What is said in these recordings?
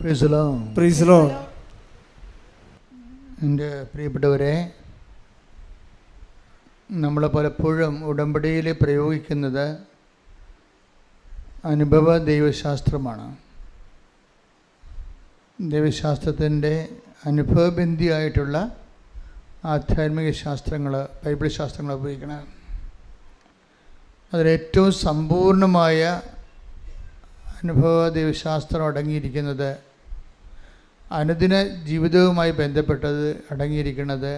Praise Lord. എൻ്റെ പ്രിയപ്പെട്ടവരെ, നമ്മൾ പലപ്പോഴും ഉടമ്പടിയിൽ പ്രയോഗിക്കുന്നത് അനുഭവ ദൈവശാസ്ത്രമാണ്. ദൈവശാസ്ത്രത്തിൻ്റെ അനുഭവബന്ധിയായിട്ടുള്ള ആധ്യാത്മിക ശാസ്ത്രങ്ങൾ, ബൈബിൾ ശാസ്ത്രങ്ങൾ ഉപയോഗിക്കണം. അതിലേറ്റവും സമ്പൂർണമായ അനുഭവ ദൈവശാസ്ത്രം അടങ്ങിയിരിക്കുന്നത്, അനുദിന ജീവിതവുമായി ബന്ധപ്പെട്ടത് അടങ്ങിയിരിക്കുന്നത്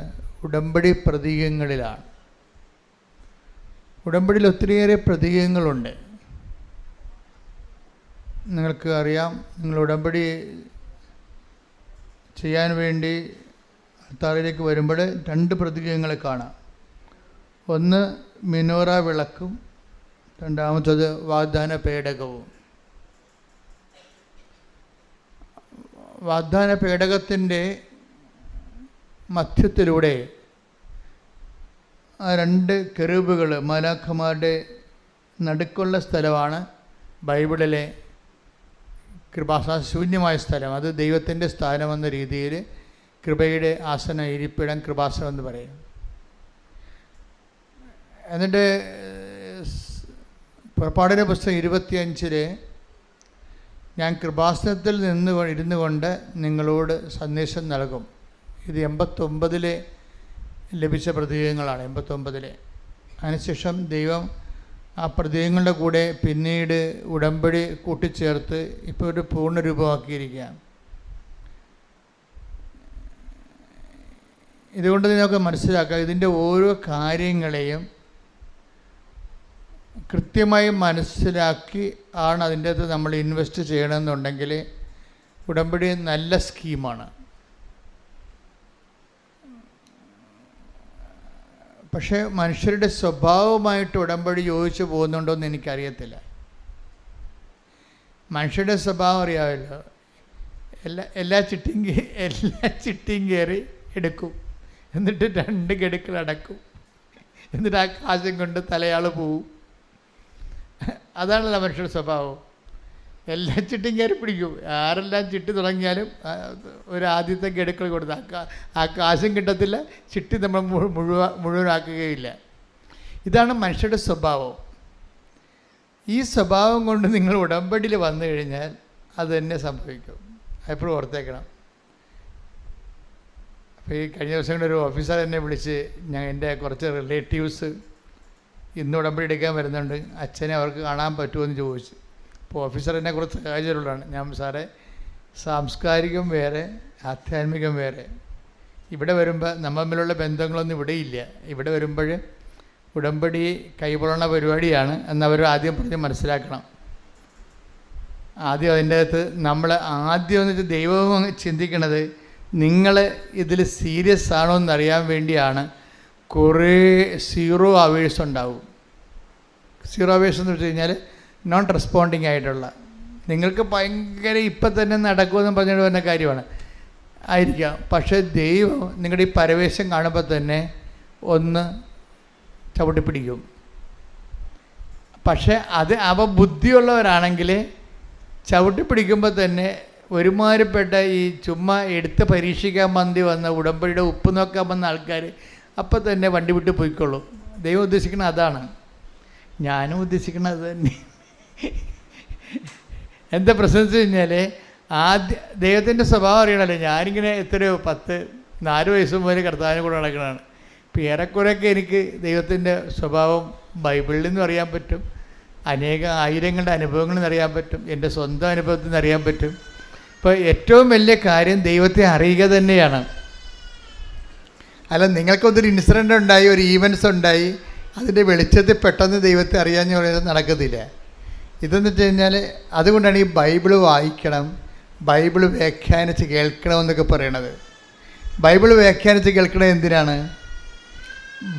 ഉടമ്പടി പ്രതീകങ്ങളിലാണ്. ഉടമ്പടിയിൽ ഒത്തിരിയേറെ പ്രതീകങ്ങളുണ്ട്. നിങ്ങൾക്ക് അറിയാം, നിങ്ങൾ ഉടമ്പടി ചെയ്യാൻ വേണ്ടി അൾത്താറിലേക്ക് വരുമ്പോൾ 2 പ്രതീകങ്ങൾ കാണാം. ഒന്ന് മിനോറ വിളക്കും, രണ്ടാമത്തത് വാഗ്ദാന പേടകവും. വാഗ്ദാന പേടകത്തിൻ്റെ മധ്യത്തിലൂടെ ആ 2 കെരൂബുകൾ, മാലാഖമാരുടെ നടുക്കുള്ള സ്ഥലമാണ് ബൈബിളിലെ കൃപാശൂന്യമായ സ്ഥലം. അത് ദൈവത്തിൻ്റെ സ്ഥാനമെന്ന രീതിയിൽ കൃപയുടെ ആസന ഇരിപ്പിടം കൃപാസനം എന്ന് പറയും. എന്നിട്ട് പുറപ്പാടിൻ്റെ പുസ്തകം 25 ഞാൻ കൃപാസനത്തിൽ ഇരുന്നു കൊണ്ട് നിങ്ങളോട് സന്ദേശം നൽകും. ഇത് 89 ലഭിച്ച പ്രതീകങ്ങളാണ്. 89 അതിനുശേഷം ദൈവം ആ പ്രതീകങ്ങളുടെ കൂടെ പിന്നീട് ഉടമ്പടി കൂട്ടിച്ചേർത്ത് ഇപ്പോൾ ഒരു പൂർണ്ണരൂപമാക്കിയിരിക്കുകയാണ്. ഇതുകൊണ്ട് നിങ്ങൾക്ക് മനസ്സിലാക്കാം, ഇതിൻ്റെ ഓരോ കാര്യങ്ങളെയും കൃത്യമായി മനസ്സിലാക്കി ആണ് അതിൻ്റെ അകത്ത് നമ്മൾ ഇൻവെസ്റ്റ് ചെയ്യണമെന്നുണ്ടെങ്കിൽ ഉടമ്പടി നല്ല സ്കീമാണ്. പക്ഷേ മനുഷ്യരുടെ സ്വഭാവമായിട്ട് ഉടമ്പടി യോജിച്ച് പോകുന്നുണ്ടോ എന്ന് എനിക്കറിയത്തില്ല. മനുഷ്യരുടെ സ്വഭാവം അറിയാമല്ലോ, എല്ലാ ചിട്ടിയും കയറി എടുക്കും, എന്നിട്ട് 2 ഗഡുക്കൾ അടക്കും, എന്നിട്ട് ആ കാശം കൊണ്ട് തലയാൾ പോവും. അതാണല്ലോ മനുഷ്യരുടെ സ്വഭാവം. എല്ലാ ചിട്ടിയും കയറി പിടിക്കും. ആരെല്ലാം ചിട്ടി തുടങ്ങിയാലും ഒരു ആദ്യത്തെ ഗഡുക്കൾ കൊടുത്ത് ആ കാശും കിട്ടത്തില്ല, ചിട്ടി നമ്മൾ മുഴുവനാക്കുകയില്ല. ഇതാണ് മനുഷ്യരുടെ സ്വഭാവം. ഈ സ്വഭാവം കൊണ്ട് നിങ്ങൾ ഉടമ്പടിയിൽ വന്നു കഴിഞ്ഞാൽ അത് തന്നെ സംഭവിക്കും. എപ്പോഴും ഓർത്തേക്കണം. അപ്പോൾ ഈ കഴിഞ്ഞ ദിവസങ്ങളിൽ ഒരു ഓഫീസർ എന്നെ വിളിച്ച്, എൻ്റെ കുറച്ച് റിലേറ്റീവ്സ് ഇന്ന് ഉടമ്പടി എടുക്കാൻ വരുന്നുണ്ട്, അച്ഛനെ അവർക്ക് കാണാൻ പറ്റുമെന്ന് ചോദിച്ചു. അപ്പോൾ ഓഫീസർ എന്നെ കുറച്ച് സഹായിച്ചിട്ടുള്ളതാണ്. ഞാൻ സാറേ, സാംസ്കാരികം വേറെ, ആധ്യാത്മികം വേറെ. ഇവിടെ വരുമ്പോൾ നമ്മൾ തമ്മിലുള്ള ബന്ധങ്ങളൊന്നും ഇവിടെയില്ല. ഇവിടെ വരുമ്പോൾ ഉടമ്പടി കൈപൊള്ളണ പരിപാടിയാണ് എന്നവർ ആദ്യം പറഞ്ഞ് മനസ്സിലാക്കണം. ആദ്യം അതിൻ്റെ അകത്ത് നമ്മൾ ആദ്യം എന്നിട്ട് ദൈവം ചിന്തിക്കണത് നിങ്ങൾ ഇതിൽ സീരിയസ് ആണോ എന്നറിയാൻ വേണ്ടിയാണ്. കുറേ 0 അവേഴ്സ് ഉണ്ടാവും. 0 അവേഴ്സ് എന്ന് വെച്ച് കഴിഞ്ഞാൽ നോൺ റെസ്പോണ്ടിങ് ആയിട്ടുള്ള, നിങ്ങൾക്ക് ഭയങ്കര ഇപ്പം തന്നെ നടക്കുമെന്ന് പറഞ്ഞിട്ട് വരുന്ന കാര്യമാണ് ആയിരിക്കാം. പക്ഷേ ദൈവം നിങ്ങളുടെ ഈ പരവേശം കാണുമ്പോൾ തന്നെ ഒന്ന് ചവിട്ടിപ്പിടിക്കും. പക്ഷേ അവ ബുദ്ധിയുള്ളവരാണെങ്കിൽ ചവിട്ടിപ്പിടിക്കുമ്പോൾ തന്നെ ഒരുമാതിരിപ്പെട്ട ഈ ചുമ്മാ എടുത്ത് പരീക്ഷിക്കാൻ വന്ന ഉടമ്പടിയുടെ ഉപ്പ് നോക്കാൻ വന്ന ആൾക്കാർ അപ്പം തന്നെ വണ്ടി വിട്ട് പോയിക്കോളൂ. ദൈവം ഉദ്ദേശിക്കുന്നത് അതാണ്, ഞാനും ഉദ്ദേശിക്കുന്നത് അത് തന്നെ. എന്താ പ്രശ്നം വെച്ച് കഴിഞ്ഞാൽ, ദൈവത്തിൻ്റെ സ്വഭാവം അറിയണമല്ലോ. ഞാനിങ്ങനെ 4 വയസ്സ് മുതൽ കർത്താവിനെ കൂടെ നടക്കണതാണ്. ഇപ്പോൾ ഏറെക്കുറെയൊക്കെ എനിക്ക് ദൈവത്തിൻ്റെ സ്വഭാവം ബൈബിളിൽ നിന്നും അറിയാൻ പറ്റും, ആയിരങ്ങളുടെ അനുഭവങ്ങളിൽ നിന്ന് അറിയാൻ പറ്റും, എൻ്റെ സ്വന്തം അനുഭവത്തിൽ നിന്ന് അറിയാൻ പറ്റും. ഇപ്പോൾ ഏറ്റവും വലിയ കാര്യം ദൈവത്തെ അറിയുക തന്നെയാണ്. അല്ല, നിങ്ങൾക്കൊന്നൊരു ഇൻസിഡൻ്റ് ഉണ്ടായി, ഒരു ഈവൻസ് ഉണ്ടായി, അതിൻ്റെ വെളിച്ചത്തിൽ പെട്ടെന്ന് ദൈവത്തെ അറിയാമെന്ന് പറയുന്നത് നടക്കത്തില്ല. ഇതെന്ന് വെച്ച് കഴിഞ്ഞാൽ, അതുകൊണ്ടാണ് ഈ ബൈബിള് വായിക്കണം, ബൈബിള് വ്യാഖ്യാനിച്ച് കേൾക്കണമെന്നൊക്കെ പറയണത്. ബൈബിള് വ്യാഖ്യാനിച്ച് കേൾക്കണത് എന്തിനാണ്?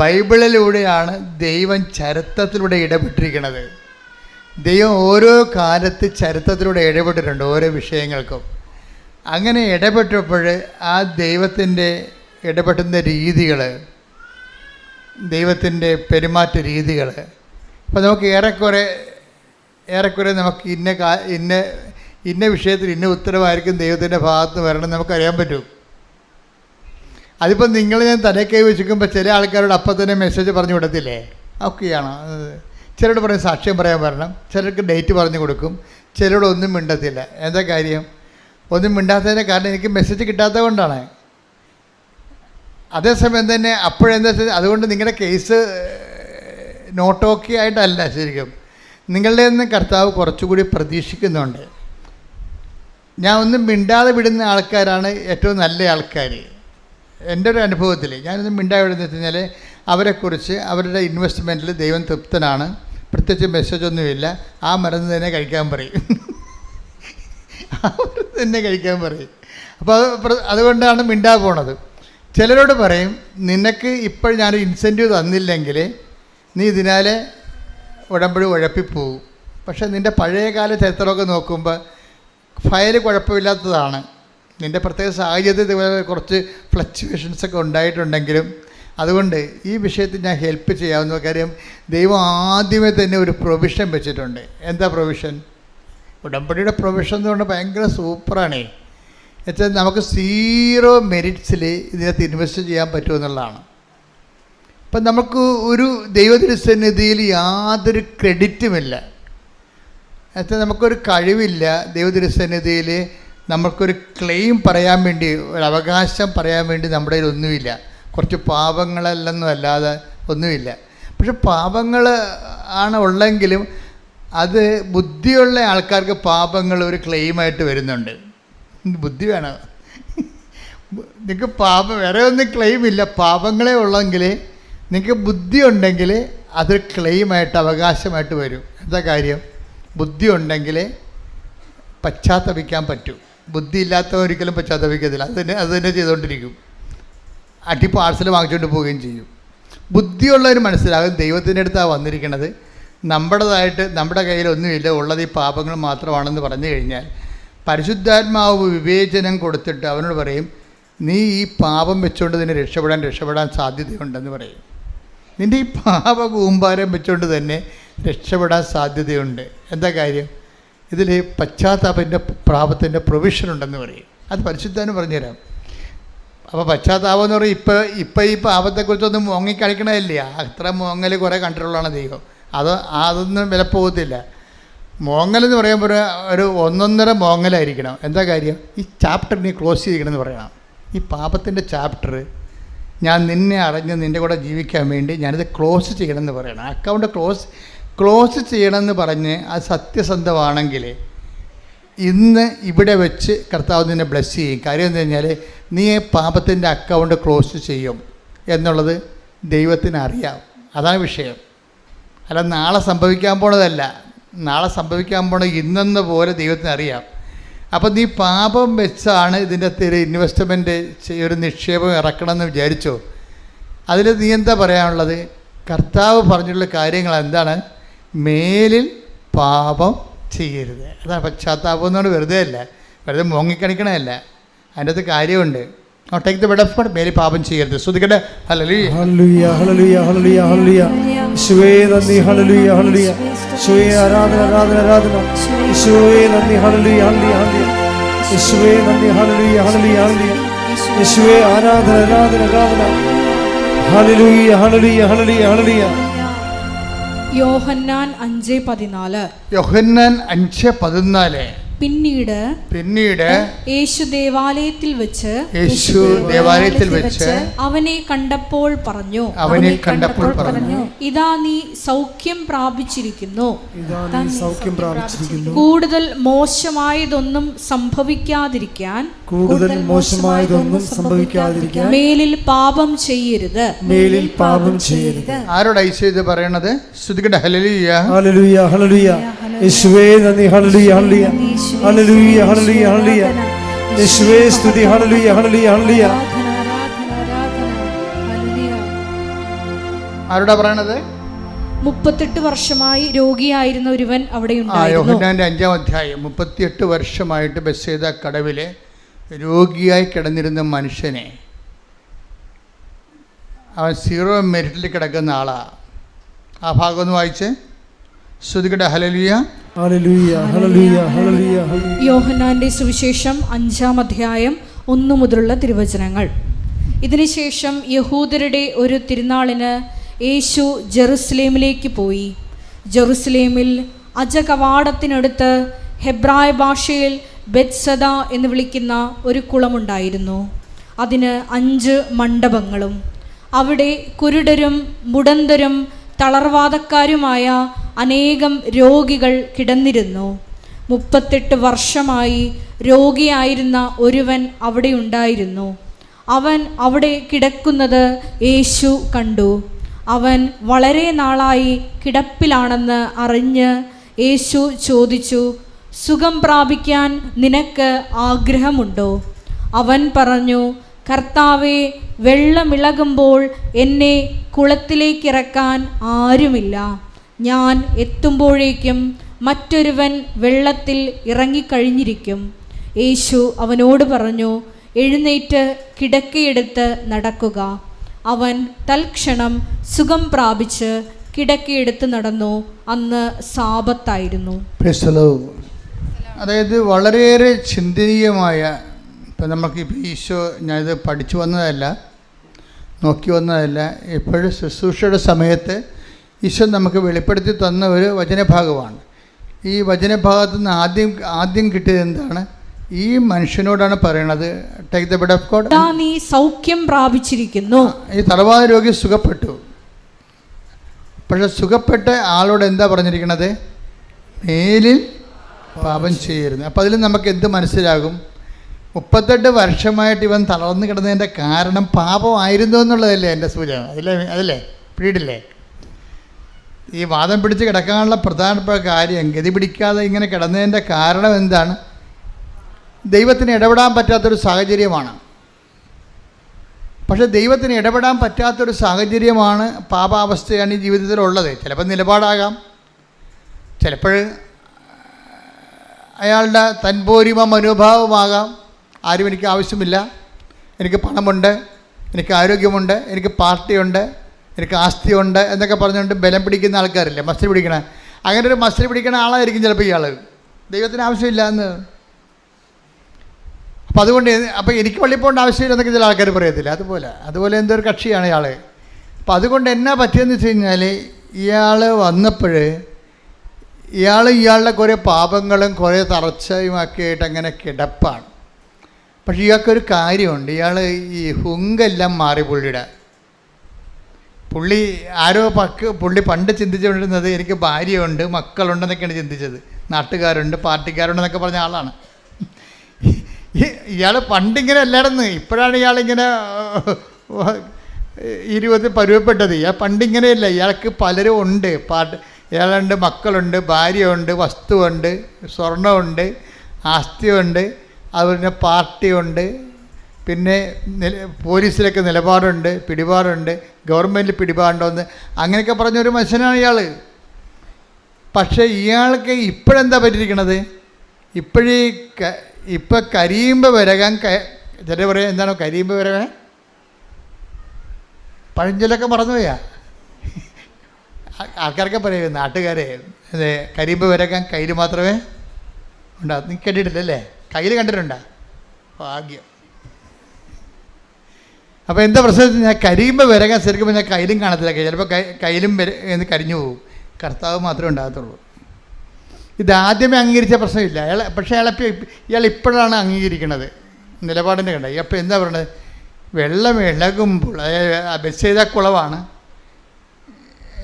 ബൈബിളിലൂടെയാണ് ദൈവം ചരിത്രത്തിലൂടെ ഇടപെട്ടിരിക്കുന്നത്. ദൈവം ഓരോ കാലത്ത് ചരിത്രത്തിലൂടെ ഇടപെട്ടിട്ടുണ്ട്, ഓരോ വിഷയങ്ങൾക്കും. അങ്ങനെ ഇടപെട്ടപ്പോൾ ആ ദൈവത്തിൻ്റെ ഇടപെട്ടുന്ന രീതികൾ, ദൈവത്തിൻ്റെ പെരുമാറ്റ രീതികൾ, ഇപ്പോൾ നമുക്ക് ഏറെക്കുറെ നമുക്ക് ഇന്ന വിഷയത്തിൽ ഇന്ന ഉത്തരവായിരിക്കും ദൈവത്തിൻ്റെ ഭാഗത്ത് വരണം നമുക്കറിയാൻ പറ്റും. അതിപ്പോൾ നിങ്ങൾ ഞാൻ തലക്കൈ വെച്ചിരിക്കുമ്പോൾ ചില ആൾക്കാരോട് അപ്പം തന്നെ മെസ്സേജ് പറഞ്ഞു കൊടുത്തില്ലേ, ഓക്കെയാണോ? ചിലരോട് പറയും സാക്ഷ്യം പറയാൻ വരണം, ചിലർക്ക് ഡേറ്റ് പറഞ്ഞു കൊടുക്കും, ചിലരോട് ഒന്നും മിണ്ടത്തില്ല. എന്താ കാര്യം? ഒന്നും മിണ്ടാത്തതിൻ്റെ കാരണം എനിക്ക് മെസ്സേജ് കിട്ടാത്തത് കൊണ്ടാണ്. അതേസമയം തന്നെ അപ്പോഴെന്താ വെച്ചാൽ അതുകൊണ്ട് നിങ്ങളുടെ കേസ് നോട്ട് ഓക്കെ ആയിട്ടല്ല, ശരിക്കും നിങ്ങളുടെ നിന്ന് കർത്താവ് കുറച്ചുകൂടി പ്രതീക്ഷിക്കുന്നുണ്ട്. ഞാൻ ഒന്നും മിണ്ടാതെ വിടുന്ന ആൾക്കാരാണ് ഏറ്റവും നല്ല ആൾക്കാർ. എൻ്റെ ഒരു അനുഭവത്തിൽ ഞാനൊന്നും മിണ്ടാതെ വിടുന്ന വെച്ച് കഴിഞ്ഞാൽ അവരെക്കുറിച്ച് അവരുടെ ഇൻവെസ്റ്റ്മെൻറ്റിൽ ദൈവം തൃപ്തനാണ്, പ്രത്യേകിച്ച് മെസ്സേജൊന്നുമില്ല, ആ മരുന്ന് തന്നെ കഴിക്കാൻ പറയും. ആ മരുന്ന് തന്നെ കഴിക്കാൻ പറയും. അപ്പോൾ അതുകൊണ്ടാണ് മിണ്ടാതെ പോണത്. ചിലരോട് പറയും നിനക്ക് ഇപ്പോൾ ഞാനൊരു ഇൻസെൻറ്റീവ് തന്നില്ലെങ്കിൽ നീ ഇതിനാലെ ഉടമ്പടി ഉഴപ്പിപ്പോവും. പക്ഷേ നിൻ്റെ പഴയകാല ചരിത്രമൊക്കെ നോക്കുമ്പോൾ ഫയൽ കുഴപ്പമില്ലാത്തതാണ്. നിൻ്റെ പ്രത്യേക സാഹചര്യത്തിൽ കുറച്ച് ഫ്ലക്ച്വേഷൻസൊക്കെ ഉണ്ടായിട്ടുണ്ടെങ്കിലും അതുകൊണ്ട് ഈ വിഷയത്തിൽ ഞാൻ ഹെൽപ്പ് ചെയ്യാവുന്ന കാര്യം ദൈവം ആദ്യമേ തന്നെ ഒരു പ്രൊവിഷൻ വെച്ചിട്ടുണ്ട്. എന്താ പ്രൊവിഷൻ? ഉടമ്പടിയുടെ പ്രൊവിഷൻ എന്ന് പറഞ്ഞാൽ ഭയങ്കര സൂപ്പറാണേ. എന്നുവെച്ചാൽ നമുക്ക് 0 മെറിറ്റ്സിൽ ഇതിനകത്ത് ഇൻവെസ്റ്റ് ചെയ്യാൻ പറ്റുമെന്നുള്ളതാണ്. അപ്പം നമുക്ക് ഒരു ദൈവതിരുസന്നിധിയിൽ യാതൊരു ക്രെഡിറ്റുമില്ല. എന്നുവെച്ചാൽ നമുക്കൊരു കഴിവില്ല. ദൈവതിരുസന്നിധിയിൽ നമുക്കൊരു ക്ലെയിം പറയാൻ വേണ്ടി, ഒരു അവകാശം പറയാൻ വേണ്ടി നമ്മുടെ കയ്യിൽ ഒന്നുമില്ല. കുറച്ച് പാപങ്ങളല്ലെന്നും അല്ലാതെ ഒന്നുമില്ല. പക്ഷെ പാപങ്ങൾ ആണ് ഉള്ളെങ്കിലും അത് ബുദ്ധിയുള്ള ആൾക്കാർക്ക് പാപങ്ങൾ ഒരു ക്ലെയിമായിട്ട് വരുന്നുണ്ട്. ബുദ്ധി വേണം. നിങ്ങൾക്ക് പാപം വേറെ ഒന്നും ക്ലെയിമില്ല, പാപങ്ങളെ ഉള്ളെങ്കിൽ നിങ്ങൾക്ക് ബുദ്ധി ഉണ്ടെങ്കിൽ അതൊരു ക്ലെയിമായിട്ട് അവകാശമായിട്ട് വരും. എന്താ കാര്യം? ബുദ്ധി ഉണ്ടെങ്കിൽ പശ്ചാത്തപിക്കാൻ പറ്റും. ബുദ്ധി ഇല്ലാത്തവർ ഒരിക്കലും പശ്ചാത്തപിക്കത്തില്ല. അത് തന്നെ ചെയ്തുകൊണ്ടിരിക്കും. അടി പാഴ്സൽ വാങ്ങിച്ചുകൊണ്ട് പോവുകയും ചെയ്യും. ബുദ്ധിയുള്ളവർ മനസ്സിലാകും ദൈവത്തിൻ്റെ അടുത്താണ് വന്നിരിക്കുന്നത്, നമ്മുടേതായിട്ട് നമ്മുടെ കയ്യിലൊന്നുമില്ല, ഉള്ളത് ഈ പാപങ്ങൾ മാത്രമാണെന്ന് പറഞ്ഞു കഴിഞ്ഞാൽ പരിശുദ്ധാത്മാവ് വിവേചനം കൊടുത്തിട്ട് അവനോട് പറയും നീ ഈ പാപം വെച്ചുകൊണ്ട് നിന്നെ രക്ഷപ്പെടാൻ സാധ്യതയുണ്ടെന്ന് പറയും. നിൻ്റെ ഈ പാപ കൂമ്പാരം വെച്ചുകൊണ്ട് തന്നെ രക്ഷപ്പെടാൻ സാധ്യതയുണ്ട്. എന്താ കാര്യം? ഇതിൽ പശ്ചാത്താപത്തിൻ്റെ പാപത്തിൻ്റെ പ്രൊവിഷൻ ഉണ്ടെന്ന് പറയും. അത് പരിശുദ്ധാത്മാവ് പറഞ്ഞുതരാം. അപ്പോൾ പശ്ചാത്താപം എന്ന് പറയും ഇപ്പം ഈ പാപത്തെക്കുറിച്ചൊന്നും മോങ്ങിക്കളിക്കണമല്ലേ. അത്ര മോങ്ങൽ കുറേ കണ്ടിട്ടുള്ളതാണ് ദൈവം. അതൊന്നും വിലപ്പോകത്തില്ല. മോങ്ങലെന്ന് പറയുമ്പോൾ ഒരു 1.5 മോങ്ങലായിരിക്കണം. എന്താ കാര്യം? ഈ ചാപ്റ്റർ നീ ക്ലോസ് ചെയ്തിരിക്കണമെന്ന് പറയണം. ഈ പാപത്തിൻ്റെ ചാപ്റ്റർ ഞാൻ നിന്നെ അറിഞ്ഞ് നിൻ്റെ കൂടെ ജീവിക്കാൻ വേണ്ടി ഞാനിത് ക്ലോസ് ചെയ്യണമെന്ന് പറയണം. അക്കൗണ്ട് ക്ലോസ് ചെയ്യണമെന്ന് പറഞ്ഞ് അത് സത്യസന്ധമാണെങ്കിൽ ഇന്ന് ഇവിടെ വെച്ച് കർത്താവ് നിന്നെ ബ്ലെസ് ചെയ്യും. കാര്യം എന്താ കഴിഞ്ഞാൽ നീ പാപത്തിൻ്റെ അക്കൗണ്ട് ക്ലോസ് ചെയ്യും എന്നുള്ളത് ദൈവത്തിന് അറിയാം. അതാണ് വിഷയം. അല്ല നാളെ സംഭവിക്കാൻ പോണതല്ല. നാളെ സംഭവിക്കാൻ പോണത് ഇന്നെന്ന പോലെ ദൈവത്തിന് അറിയാം. അപ്പം നീ പാപം വെച്ചാണ് ഇതിൻ്റെ ഒരു ഇൻവെസ്റ്റ്മെൻറ്റ് ഒരു നിക്ഷേപം ഇറക്കണമെന്ന് വിചാരിച്ചോ? അതിൽ നീ എന്താ പറയാനുള്ളത്? കർത്താവ് പറഞ്ഞിട്ടുള്ള കാര്യങ്ങൾ എന്താണ്? മേലിൽ പാപം ചെയ്യരുത്. അതാണ് പശ്ചാത്താപം എന്നാണ്. വെറുതെ അല്ല, വെറുതെ മോങ്ങിക്കണിക്കണമല്ല. അതിൻ്റെ അകത്ത് കാര്യമുണ്ട്. Take the bed of God. മേലിൽ പാപം ചെയ്യരുത്. ശ്രദ്ധിക്കട്ടെ. ഹല്ലേലൂയ ഹല്ലേലൂയ ഹല്ലേലൂയ ഹല്ലേലൂയ ഹല്ലേലൂയ. യേശുവേ നന്ദി. ഹല്ലേലൂയ ഹല്ലേലൂയ. യേശുവേ ആരാധന ആരാധന ആരാധന. യേശുവേ നന്ദി. ഹല്ലേലൂയ ഹല്ലേലൂയ ഹല്ലേലൂയ. യേശുവേ നന്ദി. ഹല്ലേലൂയ ഹല്ലേലൂയ ഹല്ലേലൂയ. യേശുവേ ആരാധന ആരാധന ആരാധന. ഹല്ലേലൂയ ഹല്ലേലൂയ ഹല്ലേലൂയ ഹല്ലേലൂയ. യോഹന്നാൻ 5:14. യോഹന്നാൻ 5:14. പിന്നീട് യേശു ദേവാലയത്തിൽ വെച്ച് അവനെ കണ്ടപ്പോൾ പറഞ്ഞു ഇതാ നീ സൗഖ്യം പ്രാപിച്ചിരിക്കുന്നു, കൂടുതൽ മോശമായതൊന്നും സംഭവിക്കാതിരിക്കാൻ മേലിൽ പാപം ചെയ്യരുത്. ആരോട് ഐശ്വര്യ പറയണത്? ശ്രുതികട്ടെ. ഹല്ലേലൂയ ഹല്ലേലൂയ ഹല്ലേലൂയ. യേശുവേ നന്ദി. ഹല്ലേലൂയ ഹല്ലേലൂയ ഹല്ലേലൂയ ഹല്ലേലൂയ ഹല്ലേലൂയ. യേശുവേ സ്തുതി. ഹല്ലേലൂയ ഹല്ലേലൂയ ഹല്ലേലൂയ. ആരോടാ പറയണത്? 38 വർഷമായി രോഗിയായിരുന്ന ഒരുവൻ അവിടെ ഉണ്ടായിരുന്നു. യോഹന്നാന്റെ 5-ാം അധ്യായം. 38 വർഷമായിട്ട് ബെത്സേദ കടവിലെ രോഗിയായി കിടന്നിരുന്ന മനുഷ്യനെ, അവൻ 0 മെറിറ്റിൽ കിടക്കുന്ന ആളാണ്. ആ ഭാഗം ഒന്ന് വായിച്ച്. ശ്രുതികട്ടെ ഹല്ലേലൂയ. ഹല്ലേലൂയ ഹല്ലേലൂയ ഹല്ലേലൂയ ഹല്ലേലൂയ. യോഹന്നാന്റെ സുവിശേഷം 5-ാം അധ്യായം 1 മുതലുള്ള തിരുവചനങ്ങൾ. ഇതിനുശേഷം യഹൂദരുടെ ഒരു തിരുനാളിന് യേശു ജെറുസലേമിലേക്ക് പോയി. ജെറുസലേമിൽ അജകവാടത്തിനടുത്ത് ഹെബ്രായ ഭാഷയിൽ ബെത്സദ എന്ന് വിളിക്കുന്ന ഒരു കുളമുണ്ടായിരുന്നു. അതിന് 5 മണ്ഡപങ്ങളും. അവിടെ കുരുടരും മുടന്തരും തളർവാദക്കാരുമായ അനേകം രോഗികൾ കിടന്നിരുന്നു. 38 വർഷമായി രോഗിയായിരുന്ന ഒരുവൻ അവിടെ ഉണ്ടായിരുന്നു. അവൻ അവിടെ കിടക്കുന്നത് യേശു കണ്ടു. അവൻ വളരെ നാളായി കിടപ്പിലാണെന്ന് അറിഞ്ഞ് യേശു ചോദിച്ചു, സുഖം പ്രാപിക്കാൻ നിനക്ക് ആഗ്രഹമുണ്ടോ? അവൻ പറഞ്ഞു, കർത്താവേ, വെള്ളമിളകുമ്പോൾ എന്നെ കുളത്തിലേക്കിറക്കാൻ ആരുമില്ല. ഞാൻ എത്തുമ്പോഴേക്കും മറ്റൊരുവൻ വെള്ളത്തിൽ ഇറങ്ങിക്കഴിഞ്ഞിരിക്കും. യേശു അവനോട് പറഞ്ഞു, എഴുന്നേറ്റ് കിടക്കയെടുത്ത് നടക്കുക. അവൻ തൽക്ഷണം സുഖം പ്രാപിച്ച് കിടക്കയെടുത്ത് നടന്നു. അന്ന് സാബത്തായിരുന്നു. അതായത് വളരെയേറെ ചിന്തനീയമായ, ഇപ്പം നമുക്കിപ്പോൾ ഈശോ, ഞാനിത് പഠിച്ചു വന്നതല്ല, നോക്കി വന്നതല്ല, എപ്പോഴും ശുശ്രൂഷയുടെ സമയത്ത് ഈശോ നമുക്ക് വെളിപ്പെടുത്തി തന്ന ഒരു വചനഭാഗമാണ്. ഈ വചനഭാഗത്തു നിന്ന് ആദ്യം കിട്ടിയത് എന്താണ്? ഈ മനുഷ്യനോടാണ് പറയണത്, take the bed of God, നീ സൗഖ്യം പ്രാപിച്ചിരിക്കുന്നു. ഈ തളർവാദ രോഗി സുഖപ്പെട്ടു. പക്ഷെ സുഖപ്പെട്ട ആളോട് എന്താ പറഞ്ഞിരിക്കണത്? മേലിൽ പാപം ചെയ്യരുത്. അപ്പം അതിൽ നമുക്ക് എന്ത് മനസ്സിലാകും? 38 വർഷമായിട്ട് ഇവൻ തളർന്നു കിടന്നതിൻ്റെ കാരണം പാപമായിരുന്നു എന്നുള്ളതല്ലേ എൻ്റെ സൂചന? അതല്ലേ പിടിയില്ലേ? ഈ വാദം പിടിച്ച് കിടക്കാനുള്ള പ്രധാനപ്പെട്ട കാര്യം, ഗതി പിടിക്കാതെ ഇങ്ങനെ കിടന്നതിൻ്റെ കാരണം എന്താണ്? ദൈവത്തിന് ഇടപെടാൻ പറ്റാത്തൊരു സാഹചര്യമാണ്. പക്ഷേ ദൈവത്തിന് ഇടപെടാൻ പറ്റാത്തൊരു സാഹചര്യമാണ്, പാപാവസ്ഥയാണ് ഈ ജീവിതത്തിലുള്ളത്. ചിലപ്പോൾ നിലപാടാകാം, ചിലപ്പോൾ അയാളുടെ തൻപോരിമ മനോഭാവമാകാം. ആരും എനിക്ക് ആവശ്യമില്ല, എനിക്ക് പണമുണ്ട്, എനിക്ക് ആരോഗ്യമുണ്ട്, എനിക്ക് പാർട്ടിയുണ്ട്, എനിക്ക് ആസ്തിയുണ്ട് എന്നൊക്കെ പറഞ്ഞുകൊണ്ട് ബലം പിടിക്കുന്ന ആൾക്കാരില്ലേ, മസിൽ പിടിക്കണ. അങ്ങനെ ഒരു മസിൽ പിടിക്കുന്ന ആളായിരിക്കും ചിലപ്പോൾ ഇയാൾ. ദൈവത്തിന് ആവശ്യമില്ല എന്ന്. അപ്പം അതുകൊണ്ട് എനിക്ക് പള്ളി പോകേണ്ട ആവശ്യമില്ല എന്നൊക്കെ ചില ആൾക്കാർ പറയത്തില്ല. അതുപോലെ എന്തോ ഒരു കക്ഷിയാണ് ഇയാൾ. അപ്പം അതുകൊണ്ട് എന്നാ പറ്റിയെന്ന് വെച്ച് കഴിഞ്ഞാൽ, ഇയാൾ വന്നപ്പോൾ ഇയാളുടെ കുറേ പാപങ്ങളും കുറേ തളർച്ചയുമൊക്കെ ആയിട്ട് അങ്ങനെ കിടപ്പാണ്. പക്ഷേ ഇയാൾക്കൊരു കാര്യമുണ്ട്, ഇയാൾ ഈ ഹുങ്കെല്ലാം മാറി പുള്ളി പുള്ളി പണ്ട് ചിന്തിച്ചുകൊണ്ടിരുന്നത് എനിക്ക് ഭാര്യയുണ്ട്, മക്കളുണ്ടെന്നൊക്കെയാണ് ചിന്തിച്ചത്. നാട്ടുകാരുണ്ട്, പാർട്ടിക്കാരുണ്ടെന്നൊക്കെ പറഞ്ഞ ആളാണ് ഇയാൾ. പണ്ടിങ്ങനെ അല്ലായിരുന്നു, ഇപ്പോഴാണ് ഇയാളിങ്ങനെ ഇരുപത് പരുവപ്പെട്ടത്. ഇയാൾ പണ്ടിങ്ങനെയല്ല, ഇയാൾക്ക് പലരും ഉണ്ട്. ഇയാളുണ്ട്, മക്കളുണ്ട്, ഭാര്യയുണ്ട്, വസ്തുവുണ്ട്, സ്വർണ്ണമുണ്ട്, ആസ്തിയുണ്ട്, അതുപോലെ പാർട്ടിയുണ്ട്, പിന്നെ പോലീസിലൊക്കെ നിലപാടുണ്ട്, പിടിപാടുണ്ട്, ഗവൺമെൻറ്റിൽ പിടിപാടുണ്ടോന്ന് അങ്ങനെയൊക്കെ പറഞ്ഞൊരു മനുഷ്യനാണ് ഇയാൾ. പക്ഷേ ഇയാൾക്ക് ഇപ്പോഴെന്താ പറ്റിയിരിക്കണത്? ഇപ്പം കരിയുമ്പോൾ വരകാൻ ചില പറയാം, എന്താണോ കരിയുമ്പോൾ വരകാൻ? പഴഞ്ചൊല്ലൊക്കെ മറന്നുപോയാ ആൾക്കാരൊക്കെ പറയും, നാട്ടുകാരെ, അതെ, കരിയുമ്പോൾ വരകാൻ കയ്യിൽ മാത്രമേ ഉണ്ടാകും. നീ കേട്ടിട്ടില്ലല്ലേ? കയ്യിൽ കണ്ടിട്ടുണ്ടോ? ഭാഗ്യം. അപ്പോൾ എന്താ പ്രശ്നം? ഞാൻ കരിയുമ്പോൾ വരകാൻ ശരിക്കും ഞാൻ കയ്യിലും കാണത്തില്ല. ചിലപ്പോൾ കയ്യിലും കരിഞ്ഞു പോകും. കർത്താവ് മാത്രമേ ഉണ്ടാകത്തുള്ളൂ. ഇതാദ്യമേ അംഗീകരിച്ച പ്രശ്നമില്ല അയാൾ. പക്ഷേ ഇയാൾ ഇപ്പോഴാണ് അംഗീകരിക്കുന്നത് നിലപാടിൻ്റെ കണ്ട. അപ്പോൾ എന്താ പറയുന്നത്? വെള്ളം ഇളകുമ്പോൾ, അതായത് ബെത്സൈദ കുളമാണ്.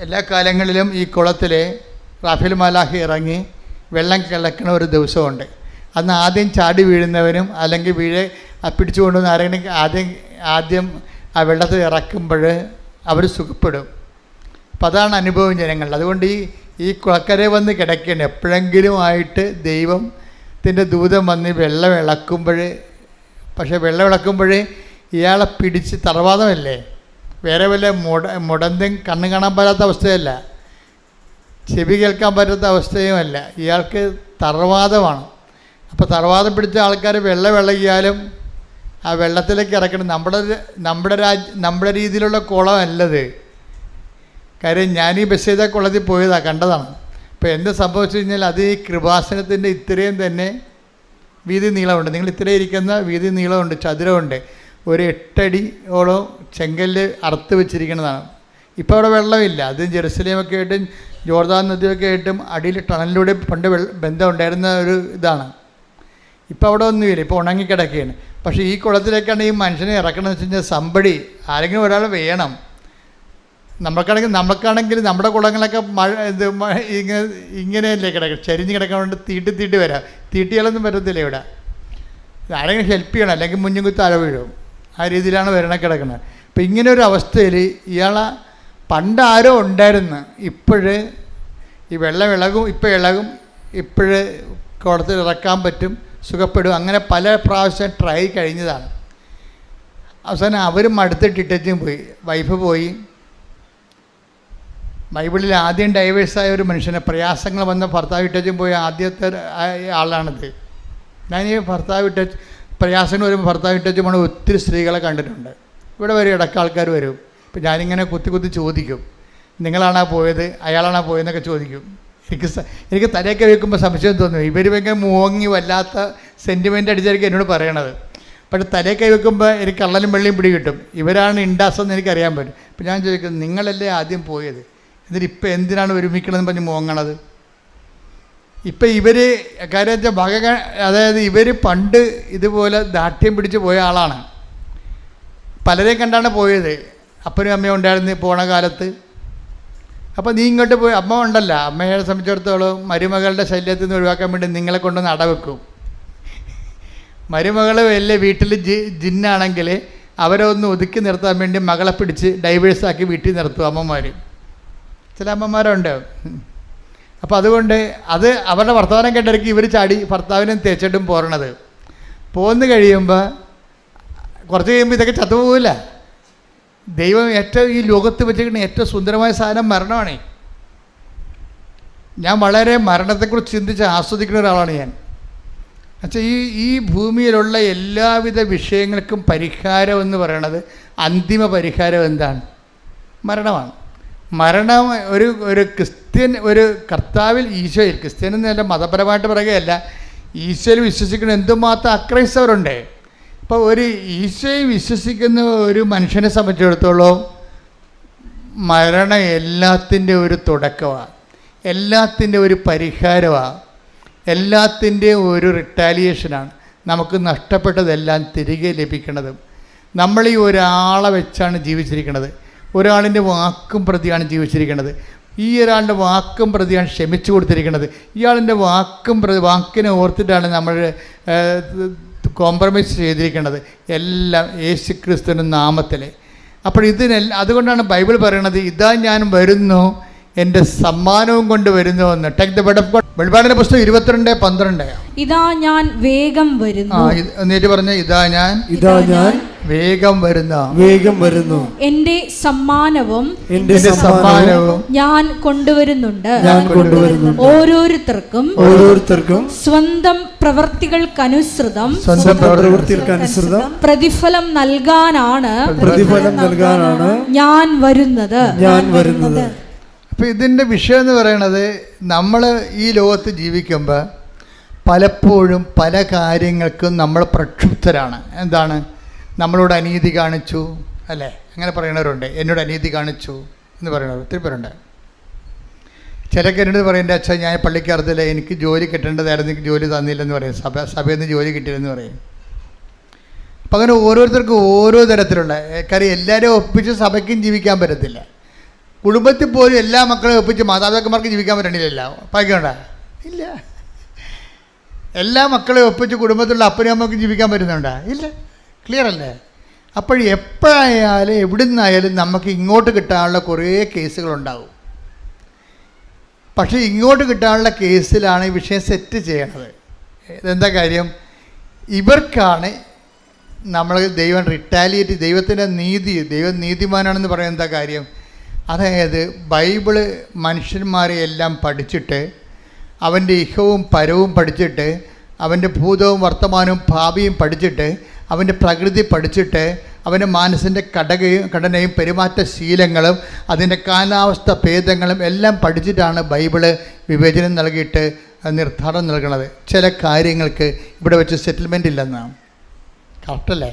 എല്ലാ കാലങ്ങളിലും ഈ കുളത്തിൽ റാഫേൽ മാലാഖ ഇറങ്ങി വെള്ളം കിളക്കണ ഒരു ദിവസമുണ്ട്. അന്ന് ആദ്യം ചാടി വീഴുന്നവനും അല്ലെങ്കിൽ പിടിച്ചുകൊണ്ടുവന്ന് ആരെങ്കിലും ആദ്യം ആ വെള്ളത്തിൽ ഇറക്കുമ്പോൾ അവർ സുഖപ്പെടും. അപ്പം അതാണ് അനുഭവം ജനങ്ങളിൽ. അതുകൊണ്ട് ഈ കുളക്കരെ വന്ന് കിടക്കുകയാണ്. എപ്പോഴെങ്കിലും ആയിട്ട് ദൈവത്തിൻ്റെ ദൂതം വന്ന് വെള്ളം ഇളക്കുമ്പോൾ, പക്ഷേ വെള്ളം ഇളക്കുമ്പോൾ ഇയാളെ പിടിച്ച് തറവാദമല്ലേ, വേറെ വല്ല മുടന്തും കണ്ണ് കാണാൻ പറ്റാത്ത അവസ്ഥയല്ല, ചെവി കേൾക്കാൻ പറ്റാത്ത അവസ്ഥയുമല്ല, ഇയാൾക്ക് തറവാദമാണ്. അപ്പോൾ തറവാദം പിടിച്ച ആൾക്കാർ വെള്ളം ഇളകിയാലും ആ വെള്ളത്തിലേക്ക് ഇറക്കണം. നമ്മുടെ രീതിയിലുള്ള കുളമല്ലത്. കാര്യം ഞാൻ ഈ ബെത്സൈദ കുളത്തിൽ പോയതാണ്, കണ്ടതാണ്. ഇപ്പോൾ എന്ത് സംഭവിച്ചു കഴിഞ്ഞാൽ അത് ഈ കൃപാസനത്തിൻ്റെ ഇത്രയും തന്നെ വീതി നീളമുണ്ട്. നിങ്ങൾ ഇത്രയും ഇരിക്കുന്ന വീതി നീളമുണ്ട്, ചതുരമുണ്ട്. ഒരു 8 അടിയോളം ചെങ്കല്ല് അറുത്ത് വെച്ചിരിക്കുന്നതാണ്. ഇപ്പോൾ അവിടെ വെള്ളമില്ല. അത് ജെറുസലേമൊക്കെ ആയിട്ടും ജോർദാൻ നദിയൊക്കെ ആയിട്ടും അടിയിൽ ടണലിലൂടെ പണ്ട് ബന്ധം ഉണ്ടായിരുന്ന ഒരു ഇതാണ്. ഇപ്പോൾ അവിടെ ഒന്നുമില്ല, ഇപ്പോൾ ഉണങ്ങിക്കിടക്കുകയാണ്. പക്ഷേ ഈ കുളത്തിലേക്കാണ് ഈ മനുഷ്യനെ ഇറക്കണമെന്ന് വെച്ച് കഴിഞ്ഞാൽ സമ്പടി ആരെങ്കിലും ഒരാൾ വേണം. നമുക്കാണെങ്കിൽ നമ്മുടെ കുളങ്ങളൊക്കെ ഇങ്ങനെയല്ലേ കിടക്കുക, ചരിഞ്ഞ് കിടക്കാൻ തീട്ടി വരാം. തീട്ടികളൊന്നും പറ്റത്തില്ല ഇവിടെ. ആരെങ്കിലും ഹെൽപ്പ് ചെയ്യണം, അല്ലെങ്കിൽ മുഞ്ഞും കുത്തി താഴെ വീഴും. ആ രീതിയിലാണ് വരണ കിടക്കുന്നത്. അപ്പം ഇങ്ങനെ ഒരു അവസ്ഥയിൽ ഇയാളെ പണ്ട് ആരോ ഉണ്ടായിരുന്നു, ഇപ്പോഴ് ഈ വെള്ളം ഇളകും, ഇളകും, ഇപ്പോഴ് കുളത്തിൽ ഇറക്കാൻ പറ്റും, സുഖപ്പെടും. അങ്ങനെ പല പ്രാവശ്യം ട്രൈ കഴിഞ്ഞതാണ്. അവസാനം അവരും അടുത്തിട്ടിട്ടും പോയി. വൈഫ് പോയി. ബൈബിളിൽ ആദ്യം ഡൈവേഴ്സായ ഒരു മനുഷ്യനെ പ്രയാസങ്ങൾ വന്ന ഭർത്താവ് ഇട്ടും പോയ ആദ്യത്തെ ആളാണിത്. ഞാൻ ഈ ഭർത്താവ് പ്രയാസങ്ങൾ വരുമ്പോൾ ഭർത്താവ് ഇട്ടും പോണ ഒത്തിരി സ്ത്രീകളെ കണ്ടിട്ടുണ്ട്. ഇവിടെ വരും, ഇടയ്ക്ക് ആൾക്കാർ വരും. ഇപ്പം ഞാനിങ്ങനെ കുത്തി ചോദിക്കും, നിങ്ങളാണോ പോയത്, അയാളാണോ പോയതെന്നൊക്കെ ചോദിക്കും. എനിക്ക് തലയൊക്കെ വയ്ക്കുമ്പോൾ സംശയം തോന്നും. ഇവർ ഭയങ്കര മോങ്ങി വല്ലാത്ത സെൻറ്റിമെൻ്റ് അടിച്ചായിരിക്കും എന്നോട് പറയണത്. പക്ഷേ തലയൊക്കെ വയ്ക്കുമ്പോൾ എനിക്ക് കള്ളനും വെള്ളിയും പിടി കിട്ടും. ഇവരാണ് ഇൻഡാസെന്ന് എനിക്കറിയാൻ പറ്റും. അപ്പം ഞാൻ ചോദിക്കും, നിങ്ങളല്ലേ ആദ്യം പോയത്, എന്നിട്ട് ഇപ്പം എന്തിനാണ് ഒരുമിക്കണമെന്ന് പറഞ്ഞ് മോങ്ങണത്? ഇപ്പം ഇവർ കാര്യം വെച്ചാൽ അതായത് ഇവർ പണ്ട് ഇതുപോലെ ദാഠ്യം പിടിച്ച് പോയ ആളാണ്. പലരെയും കണ്ടാണ് പോയത്. അപ്പനും അമ്മയും ഉണ്ടായിരുന്നു പോണ കാലത്ത്. അപ്പോൾ നീ ഇങ്ങോട്ട് പോയി, അമ്മ ഉണ്ടല്ലോ, അമ്മയെ സംബന്ധിച്ചിടത്തോളം മരുമകളുടെ ശല്യത്തിൽ നിന്ന് ഒഴിവാക്കാൻ വേണ്ടി നിങ്ങളെ കൊണ്ടൊന്ന് അടവെക്കും. മരുമകൾ വലിയ വീട്ടിൽ ജിന്നാണെങ്കിൽ അവരെ ഒന്ന് ഒതുക്കി നിർത്താൻ വേണ്ടി മകളെ പിടിച്ച് ഡൈവേഴ്സാക്കി വീട്ടിൽ നിർത്തും അമ്മമാർ. ചില അമ്മമാരുണ്ട്. അപ്പോൾ അതുകൊണ്ട് അത് അവരുടെ വർത്തമാനം കേട്ടിടയ്ക്ക് ഇവർ ചാടി ഭർത്താവിനും തേച്ചിട്ടും പോരണത്. പോന്നു കഴിയുമ്പോൾ കുറച്ച് കഴിയുമ്പോൾ ഇതൊക്കെ ചത്തുപോകില്ല. ദൈവം ഏറ്റവും ഈ ലോകത്ത് വെച്ചിരിക്കുന്ന ഏറ്റവും സുന്ദരമായ സാധനം മരണമാണ്. ഞാൻ വളരെ മരണത്തെക്കുറിച്ച് ചിന്തിച്ച് ആസ്വദിക്കുന്ന ഒരാളാണ് ഞാൻ. എന്നുവെച്ചാൽ ഈ ഭൂമിയിലുള്ള എല്ലാവിധ വിഷയങ്ങൾക്കും പരിഹാരം എന്ന് പറയണത്, അന്തിമ പരിഹാരം എന്താണ്? മരണമാണ്. മരണം ഒരു ക്രിസ്ത്യൻ, ഒരു കർത്താവിൽ, ഈശോയിൽ, ക്രിസ്ത്യൻ എന്നല്ല മതപരമായിട്ട് പറയുകയല്ല, ഈശോയിൽ വിശ്വസിക്കുന്ന എന്തുമാത്രം അക്രൈസ്തവരുണ്ട്. അപ്പോൾ ഒരു ഈശോയിൽ വിശ്വസിക്കുന്ന ഒരു മനുഷ്യനെ സംബന്ധിച്ചിടത്തോളം മരണം എല്ലാത്തിൻ്റെ ഒരു തുടക്കമാണ്, എല്ലാത്തിൻ്റെ ഒരു പരിഹാരമാണ്, എല്ലാത്തിൻ്റെ ഒരു റിട്ടാലിയേഷനാണ്. നമുക്ക് നഷ്ടപ്പെട്ടതെല്ലാം തിരികെ ലഭിക്കണതും. നമ്മൾ ഈ ഒരാളെ വെച്ചാണ് ജീവിച്ചിരിക്കുന്നത്, ഒരാളിൻ്റെ വാക്കും പ്രതിയാണ് ജീവിച്ചിരിക്കുന്നത്. ഈ ഒരാളുടെ വാക്കും പ്രതിയാണ് ക്ഷമിച്ചു കൊടുത്തിരിക്കുന്നത്. ഇയാളിൻ്റെ വാക്കിനെ ഓർത്തിട്ടാണ് നമ്മൾ കോംപ്രമൈസ് ചെയ്തിരിക്കുന്നത്, എല്ലാം യേശുക്രിസ്തുവിൻ്റെ നാമത്തിൽ. അപ്പോൾ അതുകൊണ്ടാണ് ബൈബിൾ പറയണത്, ഇതാ ഞാൻ വരുന്നു, എൻ്റെ സമ്മാനവും കൊണ്ട് വരുന്നു എന്ന്. Take the word of God. വെളിപ്പാടിന്റെ പുസ്തകം 22:12. ഇതാ ഞാൻ വേഗം വരുന്നു. എന്നിട്ട് പറഞ്ഞ ഇതാ ഞാൻ വേഗം വരുന്നു. എൻ്റെ സമ്മാനവും ഞാൻ കൊണ്ടുവരുന്നുണ്ട്. ഓരോരുത്തർക്കും സ്വന്തം പ്രവൃത്തികൾക്കനുസൃതം പ്രതിഫലം നൽകാനാണ് ഞാൻ വരുന്നത്. അപ്പോൾ ഇതിൻ്റെ വിഷയം എന്ന് പറയുന്നത്, നമ്മൾ ഈ ലോകത്ത് ജീവിക്കുമ്പോൾ പലപ്പോഴും പല കാര്യങ്ങൾക്കും നമ്മൾ പ്രക്ഷുബ്ധരാണ്. എന്താണ്? നമ്മളോട് അനീതി കാണിച്ചു, അല്ലേ? അങ്ങനെ പറയുന്നവരുണ്ട്. എന്നോട് അനീതി കാണിച്ചു എന്ന് പറയുന്നവർ ഒത്തിരി പേരുണ്ട്. ചിലക്ക് എന്നോട് പറയേണ്ട, അച്ഛാ ഞാൻ പള്ളിക്കകത്തില്ല, എനിക്ക് ജോലി കിട്ടേണ്ടതായിരുന്നു, എനിക്ക് ജോലി തന്നില്ലെന്ന് പറയും, സഭയിൽ നിന്ന് ജോലി കിട്ടിയില്ലെന്ന് പറയും. അപ്പം അങ്ങനെ ഓരോരുത്തർക്കും ഓരോ തരത്തിലുള്ള കാര്യം. എല്ലാവരും ഒപ്പിച്ച് സഭയ്ക്കും ജീവിക്കാൻ പറ്റത്തില്ല. കുടുംബത്തിൽ പോലും എല്ലാ മക്കളെയും ഒപ്പിച്ച് മാതാപിതാക്കന്മാർക്ക് ജീവിക്കാൻ പറ്റണില്ലല്ലോ. പായ്ക്കണ്ട ഇല്ല. എല്ലാ മക്കളെയും ഒപ്പിച്ച് കുടുംബത്തിലുള്ള അപ്പനും അമ്മക്കും ജീവിക്കാൻ പറ്റുന്നുണ്ടോ? ഇല്ല. ക്ലിയർ അല്ലേ? അപ്പോൾ എപ്പോഴായാലും എവിടെ നിന്നായാലും നമുക്ക് ഇങ്ങോട്ട് കിട്ടാനുള്ള കുറേ കേസുകളുണ്ടാവും. പക്ഷേ ഇങ്ങോട്ട് കിട്ടാനുള്ള കേസിലാണ് ഈ വിഷയം സെറ്റ് ചെയ്യണത്. ഇതെന്താ കാര്യം? ഇവർക്കാണ് നമ്മൾ ദൈവം റിട്ടാലിയേറ്റ്, ദൈവത്തിൻ്റെ നീതി, ദൈവം നീതിമാനാണെന്ന് പറയുന്നത് എന്താ കാര്യം? അതായത് ബൈബിള് മനുഷ്യന്മാരെ എല്ലാം പഠിച്ചിട്ട്, അവൻ്റെ ഇഹവും പരവും പഠിച്ചിട്ട്, അവൻ്റെ ഭൂതവും വർത്തമാനവും ഭാവിയും പഠിച്ചിട്ട്, അവൻ്റെ പ്രകൃതി പഠിച്ചിട്ട്, അവൻ്റെ മനസ്സിൻ്റെ ഘടനയും പെരുമാറ്റശീലങ്ങളും അതിൻ്റെ കാലാവസ്ഥ ഭേദങ്ങളും എല്ലാം പഠിച്ചിട്ടാണ് ബൈബിള് വിവേചനം നൽകിയിട്ട് നിർദ്ധാരണം നൽകുന്നത്. ചില കാര്യങ്ങൾക്ക് ഇവിടെ വെച്ച് സെറ്റിൽമെൻ്റ് ഇല്ലെന്നാണ്. കറക്റ്റല്ലേ?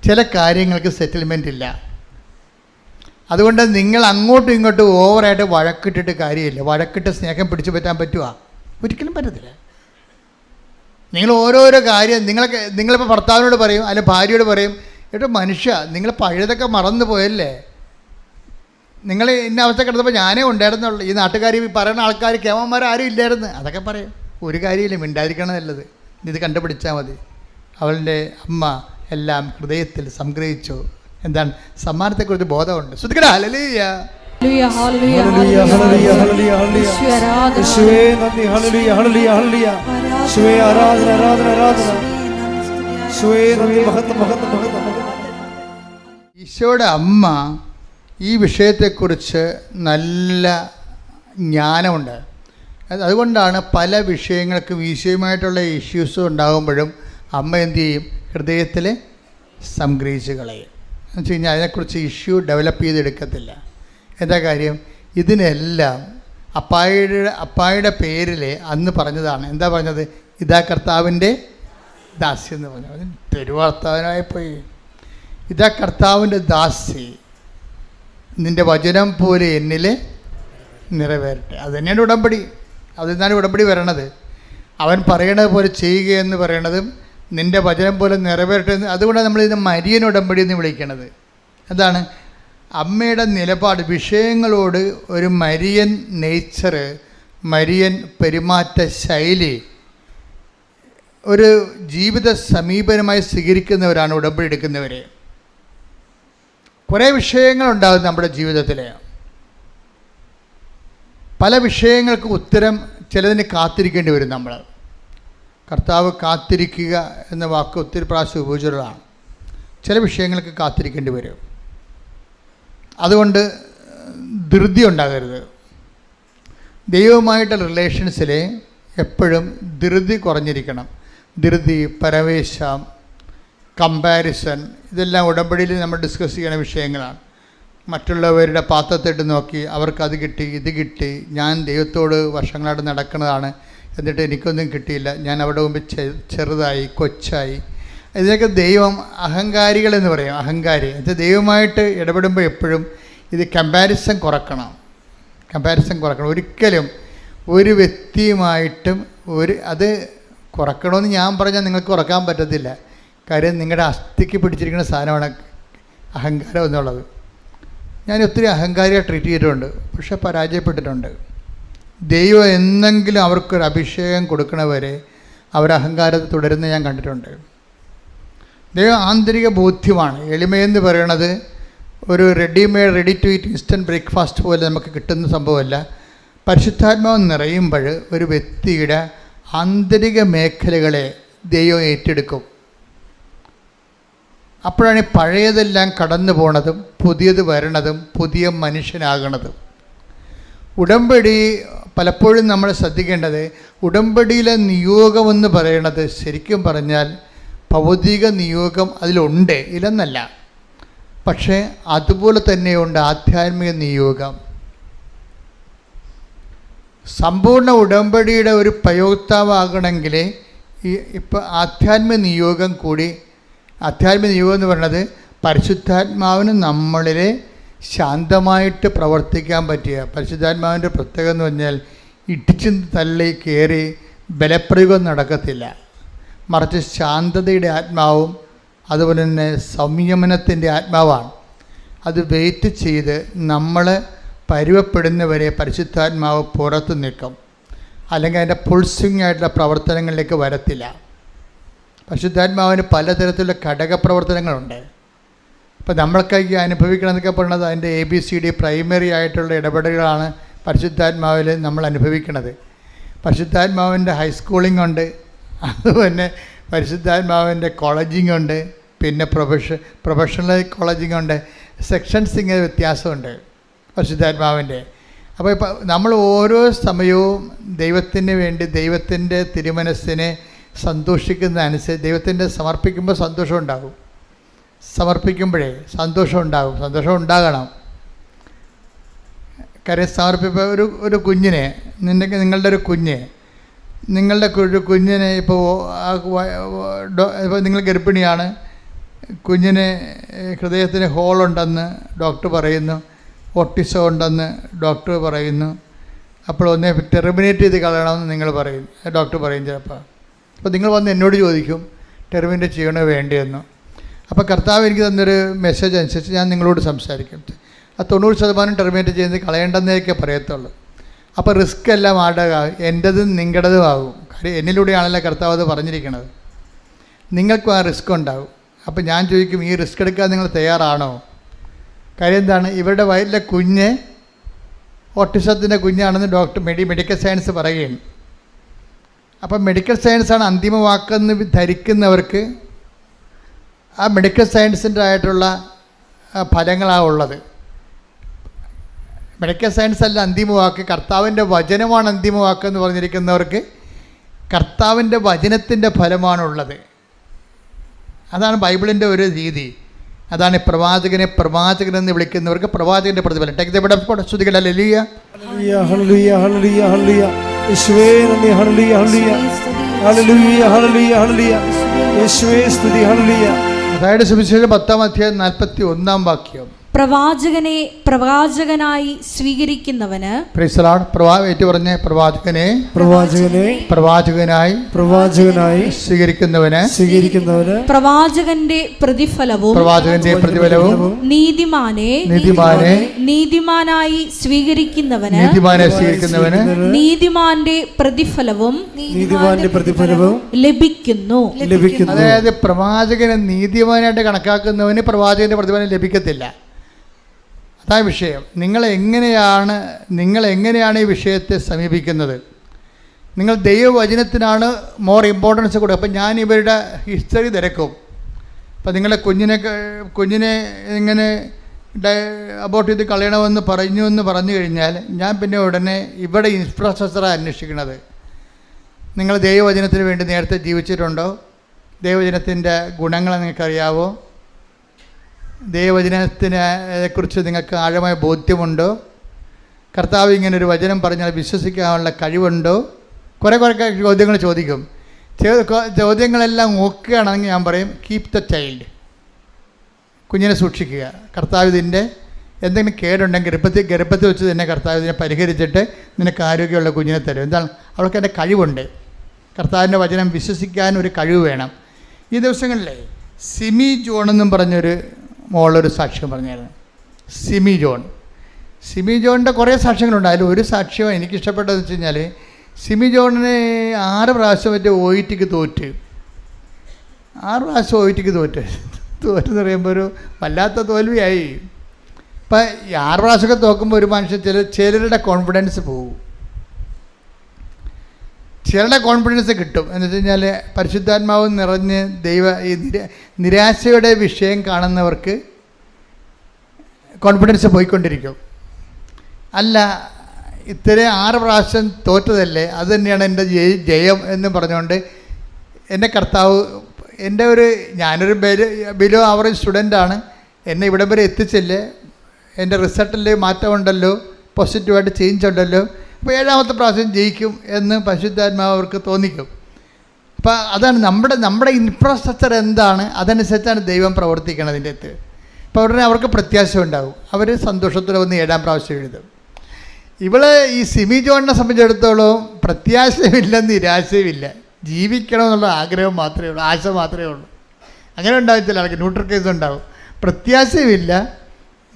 ചില കാര്യങ്ങൾക്ക് സെറ്റിൽമെൻ്റ് ഇല്ല. അതുകൊണ്ട് നിങ്ങൾ അങ്ങോട്ടും ഇങ്ങോട്ടും ഓവറായിട്ട് വഴക്കിട്ടിട്ട് കാര്യമില്ല. വഴക്കിട്ട് സ്നേഹം പിടിച്ചു പറ്റാൻ പറ്റുമോ? ഒരിക്കലും പറ്റത്തില്ല. നിങ്ങൾ ഓരോരോ കാര്യം നിങ്ങളിപ്പോൾ ഭർത്താവിനോട് പറയും, അല്ലെങ്കിൽ ഭാര്യയോട് പറയും, ഏട്ടോ മനുഷ്യ നിങ്ങൾ പഴയതൊക്കെ മറന്നു പോയല്ലേ, നിങ്ങൾ ഇന്ന അവസ്ഥ കിടന്നപ്പോൾ ഞാനേ ഉണ്ടായിരുന്നുള്ളൂ, ഈ നാട്ടുകാർ പറയുന്ന ആൾക്കാർ കേമന്മാരും ഇല്ലായിരുന്നു, അതൊക്കെ പറയും. ഒരു കാര്യമില്ല, മിണ്ടാതിരിക്കണം നല്ലത്. ഇത് കണ്ടുപിടിച്ചാൽ മതി. അവളുടെ അമ്മ എല്ലാം ഹൃദയത്തിൽ സംഗ്രഹിച്ചു. എന്താണ്? സമ്മാനത്തെക്കുറിച്ച് ബോധമുണ്ട്. ശ്രദ്ധിക്കടാ. ഹല്ലേലൂയ, ഹല്ലേലൂയ, ഹല്ലേലൂയ, ഹല്ലേലൂയ, ഹല്ലേലൂയ. യേശുവേ നന്ദി. ഹല്ലേലൂയ, ഹല്ലേലൂയ, ഹല്ലേലൂയ. യേശുവേ ആരാധന, ആരാധന, ആരാധന. യേശുവേ നന്ദി. മഹത്വം, മഹത്വം, മഹത്വം. ഈശോയുടെ അമ്മ ഈ വിഷയത്തെക്കുറിച്ച് നല്ല ജ്ഞാനമുണ്ട്. അതുകൊണ്ടാണ് പല വിഷയങ്ങൾക്കും ഈശോയുമായിട്ടുള്ള ഇഷ്യൂസ് ഉണ്ടാകുമ്പോഴും അമ്മ എന്തു ചെയ്യും? ഹൃദയത്തിൽ സംഗ്രഹിച്ച് കളയും. എന്ന് വെച്ച് കഴിഞ്ഞാൽ അതിനെക്കുറിച്ച് ഇഷ്യൂ ഡെവലപ്പ് ചെയ്തെടുക്കത്തില്ല. എന്താ കാര്യം? ഇതിനെല്ലാം അപ്പായുടെ പേരിൽ അന്ന് പറഞ്ഞതാണ്. എന്താ പറഞ്ഞത്? ഇതാ കർത്താവിൻ്റെ ദാസി എന്ന് പറഞ്ഞു. തെരുവാർത്താവനായിപ്പോയി. ഇതാ കർത്താവിൻ്റെ ദാസി, നിൻ്റെ വചനം പോലെ എന്നിൽ നിറവേറട്ടെ. അത് തന്നെയാണ് ഉടമ്പടി. അതിന്നാണ് ഉടമ്പടി വരണത്. അവൻ പറയണത് പോലെ ചെയ്യുക എന്ന് പറയണതും നിൻ്റെ വചനം പോലെ നിറവേറട്ടെ എന്ന്. അതുകൊണ്ടാണ് നമ്മളിത് മരിയൻ ഉടമ്പടി എന്ന് വിളിക്കണത്. എന്താണ്? അമ്മയുടെ നിലപാട്, വിഷയങ്ങളോട് ഒരു മരിയൻ നേച്ചറ്, മരിയൻ പെരുമാറ്റ ശൈലി, ഒരു ജീവിത സമീപനമായി സ്വീകരിക്കുന്നവരാണ് ഉടമ്പടി എടുക്കുന്നവർ. കുറേ വിഷയങ്ങളുണ്ടാകും നമ്മുടെ ജീവിതത്തിൽ. പല വിഷയങ്ങൾക്ക് ഉത്തരം ചിലതിന് കാത്തിരിക്കേണ്ടി വരും. നമ്മൾ കർത്താവ് കാത്തിരിക്കുക എന്ന വാക്ക് ഒത്തിരി പ്രാവശ്യം ഉപയോഗിച്ചതാണ്. ചില വിഷയങ്ങൾക്ക് കാത്തിരിക്കേണ്ടി വരും. അതുകൊണ്ട് ധൃതി ഉണ്ടാകരുത്. ദൈവവുമായിട്ടുള്ള റിലേഷൻസിൽ എപ്പോഴും ധൃതി കുറഞ്ഞിരിക്കണം. ധൃതി, പരവേശം, കമ്പാരിസൺ, ഇതെല്ലാം ഉടമ്പടിയിൽ നമ്മൾ ഡിസ്കസ് ചെയ്യുന്ന വിഷയങ്ങളാണ്. മറ്റുള്ളവരുടെ പാത്രത്തിട്ട് നോക്കി അവർക്കത് കിട്ടി, ഇത് കിട്ടി, ഞാൻ ദൈവത്തോട് വർഷങ്ങളായിട്ട് നടക്കുന്നതാണ്, എന്നിട്ട് എനിക്കൊന്നും കിട്ടിയില്ല, ഞാൻ അവിടെ മുമ്പ് ചെറുതായി, കൊച്ചായി. ഇതിനൊക്കെ ദൈവം അഹങ്കാരികളെന്ന് പറയും. അഹങ്കാരി അത് ദൈവമായിട്ട് ഇടപെടുമ്പോൾ എപ്പോഴും ഇത് കമ്പാരിസൺ കുറക്കണം. ഒരിക്കലും ഒരു വ്യക്തിയുമായിട്ടും അത് കുറക്കണമെന്ന് ഞാൻ പറഞ്ഞാൽ നിങ്ങൾക്ക് കുറക്കാൻ പറ്റത്തില്ല. കാര്യം നിങ്ങളുടെ അസ്ഥിക്ക് പിടിച്ചിരിക്കുന്ന സാധനമാണ് അഹങ്കാരം എന്നുള്ളത്. ഞാൻ ഒത്തിരി അഹങ്കാരിയെ ട്രീറ്റ് ചെയ്തിട്ടുണ്ട്, പക്ഷെ പരാജയപ്പെട്ടിട്ടുണ്ട്. ദൈവം എന്നെങ്കിലും അവർക്കൊരു അഭിഷേകം കൊടുക്കണവരെ അവർ അഹങ്കാരത്തെ തുടരുന്ന ഞാൻ കണ്ടിട്ടുണ്ട്. ദൈവം ആന്തരിക ബോധ്യമാണ്. എളിമയെന്ന് പറയണത് ഒരു readymade, ready to eat instant breakfast പോലെ നമുക്ക് കിട്ടുന്ന സംഭവമല്ല. പരിശുദ്ധാത്മാവ് നിറയുമ്പോൾ ഒരു വ്യക്തിയുടെ ആന്തരിക മേഖലകളെ ദൈവം ഏറ്റെടുക്കും. അപ്പോഴാണ് പഴയതെല്ലാം കടന്നു പോണതും പുതിയത് വരണതും പുതിയ മനുഷ്യനാകണതും. ഉടമ്പടി പലപ്പോഴും നമ്മൾ ശ്രദ്ധിക്കേണ്ടത്, ഉടമ്പടിയിലെ നിയോഗമെന്ന് പറയണത് ശരിക്കും പറഞ്ഞാൽ ഭൗതിക നിയോഗം അതിലുണ്ട്, ഇല്ലെന്നല്ല. പക്ഷേ അതുപോലെ തന്നെയുണ്ട് ആധ്യാത്മിക നിയോഗം. സമ്പൂർണ്ണ ഉടമ്പടിയുടെ ഒരു പ്രയോക്താവാകണമെങ്കിൽ ഇപ്പോൾ ആധ്യാത്മിക നിയോഗം കൂടി. ആധ്യാത്മിക നിയോഗം എന്ന് പറയുന്നത് പരിശുദ്ധാത്മാവിന് നമ്മളിൽ ശാന്തമായിട്ട് പ്രവർത്തിക്കാൻ പറ്റിയ. പരിശുദ്ധാത്മാവിൻ്റെ പ്രത്യേകത എന്ന് പറഞ്ഞാൽ ഇടിച്ചു തള്ളി കയറി ബലപ്രയോഗം നടക്കത്തില്ല. മറിച്ച് ശാന്തതയുടെ ആത്മാവും അതുപോലെ തന്നെ സംയമനത്തിൻ്റെ ആത്മാവാണ്. അത് വെയിറ്റ് ചെയ്ത് നമ്മൾ പരുവപ്പെടുന്നവരെ പരിശുദ്ധാത്മാവ് പുറത്ത് നിൽക്കും. അല്ലെങ്കിൽ അതിൻ്റെ പുൾസിങ് ആയിട്ടുള്ള പ്രവർത്തനങ്ങളിലേക്ക് വരത്തില്ല. പരിശുദ്ധാത്മാവിന് പലതരത്തിലുള്ള ഘടകപ്രവർത്തനങ്ങളുണ്ട്. ഇപ്പോൾ നമ്മൾക്കായി അനുഭവിക്കണമെന്നൊക്കെ പറയുന്നത് അതിൻ്റെ ABCD പ്രൈമറി ആയിട്ടുള്ള ഇടപെടലുകളാണ് പരിശുദ്ധാത്മാവിൽ നമ്മൾ അനുഭവിക്കുന്നത്. പരിശുദ്ധാത്മാവിൻ്റെ ഹൈസ്കൂളിംഗ് ഉണ്ട്, അതുപോലെ പരിശുദ്ധാത്മാവിൻ്റെ കോളേജിംഗ് ഉണ്ട്, പിന്നെ പ്രൊഫഷണൽ കോളേജിംഗ് ഉണ്ട്, സെക്ഷൻസിങ് വ്യത്യാസമുണ്ട് പരിശുദ്ധാത്മാവിൻ്റെ. അപ്പോൾ ഇപ്പോൾ നമ്മൾ ഓരോ സമയവും ദൈവത്തിന് വേണ്ടി ദൈവത്തിൻ്റെ തിരുമനസ്സിനെ സന്തോഷിക്കുന്ന അനുസരിച്ച് ദൈവത്തിൻ്റെ സമർപ്പിക്കുമ്പോൾ സന്തോഷം ഉണ്ടാകും. സമർപ്പിക്കുമ്പോഴേ സന്തോഷം ഉണ്ടാകണം. കാര്യം സമർപ്പിപ്പോൾ ഒരു കുഞ്ഞിനെ നിങ്ങളുടെ ഒരു കുഞ്ഞിനെ ഇപ്പോൾ നിങ്ങൾ ഗർഭിണിയാണ്, കുഞ്ഞിന് ഹൃദയത്തിന് ഹോളുണ്ടെന്ന് ഡോക്ടർ പറയുന്നു, ഓട്ടിസം ഉണ്ടെന്ന് ഡോക്ടർ പറയുന്നു. അപ്പോൾ ഒന്നേ ടെർമിനേറ്റ് ചെയ്ത് കളയണമെന്ന് ഡോക്ടർ പറയും ചിലപ്പോൾ. അപ്പോൾ നിങ്ങൾ വന്ന് എന്നോട് ചോദിക്കും ടെർമിനേറ്റ് ചെയ്യണോ വേണ്ടിയെന്ന്. അപ്പോൾ കർത്താവ് എനിക്ക് തന്നൊരു മെസ്സേജ് അനുസരിച്ച് ഞാൻ നിങ്ങളോട് സംസാരിക്കും. ആ 90% ടെർമിനേറ്റ് ചെയ്യുന്നത് കളയേണ്ടെന്നേക്കെ പറയത്തുള്ളൂ. അപ്പോൾ റിസ്ക് എല്ലാം എൻ്റെതും നിങ്ങളുടേതും ആകും. കാര്യം എന്നിലൂടെയാണല്ലോ കർത്താവ് അത് പറഞ്ഞിരിക്കുന്നത്. നിങ്ങൾക്കും ആ റിസ്ക് ഉണ്ടാകും. അപ്പോൾ ഞാൻ ചോദിക്കും, ഈ റിസ്ക് എടുക്കാൻ നിങ്ങൾ തയ്യാറാണോ? കാര്യം എന്താണ്, ഇവരുടെ വയറ്റിലെ കുഞ്ഞ് ഓട്ടിസത്തിൻ്റെ കുഞ്ഞാണെന്ന് മെഡിക്കൽ സയൻസ് പറയുകയാണ്. അപ്പം മെഡിക്കൽ സയൻസാണ് അന്തിമ വാക്കെന്ന് ധരിക്കുന്നവർക്ക് ആ മെഡിക്കൽ സയൻസിൻ്റെ ആയിട്ടുള്ള ഫലങ്ങളാണ് ഉള്ളത്. മെഡിക്കൽ സയൻസ് അല്ല അന്തിമ വാക്ക്, കർത്താവിൻ്റെ വചനമാണ് അന്തിമ വാക്കെന്ന് പറഞ്ഞിരിക്കുന്നവർക്ക് കർത്താവിൻ്റെ വചനത്തിൻ്റെ ഫലമാണുള്ളത്. അതാണ് ബൈബിളിൻ്റെ ഒരു രീതി. അതാണ് പ്രവാചകനെന്ന് വിളിക്കുന്നവർക്ക് പ്രവാചകൻ്റെ പ്രതിഫലം. സ്തുതിക്കട്ടെ. ഹല്ലേലൂയ, ഹല്ലേലൂയ, ഹല്ലേലൂയ, ഹല്ലേലൂയ. യേശുവേ നന്ദി. ഹല്ലേലൂയ, ഹല്ലേലൂയ, ഹല്ലേലൂയ, ഹല്ലേലൂയ, ഹല്ലേലൂയ. യേശുവേ സ്തുതി. ഹല്ലേലൂയ. അതായത് സുവിശേഷം 10-ാം അധ്യായം 41-ാം വാക്യം. പ്രവാചകനെ പ്രവാചകനായി സ്വീകരിക്കുന്നവന് പ്രവാചകനായി സ്വീകരിക്കുന്നവന് പ്രവാചകന്റെ പ്രതിഫലവും നീതിമാനായി സ്വീകരിക്കുന്നവന് നീതിമാന്റെ പ്രതിഫലവും ലഭിക്കുന്നു. അതായത് പ്രവാചകനെ നീതിമാനായിട്ട് കണക്കാക്കുന്നവന് പ്രവാചകന്റെ പ്രതിഫലം ലഭിക്കത്തില്ല. അതാണ് വിഷയം. നിങ്ങൾ എങ്ങനെയാണ് ഈ വിഷയത്തെ സമീപിക്കുന്നത്? നിങ്ങൾ ദൈവവചനത്തിനാണ് മോർ ഇമ്പോർട്ടൻസ് കൊടുക്കുക. അപ്പം ഞാൻ ഇവരുടെ ഹിസ്റ്ററി തിരക്കും. അപ്പം നിങ്ങളുടെ കുഞ്ഞിനെ ഇങ്ങനെ അബോർട്ട് ചെയ്ത് കളയണമെന്ന് പറഞ്ഞു കഴിഞ്ഞാൽ ഞാൻ പിന്നെ ഉടനെ ഇവിടെ ഇൻഫ്രാസ്ട്രക്ചറാണ് അന്വേഷിക്കുന്നത്. നിങ്ങൾ ദൈവവചനത്തിന് വേണ്ടി നേരത്തെ ജീവിച്ചിട്ടുണ്ടോ? ദൈവവചനത്തിൻ്റെ ഗുണങ്ങൾ നിങ്ങൾക്കറിയാവോ? ദൈവവചനത്തിനെക്കുറിച്ച് നിങ്ങൾക്ക് ആഴമായ ബോധ്യമുണ്ടോ? കർത്താവ് ഇങ്ങനൊരു വചനം പറഞ്ഞാൽ വിശ്വസിക്കാനുള്ള കഴിവുണ്ടോ? കുറേ ചോദ്യങ്ങൾ ചോദിക്കും. ചോദ്യങ്ങളെല്ലാം നോക്കുകയാണെങ്കിൽ ഞാൻ പറയും, കീപ് ദ ചൈൽഡ്, കുഞ്ഞിനെ സൂക്ഷിക്കുക. കർത്താവ് ഇതിൻ്റെ എന്തെങ്കിലും കേടുണ്ടെങ്കിൽ ഗർഭത്തിൽ വെച്ച് തന്നെ കർത്താവ് ഇതിനെ പരിഹരിച്ചിട്ട് നിനക്ക് ആരോഗ്യമുള്ള കുഞ്ഞിനെ തരും. എന്താണ്? അവൾക്ക് എൻ്റെ കഴിവുണ്ട്. കർത്താവിൻ്റെ വചനം വിശ്വസിക്കാൻ ഒരു കഴിവ് വേണം. ഈ ദിവസങ്ങളിലെ സിമി ജോൺ എന്നും പറഞ്ഞൊരു മോളൊരു സാക്ഷ്യം പറഞ്ഞായിരുന്നു. സിമി ജോണിൻ്റെ കുറേ സാക്ഷ്യങ്ങളുണ്ട്. അതിൽ ഒരു സാക്ഷ്യം എനിക്കിഷ്ടപ്പെട്ടതെന്ന് വെച്ച് കഴിഞ്ഞാൽ, സിമി ജോണിന് 6 പ്രാവശ്യം മറ്റേ OETക്ക് തോറ്റെന്ന് തോറ്റെന്ന് പറയുമ്പോൾ ഒരു വല്ലാത്ത തോൽവിയായി. ഇപ്പം 6 പ്രാവശ്യമൊക്കെ തോക്കുമ്പോൾ ഒരു മനുഷ്യൻ ചിലരുടെ കോൺഫിഡൻസ് പോകും, ചിലരുടെ കോൺഫിഡൻസ് കിട്ടും. എന്ന് വെച്ച് കഴിഞ്ഞാൽ പരിശുദ്ധാത്മാവ് നിറഞ്ഞ് ഈ നിരാശയുടെ വിഷയം കാണുന്നവർക്ക് കോൺഫിഡൻസ് പോയിക്കൊണ്ടിരിക്കും. അല്ല, ഇത്രയും 6 പ്രാവശ്യം തോറ്റതല്ലേ, അത് തന്നെയാണ് എൻ്റെ ജയം എന്ന് പറഞ്ഞുകൊണ്ട് എൻ്റെ കർത്താവ് ഞാനൊരു ബിലോ ആവറേജ് സ്റ്റുഡൻ്റാണ്, എന്നെ ഇവിടെ വരെ എത്തിച്ചില്ലേ, എൻ്റെ റിസൾട്ടിൽ മാറ്റമുണ്ടല്ലോ, പോസിറ്റീവായിട്ട് ചേഞ്ച് ഉണ്ടല്ലോ, അപ്പോൾ 7ാമത്തെ പ്രാവശ്യം ജയിക്കും എന്ന് പരിശുദ്ധാത്മാവ് അവർക്ക് തോന്നിക്കും. അപ്പോൾ അതാണ് നമ്മുടെ ഇൻഫ്രാസ്ട്രക്ചർ എന്താണ്, അതനുസരിച്ചാണ് ദൈവം പ്രവർത്തിക്കണം അതിൻ്റെ അകത്ത്. അപ്പോൾ ഉടനെ അവർക്ക് പ്രത്യാശ ഉണ്ടാകും, അവർ സന്തോഷത്തോടെ വന്ന് 7ാം പ്രാവശ്യം എഴുതും. ഈ സിമി ജോണിനെ സംബന്ധിച്ചിടത്തോളം പ്രത്യാശയുമില്ല, നിരാശയുമില്ല, ജീവിക്കണമെന്നുള്ള ആഗ്രഹം മാത്രമേ ഉള്ളൂ, ആശ മാത്രമേ ഉള്ളൂ. അങ്ങനെ ഉണ്ടാവും ചില ആൾക്ക്, ന്യൂട്രൽ കേസ് ഉണ്ടാവും. പ്രത്യാശയുമില്ല,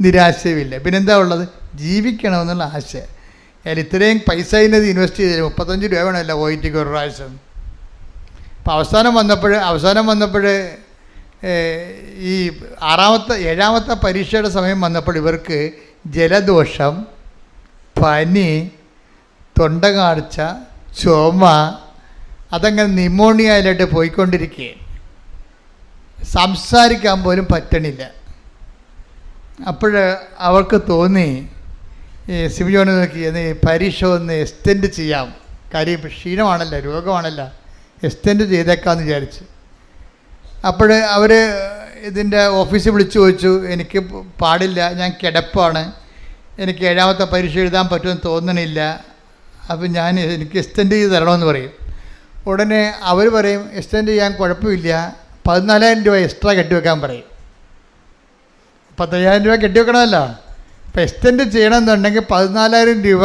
നിരാശയുമില്ല, പിന്നെന്താ ഉള്ളത്? ജീവിക്കണമെന്നുള്ള ആശ. ഞാൻ ഇത്രയും പൈസ ഇതിനത് ഇൻവെസ്റ്റ് ചെയ്തില്ല, 35 രൂപ വേണമല്ലോ OETക്ക് ഒരു പ്രാവശ്യം. അപ്പോൾ അവസാനം വന്നപ്പോൾ ഈ 7ാമത്തെ പരീക്ഷയുടെ സമയം വന്നപ്പോൾ ഇവർക്ക് ജലദോഷം, പനി, തൊണ്ടകാഴ്ച, ചുമ, അതങ്ങനെ ന്യൂമോണിയയിലായിട്ട് പോയിക്കൊണ്ടിരിക്കുകയാണ്. സംസാരിക്കാൻ പോലും പറ്റണില്ല. അപ്പോൾ അവർക്ക് തോന്നി, സിമിജോനെ നോക്കി, പരീക്ഷ ഒന്ന് എക്സ്റ്റെൻഡ് ചെയ്യാം, കാര്യം ക്ഷീണമാണല്ലോ, രോഗമാണല്ലോ, എക്സ്റ്റെൻഡ് ചെയ്തേക്കാമെന്ന് വിചാരിച്ച്. അപ്പോൾ അവർ ഇതിൻ്റെ ഓഫീസിൽ വിളിച്ചു ചോദിച്ചു, എനിക്ക് പാടില്ല, ഞാൻ കിടപ്പാണ്, എനിക്ക് 7ാമത്തെ പരീക്ഷ എഴുതാൻ പറ്റുമെന്ന് തോന്നണില്ല, അപ്പം എനിക്ക് എക്സ്റ്റെൻഡ് ചെയ്ത് തരണമെന്ന് പറയും. ഉടനെ അവർ പറയും എക്സ്റ്റെൻഡ് ചെയ്യാൻ കുഴപ്പമില്ല, 14,000 രൂപ എക്സ്ട്രാ കെട്ടിവെക്കാൻ പറയും. 15,000 രൂപ കെട്ടിവെക്കണമല്ലോ. അപ്പോൾ എക്സ്റ്റെൻഡ് ചെയ്യണമെന്നുണ്ടെങ്കിൽ 14,000 രൂപ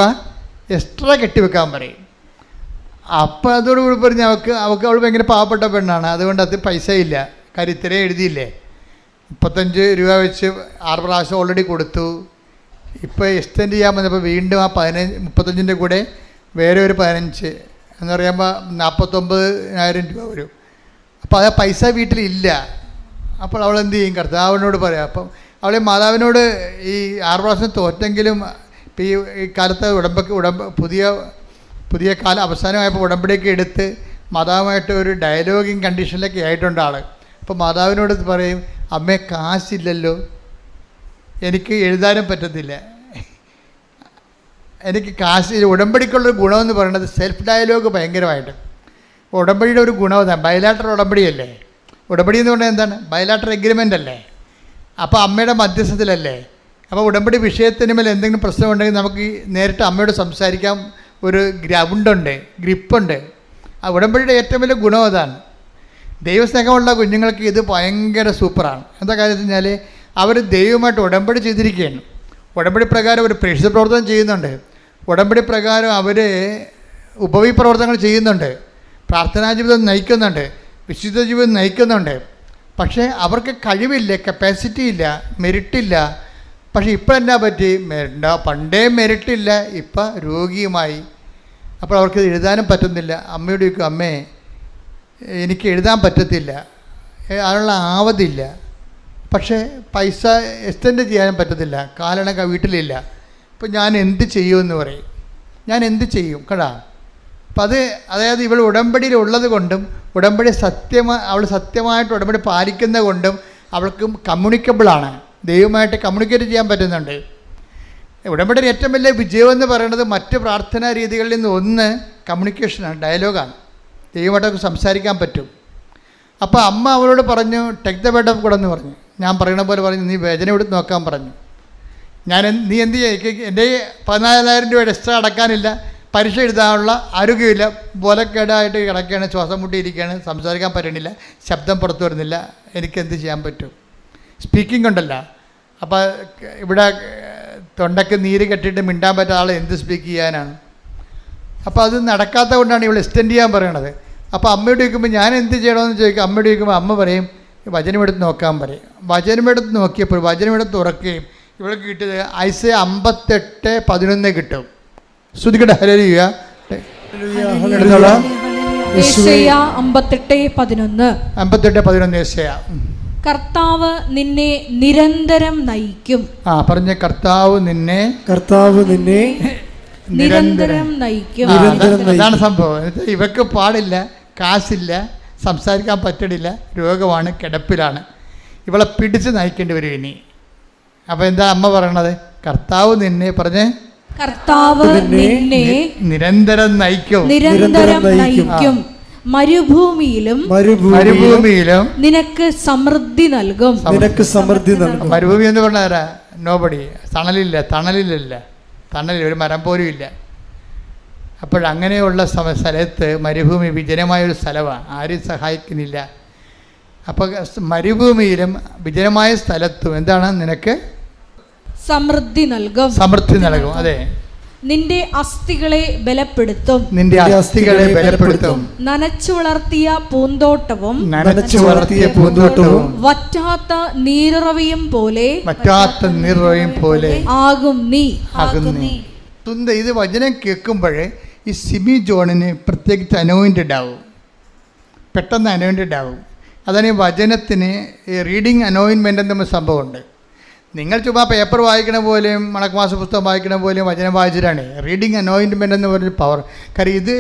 എക്സ്ട്രാ കെട്ടിവെക്കാൻ പറയും. അപ്പോൾ അതോടുകൂടി പറഞ്ഞ് അവൾ ഭയങ്കര പാവപ്പെട്ട പെണ്ണാണ്, അതുകൊണ്ട് അത് പൈസ ഇല്ല, കാര്യം ഇത്രയും എഴുതിയില്ലേ. 35 രൂപ വെച്ച് 6 പ്രാവശ്യം ഓൾറെഡി കൊടുത്തു. ഇപ്പോൾ എക്സ്റ്റെൻഡ് ചെയ്യാൻ വന്നപ്പോൾ വീണ്ടും ആ 35ൻ്റെ കൂടെ വേറെ ഒരു 15 എന്ന് പറയുമ്പോൾ 49,000 രൂപ വരും. അപ്പോൾ ആ പൈസ വീട്ടിലില്ല. അപ്പോൾ അവൾ എന്ത് ചെയ്യും? കർത്താവിനോട് പറയാം. അപ്പം അവളെ മാതാവിനോട് ഈ 6 പ്രാവശ്യം തോറ്റെങ്കിലും ഇപ്പം ഈ കാലത്ത് പുതിയ കാലം അവസാനമായപ്പോൾ ഉടമ്പടിയൊക്കെ എടുത്ത് മാതാവുമായിട്ട് ഒരു ഡയലോഗിങ് കണ്ടീഷനിലൊക്കെ ആയിട്ടുണ്ട് ആൾ. അപ്പോൾ മാതാവിനോട് പറയും, അമ്മേ കാശില്ലല്ലോ, എനിക്ക് എഴുതാനും പറ്റത്തില്ല, എനിക്ക് കാശ്. ഉടമ്പടിക്കുള്ളൊരു ഗുണമെന്ന് പറയുന്നത് സെൽഫ് ഡയലോഗ് ഭയങ്കരമായിട്ട്. ഉടമ്പടിയുടെ ഒരു ഗുണം അതാണ്. ബയലാട്ടർ ഉടമ്പടിയല്ലേ. ഉടമ്പടി എന്ന് പറഞ്ഞാൽ എന്താണ്? ബയലാട്ടർ എഗ്രിമെൻ്റ് അല്ലേ. അപ്പോൾ അമ്മയുടെ മധ്യസ്ഥത്തിലല്ലേ. അപ്പോൾ ഉടമ്പടി വിഷയത്തിന് മേൽ എന്തെങ്കിലും പ്രശ്നമുണ്ടെങ്കിൽ നമുക്ക് നേരിട്ട് അമ്മയോട് സംസാരിക്കാൻ ഒരു ഗ്രൗണ്ടുണ്ട്, ഗ്രിപ്പുണ്ട്. ആ ഉടമ്പടിയുടെ ഏറ്റവും വലിയ ഗുണം അതാണ്. ദൈവസ്നേഹമുള്ള കുഞ്ഞുങ്ങൾക്ക് ഇത് ഭയങ്കര സൂപ്പറാണ്. എന്താ കാര്യം വെച്ച് കഴിഞ്ഞാൽ അവർ ദൈവമായിട്ട് ഉടമ്പടി ചെയ്തിരിക്കുകയാണ്. ഉടമ്പടി പ്രകാരം ഒരു പ്രേക്ഷിത പ്രവർത്തനം ചെയ്യുന്നുണ്ട്. ഉടമ്പടി പ്രകാരം അവർ ഉപവി പ്രവർത്തനങ്ങൾ ചെയ്യുന്നുണ്ട്, പ്രാർത്ഥനാ ജീവിതം നയിക്കുന്നുണ്ട്, വിശുദ്ധ ജീവിതം നയിക്കുന്നുണ്ട്. പക്ഷേ അവർക്ക് കഴിവില്ല, കപ്പാസിറ്റി ഇല്ല, മെരിറ്റില്ല. പക്ഷേ ഇപ്പം എന്നാ പറ്റി? പണ്ടേ മെരിറ്റില്ല, ഇപ്പം രോഗിയുമായി. അപ്പോൾ അവർക്ക് എഴുതാനും പറ്റുന്നില്ല. അമ്മയോട് ചോദിക്കും, അമ്മേ എനിക്ക് എഴുതാൻ പറ്റത്തില്ല, അതിനുള്ള ആവതില്ല, പക്ഷേ പൈസ എക്സ്റ്റെൻഡ് ചെയ്യാനും പറ്റത്തില്ല, കാലണക്ക വീട്ടിലില്ല. അപ്പോൾ ഞാൻ എന്ത് ചെയ്യുമെന്ന് പറയും. ഞാൻ എന്ത് ചെയ്യും കേടാ. അപ്പം അതായത് ഇവൾ ഉടമ്പടിയിൽ ഉള്ളത് കൊണ്ടും അവൾ സത്യമായിട്ട് ഉടമ്പടി പാലിക്കുന്നത് കൊണ്ടും അവൾക്ക് കമ്മ്യൂണിക്കബിളാണ്, ദൈവമായിട്ട് കമ്മ്യൂണിക്കേറ്റ് ചെയ്യാൻ പറ്റുന്നുണ്ട്. ഉടമ്പടിയുടെ ഏറ്റവും വലിയ വിജയം എന്ന് പറയുന്നത് മറ്റ് പ്രാർത്ഥനാ രീതികളിൽ നിന്ന് ഒന്ന് കമ്മ്യൂണിക്കേഷനാണ്, ഡയലോഗാണ്. ദൈവമായിട്ടൊക്കെ സംസാരിക്കാൻ പറ്റും. അപ്പോൾ അമ്മ അവളോട് പറഞ്ഞു, take the bed of God എന്ന് പറഞ്ഞു. ഞാൻ പറയണ പോലെ പറഞ്ഞു, നീ വേദന എടുത്ത് നോക്കാൻ പറഞ്ഞു. നീ എന്ത് ചെയ്യുക? എൻ്റെ 14,000 രൂപ എക്സ്ട്രാ അടക്കാനില്ല, പരീക്ഷ എഴുതാനുള്ള ആരോഗ്യമില്ല, ബോലക്കേടായിട്ട് കിടക്കുകയാണ്, ശ്വാസം മുട്ടിയിരിക്കുകയാണ്, സംസാരിക്കാൻ പറ്റണില്ല, ശബ്ദം പുറത്തു വരുന്നില്ല, എനിക്കെന്ത് ചെയ്യാൻ പറ്റും? സ്പീക്കിംഗ് ഉണ്ടല്ല. അപ്പോൾ ഇവിടെ തൊണ്ടയ്ക്ക് നീര് കെട്ടിയിട്ട് മിണ്ടാൻ പറ്റാത്ത ആൾ എന്ത് സ്പീക്ക് ചെയ്യാനാണ്? അപ്പോൾ അത് നടക്കാത്ത കൊണ്ടാണ് ഇവൾ എക്സ്റ്റെൻഡ് ചെയ്യാൻ പറയണത്. അപ്പോൾ അമ്മയോട് ചോദിക്കുമ്പോൾ ഞാൻ എന്ത് ചെയ്യണമെന്ന് ചോദിക്കും. അമ്മയോട് ചോദിക്കുമ്പോൾ അമ്മ പറയും വചനമെടുത്ത് നോക്കാൻ പറയും. വചനമെടുത്ത് നോക്കിയപ്പോൾ വചനമെടുത്ത് തുറക്കുകയും ഇവൾക്ക് കിട്ടിയത് ഐസയ 58:11 കിട്ടും. ശ്രുതിക്കട്ടെ, ഹല്ലേലൂയ. യെശയ്യ 58:11. 58:11 യെശയ്യ. കർത്താവ് നിന്നെ നിരന്തരം നയിക്കും. പറഞ്ഞ കർത്താവ് നിന്നെ നിരന്തരം നയിക്കും. അതാണ് സംഭവം. ഇവക്ക് പാടില്ല, കാശില്ല, സംസാരിക്കാൻ പറ്റണില്ല, രോഗമാണ്, കിടപ്പിലാണ്. ഇവളെ പിടിച്ച് നയിക്കേണ്ടി വരും ഇനി. അപ്പോൾ എന്താ അമ്മ പറയണത്? കർത്താവ് നിന്നെ പറഞ്ഞ് കർത്താവ് നിന്നെ നിരന്തരം നയിക്കും. മരുഭൂമിയിലും നിനക്ക് സമൃദ്ധി നൽകും. മരുഭൂമി എന്ന് പറഞ്ഞാൽ നോബഡി, തണലില്ല, ഒരു മരം പോലും ഇല്ല. അപ്പോഴങ്ങനെയുള്ള സ്ഥലത്ത് മരുഭൂമി വിജനമായൊരു സ്ഥലമാണ്, ആരും സഹായിക്കുന്നില്ല. അപ്പോൾ മരുഭൂമിയിലും വിജനമായ സ്ഥലത്തും എന്താണ്? നിനക്ക് സമൃദ്ധി നൽകും. അതെ, നിന്റെ അസ്ഥികളെ ബലപ്പെടുത്തും. നനച്ചു വളർത്തിയ പൂന്തോട്ടവും വറ്റാത്ത നീരുറവയും പോലെ ആകും നീ. ഇത് വചനം കേൾക്കുമ്പോഴേ ഈ സിമി ജോണിന് പ്രത്യേകിച്ച് അനോയിൻറ്റഡ് ആവും, പെട്ടെന്ന് അനോയിൻറ്റഡ് ആവും. അതാണ് ഈ വചനത്തിന് ഈ റീഡിങ് അനോയിൻമെൻ്റ് എന്ന സംഭവമുണ്ട്. നിങ്ങൾ ചുമ്മാ പേപ്പർ വായിക്കണ പോലെയും മണക്കുമാസ പുസ്തകം വായിക്കണ പോലെയും വചനം വായിച്ചിട്ടാണ്. റീഡിങ് അനോയിൻമെൻ്റ് എന്ന് പറഞ്ഞൊരു പവർ. കാര്യം ഇത്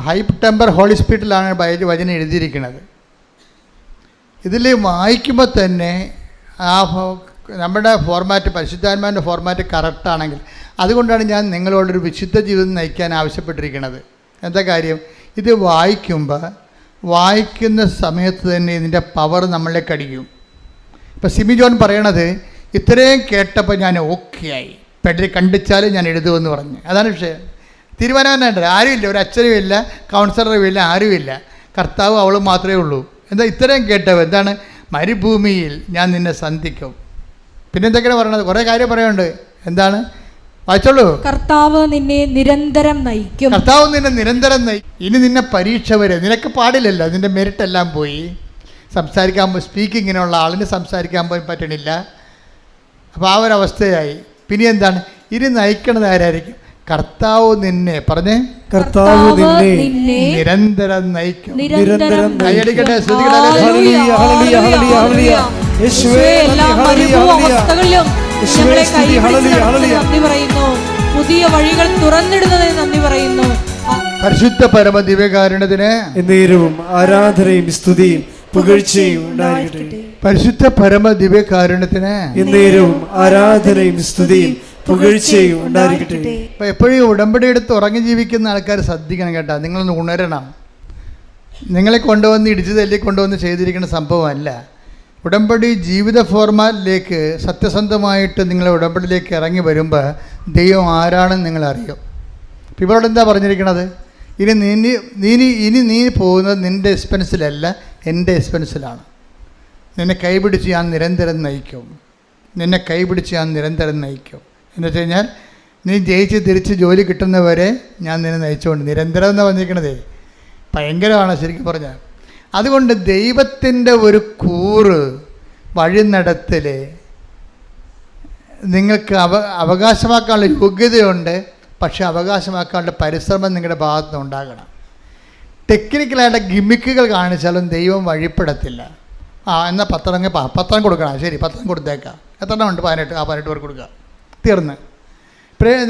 ഹൈ ടെമ്പർ ഹോളി സ്പിരിറ്റിലാണ് വചനം എഴുതിയിരിക്കുന്നത്. ഇതിൽ വായിക്കുമ്പോൾ തന്നെ ആ നമ്മുടെ ഫോർമാറ്റ്, പരിശുദ്ധാത്മാവിൻ്റെ ഫോർമാറ്റ് കറക്റ്റാണെങ്കിൽ, അതുകൊണ്ടാണ് ഞാൻ നിങ്ങളോടൊരു വിശുദ്ധ ജീവിതം നയിക്കാൻ ആവശ്യപ്പെട്ടിരിക്കുന്നത്. എന്താ കാര്യം? ഇത് വായിക്കുന്ന സമയത്ത് തന്നെ ഇതിൻ്റെ പവർ നമ്മളിലേക്ക് അടിക്കും. ഇപ്പം സിമി ജോൺ പറയണത് ഇത്രയും കേട്ടപ്പോൾ ഞാൻ ഓക്കെ ആയി, പെട്ടെന്ന് കണ്ടിച്ചാൽ ഞാൻ എഴുതുമെന്ന് പറഞ്ഞു. അതാണ് വിഷയം. തീരുമാനം തന്നെ ഉണ്ട്. ആരുമില്ല, ഒരു അച്ഛനും ഇല്ല, കൗൺസിലറും ഇല്ല, ആരുമില്ല, കർത്താവ് അവളും മാത്രമേ ഉള്ളൂ. എന്താ ഇത്രയും കേട്ടവ്? എന്താണ്? മരുഭൂമിയിൽ ഞാൻ നിന്നെ സന്ധിക്കും. പിന്നെ എന്തൊക്കെയാണ് പറയണത്? കുറേ കാര്യം പറയാനുണ്ട്. എന്താണ്? വായിച്ചോളൂ. കർത്താവ് നിന്നെ നിരന്തരം നയിക്കും. കർത്താവ് നിന്നെ നിരന്തരം നയിക്കും. ഇനി നിന്നെ പരീക്ഷ വരെ നിനക്ക് പാടില്ലല്ലോ, നിന്റെ മെറിറ്റ് എല്ലാം പോയി. സംസാരിക്കാൻ സ്പീക്കിങ്ങിനുള്ള ആളിന് സംസാരിക്കാൻ പോയി പറ്റണില്ല. അപ്പോൾ ആ ഒരവസ്ഥയായി. പിന്നെ എന്താണ്? ഇനി നയിക്കണത് ആരായിരിക്കും? കർത്താവ് നിന്നെ പറഞ്ഞേ, കർത്താവ് നിന്നെ നിരന്തരം നയിക്കും. നിരന്തരം കൈയടിക്കട്ടെ, ഹല്ലേലൂയ, ഹല്ലേലൂയ, ഹല്ലേലൂയ, ഹല്ലേലൂയ. യേശുവേ എല്ലാ ഹല്ലേലൂയ, ഹല്ലേലൂയ. അവസ്ഥകളിലും ഞങ്ങളെ ഹല്ലേലൂയ, ഹല്ലേലൂയ. നന്ദി പറയുന്നു. പുതിയ വഴികൾ തുറന്നിടുന്നതിന് നന്ദി പറയുന്നു. പരിശുദ്ധ പരമ ദിവ്യകാരുണ്യത്തിന് എന്നേരവും ആരാധനയും സ്തുതിയും പുകഴ്ചയും ഉണ്ടായിരിക്കട്ടെ. പരിശുദ്ധ പരമ ദിവ്യകാരുണ്യത്തിന് എന്നേരവും ആരാധനയും സ്തുതിയും പുകഴ്ചയും ഉണ്ടായിരിക്കട്ടെ. അപ്പോൾ എപ്പോഴും ഉടമ്പടി എടുത്ത് ഉറങ്ങി ജീവിക്കുന്ന ആൾക്കാർ ശ്രദ്ധിക്കണം കേട്ടോ. നിങ്ങളൊന്ന് ഉണരണം. നിങ്ങളെ കൊണ്ടുവന്ന് ഇടിച്ചു തല്ലി കൊണ്ടുവന്ന് ചെയ്തിരിക്കുന്ന സംഭവമല്ല. ഉടമ്പടി ജീവിത ഫോർമാറ്റിലേക്ക് സത്യസന്ധമായിട്ട് നിങ്ങൾ ഉടമ്പടിയിലേക്ക് ഇറങ്ങി വരുമ്പോൾ ദൈവം ആരാണെന്ന് നിങ്ങൾ അറിയും. ഇവരോട് എന്താ പറഞ്ഞിരിക്കണത്? ഇനി നീ പോകുന്നത് നിൻ്റെ എക്സ്പെൻസിലല്ല, എൻ്റെ എക്സ്പെൻസിലാണ്. നിന്നെ കൈപിടിച്ച് ഞാൻ നിരന്തരം നയിക്കും. നിന്നെ കൈപിടിച്ച് ഞാൻ നിരന്തരം നയിക്കും എന്ന് വെച്ച് കഴിഞ്ഞാൽ നീ ജയിച്ച് തിരിച്ച് ജോലി കിട്ടുന്നവരെ ഞാൻ നിന്നെ നയിച്ചുകൊണ്ട്. നിരന്തരം എന്ന് പറഞ്ഞിരിക്കണതേ ഭയങ്കരമാണ് ശരിക്കും പറഞ്ഞാൽ. അതുകൊണ്ട് ദൈവത്തിൻ്റെ ഒരു കൂറ് വഴി നടത്തൽ നിങ്ങൾക്ക് അവകാശമാക്കാനുള്ള യോഗ്യതയുണ്ട്. പക്ഷെ അവകാശമാക്കാനുള്ള പരിശ്രമം നിങ്ങളുടെ ഭാഗത്ത് നിന്ന് ഉണ്ടാകണം. ടെക്നിക്കലായിട്ട് ഗിമ്മിക്കുകൾ കാണിച്ചാലും ദൈവം വഴിപ്പെടത്തില്ല. എന്നാൽ പത്രം കൊടുക്കണം. ശരി, പത്രം കൊടുത്തേക്കാം. എത്ര ഉണ്ട്? 18. 18 പേർക്ക് കൊടുക്കുക. തീർന്ന്.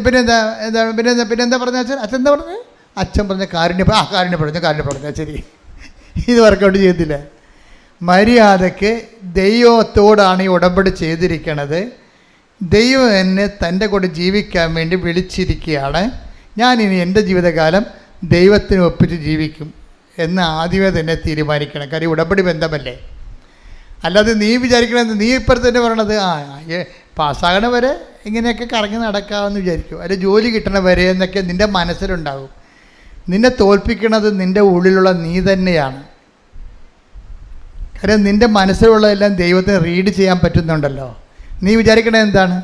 പിന്നെന്താ പറഞ്ഞ അച്ഛൻ എന്താ പറഞ്ഞത്? അച്ഛൻ പറഞ്ഞ കാരുണ്യപ്പെടുന്നു. ശരി, ഇത് വർക്കൗട്ട് ചെയ്തില്ല. മര്യാദയ്ക്ക് ദൈവത്തോടാണ് ഈ ഉടമ്പടി ചെയ്തിരിക്കണത്. ദൈവം എന്നെ തൻ്റെ കൂടെ ജീവിക്കാൻ വേണ്ടി വിളിച്ചിരിക്കുകയാണ്. ഞാനിനി എൻ്റെ ജീവിതകാലം ദൈവത്തിന് ഒപ്പിച്ച് ജീവിക്കും എന്ന് ആദ്യമേ തന്നെ തീരുമാനിക്കണം. കാര്യം ഉടമ്പടി ബന്ധമല്ലേ. അല്ലാതെ നീ വിചാരിക്കണത്, നീ ഇപ്പുറത്ത് തന്നെ പറയണത് പാസ്സാകണ വരെ ഇങ്ങനെയൊക്കെ കറങ്ങി നടക്കാമെന്ന് വിചാരിക്കും, അല്ലെങ്കിൽ ജോലി കിട്ടണ വരെ എന്നൊക്കെ നിൻ്റെ മനസ്സിലുണ്ടാകും. നിന്നെ തോൽപ്പിക്കണത് നിൻ്റെ ഉള്ളിലുള്ള നീ തന്നെയാണ്. കാര്യം നിൻ്റെ മനസ്സിലുള്ളതെല്ലാം ദൈവത്തിന് റീഡ് ചെയ്യാൻ പറ്റുന്നുണ്ടല്ലോ. നീ വിചാരിക്കണത് എന്താണ്?